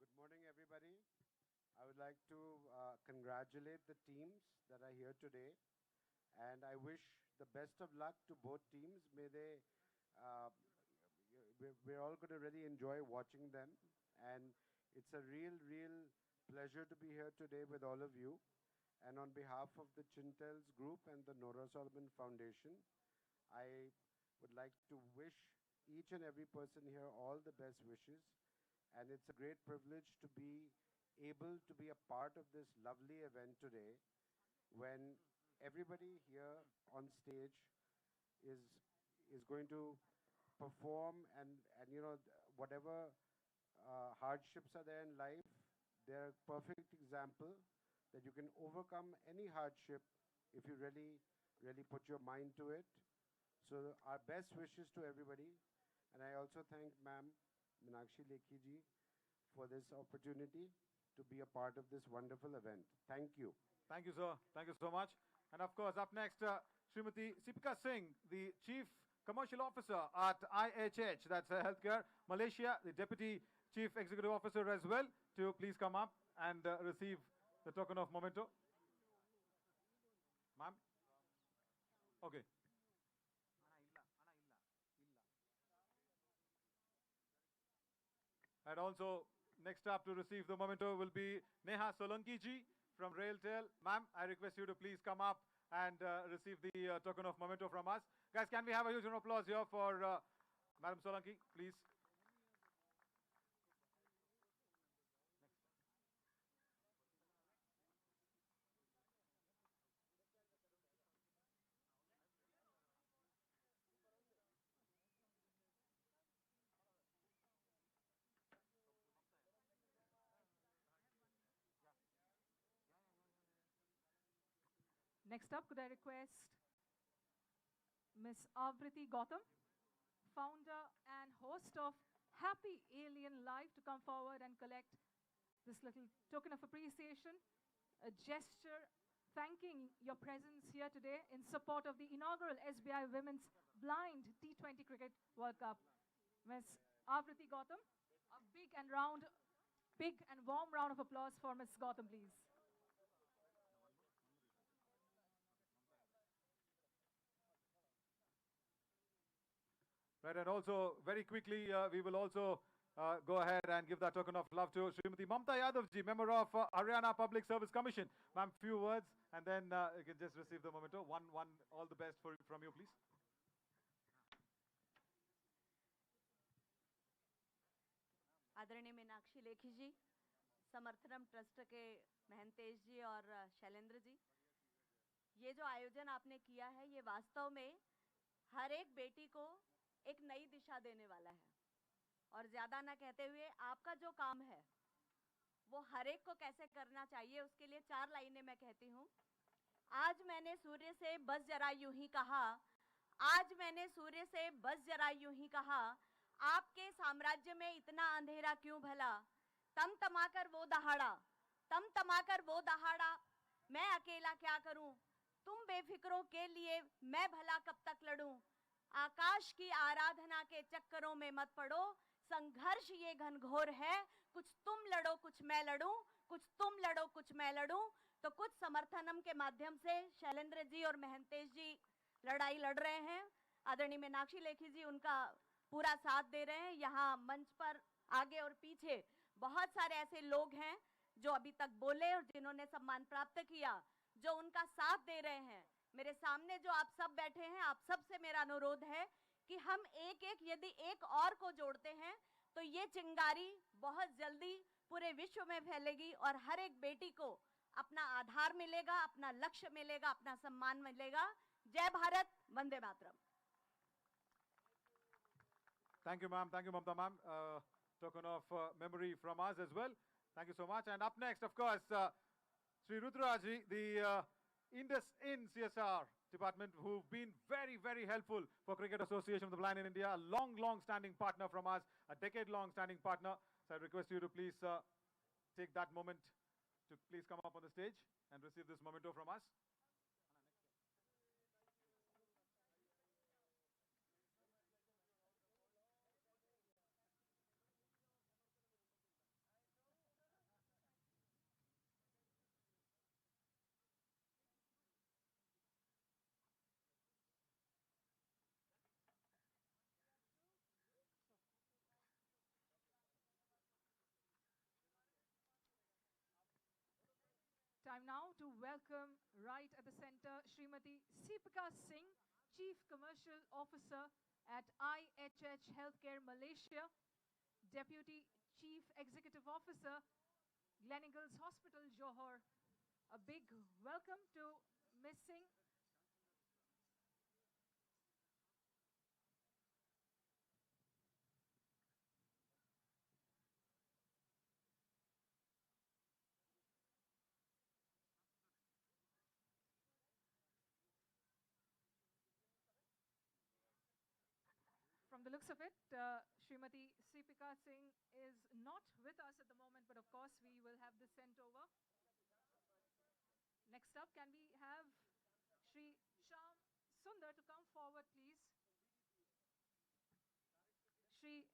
Good morning, everybody. I would like to congratulate the teams that are here today, and I wish the best of luck to both teams. May they, we're all going to really enjoy watching them, and it's a real pleasure to be here today with all of you. And on behalf of the Chintels Group and the Nora Solomon Foundation, I would like to wish each and every person here all the best wishes. And it's a great privilege to be able to be a part of this lovely event today, when everybody here on stage is going to perform, and you know, whatever hardships are there in life, they're a perfect example that you can overcome any hardship if you really put your mind to it. So our best wishes to everybody. And I also thank Ma'am Meenakshi Lekhi ji for this opportunity to be a part of this wonderful event. Thank you. Thank you, sir. Thank you so much. And of course, up next, Srimati Sipika Singh, the Chief Commercial Officer at IHH, that's Healthcare Malaysia, the Deputy Chief Executive Officer as well, to please come up and receive the token of memento. Ma'am? Okay. And also, next up to receive the memento will be Neha Solanki ji from Railtel. Ma'am, I request you to please come up and receive the token of memento from us. Guys, can we have a huge round of applause here for Madam Solanki, please? Next up, could I request Miss Avriti Gautam, founder and host of Happy Alien Life, to come forward and collect this little token of appreciation, a gesture thanking your presence here today in support of the inaugural SBI Women's Blind T20 Cricket World Cup. Miss Avriti Gautam, a big and warm round of applause for Miss Gautam, please. Right, and also very quickly, we will also go ahead and give that token of love to Srimati Mamta Yadav ji, member of Haryana Public Service Commission. Ma'am, few words, and then you can just receive the memento. One, all the best from you, please. आदरणीय मीनाक्षी लेखी जी, Samarthanam trust के महंतेश जी और शैलेंद्र जी, ये जो आयोजन आपने किया है, ये वास्तव में हर एक बेटी को एक नई दिशा देने वाला है। और ज़्यादा ना कहते हुए, आपका जो काम है वो हर एक को कैसे करना चाहिए, उसके लिए 4 लाइनें मैं कहती हूँ। आज मैंने सूर्य से बस जरा यूं ही कहा, आज मैंने सूर्य से बस जरा यूं ही कहा, आपके साम्राज्य में इतना अंधेरा क्यों भला, तम तमाकर वो दहाड़ा, मैं अकेला क्या करूं, तुम बेफिक्रों के लिए मैं भला कब तक लड़ूं, आकाश की आराधना के चक्करों में मत पड़ो, संघर्ष ये घनघोर है, कुछ तुम लड़ो कुछ मैं लड़ूं, कुछ तुम लड़ो कुछ मैं लड़ूं। तो कुछ समर्थनम के माध्यम से शैलेंद्र जी और महंतेश जी लड़ाई लड़ रहे हैं। आदरणीय मीनाक्षी लेखी जी उनका पूरा साथ दे रहे हैं। यहाँ मंच पर आगे और पीछे बहुत सारे ऐसे लोग हैं जो अभी तक बोले और जिन्होंने सम्मान प्राप्त किया, जो उनका साथ दे रहे हैं। मेरे सामने जो आप सब बैठे हैं, आप सब से मेरा अनुरोध है कि हम एक एक यदि एक और को जोड़ते हैं तो ये चिंगारी बहुत जल्दी पूरे विश्व में फैलेगी और हर एक बेटी को अपना आधार मिलेगा, अपना लक्ष्य मिलेगा, अपना सम्मान मिलेगा। जय Bharat, Vande Mataram. Thank you, ma'am. Thank you, Mamta, ma'am. Token of memory from us as well. Thank you so much. And up next, of course, Sri Rudraji, the Indus in CSR department, who've been very, very helpful for Cricket Association of the Blind in India, a long standing partner from us, a decade-long standing partner. So I request you to please take that moment to please come up on the stage and receive this memento from us. Time now to welcome right at the center Srimati Seepika Singh, Chief Commercial Officer at IHH Healthcare Malaysia, Deputy Chief Executive Officer, Gleneagles Hospital, Johor. A big welcome to Ms. Singh. From the looks of it, Srimati Seepika Singh is not with us at the moment, but of course we will have this sent over. Next up, can we have Sri Shyam Sundar to come forward, please? Sri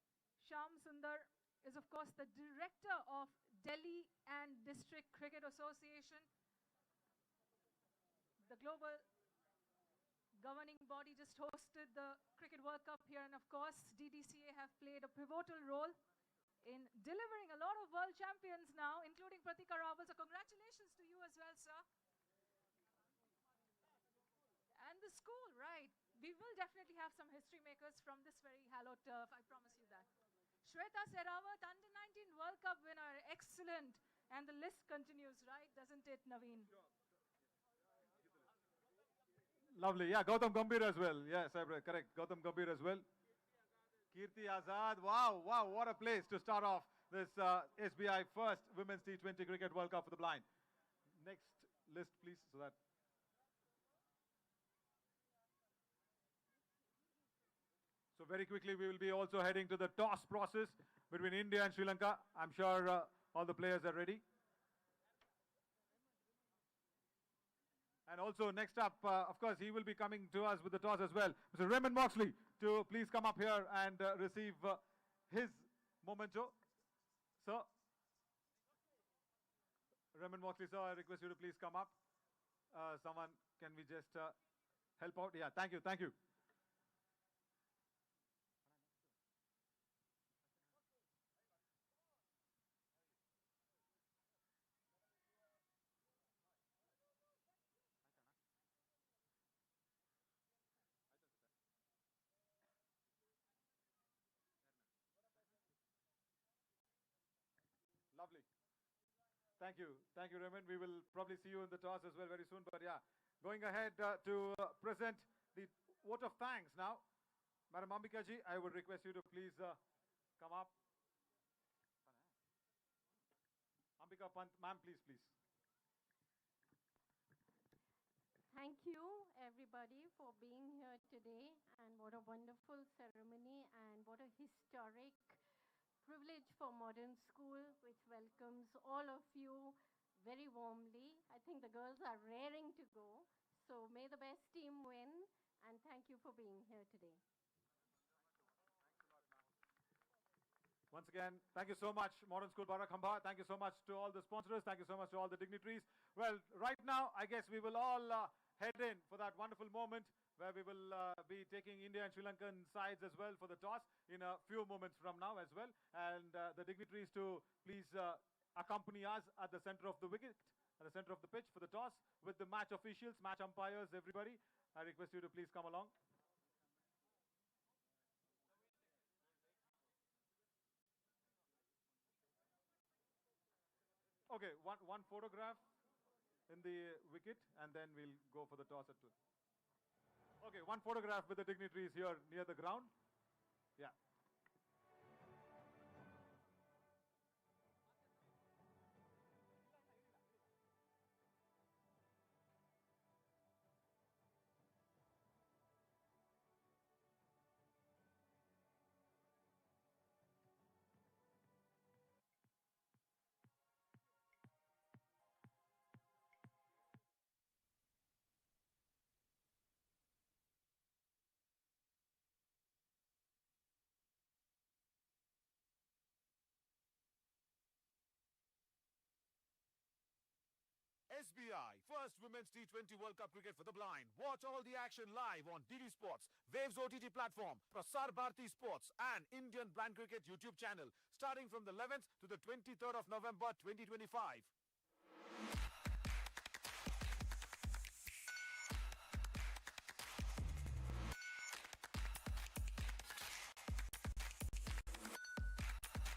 Shyam Sundar is, of course, the director of Delhi and District Cricket Association, the global governing body just hosted the Cricket World Cup here, and of course, DDCA have played a pivotal role in delivering a lot of world champions now, including Pratika Rawal. So congratulations to you as well, sir. And the school, right. We will definitely have some history makers from this very hallowed turf, I promise you that. Shweta Sehrawat, Under-19 World Cup winner, excellent. And the list continues, right, doesn't it, Naveen? Lovely. Yeah, Gautam Gambhir as well. Yes, correct. Gautam Gambhir as well. Kirti Azad. Wow, what a place to start off this SBI first Women's T20 Cricket World Cup for the blind. Next list, please, so that. So very quickly, we will be also heading to the toss process between India and Sri Lanka. I'm sure all the players are ready. And also next up, of course, he will be coming to us with the toss as well. Mr. Raymond Moxley, to please come up here and receive his memento. Sir, Raymond Moxley, sir, I request you to please come up. Someone, can we just help out? Yeah, thank you. Lovely. Thank you, Raymond. We will probably see you in the toss as well very soon. But yeah, going ahead to present the vote of thanks now. Madam Ambika ji, I would request you to please come up. Ambika Pant, ma'am, please. Thank you, everybody, for being here today. And what a wonderful ceremony and what a historic privilege for Modern School, which welcomes all of you very warmly. I think the girls are raring to go. So may the best team win, and thank you for being here today. Once again, thank you so much, Modern School Barakhamba. Thank you so much to all the sponsors. Thank you so much to all the dignitaries. Well, right now, I guess we will all head in for that wonderful moment where we will be taking India and Sri Lankan sides as well for the toss in a few moments from now as well. And the dignitaries to please accompany us at the center of the wicket, at the center of the pitch for the toss with the match officials, match umpires, everybody. I request you to please come along. Okay, one photograph in the wicket, and then we'll go for the toss at two. Okay, one photograph with the dignitaries here near the ground. Yeah. SBI, first Women's T20 World Cup cricket for the blind. Watch all the action live on DD Sports, Waves OTT platform, Prasar Bharati Sports and Indian Blind Cricket YouTube channel starting from the 11th to the 23rd of November 2025.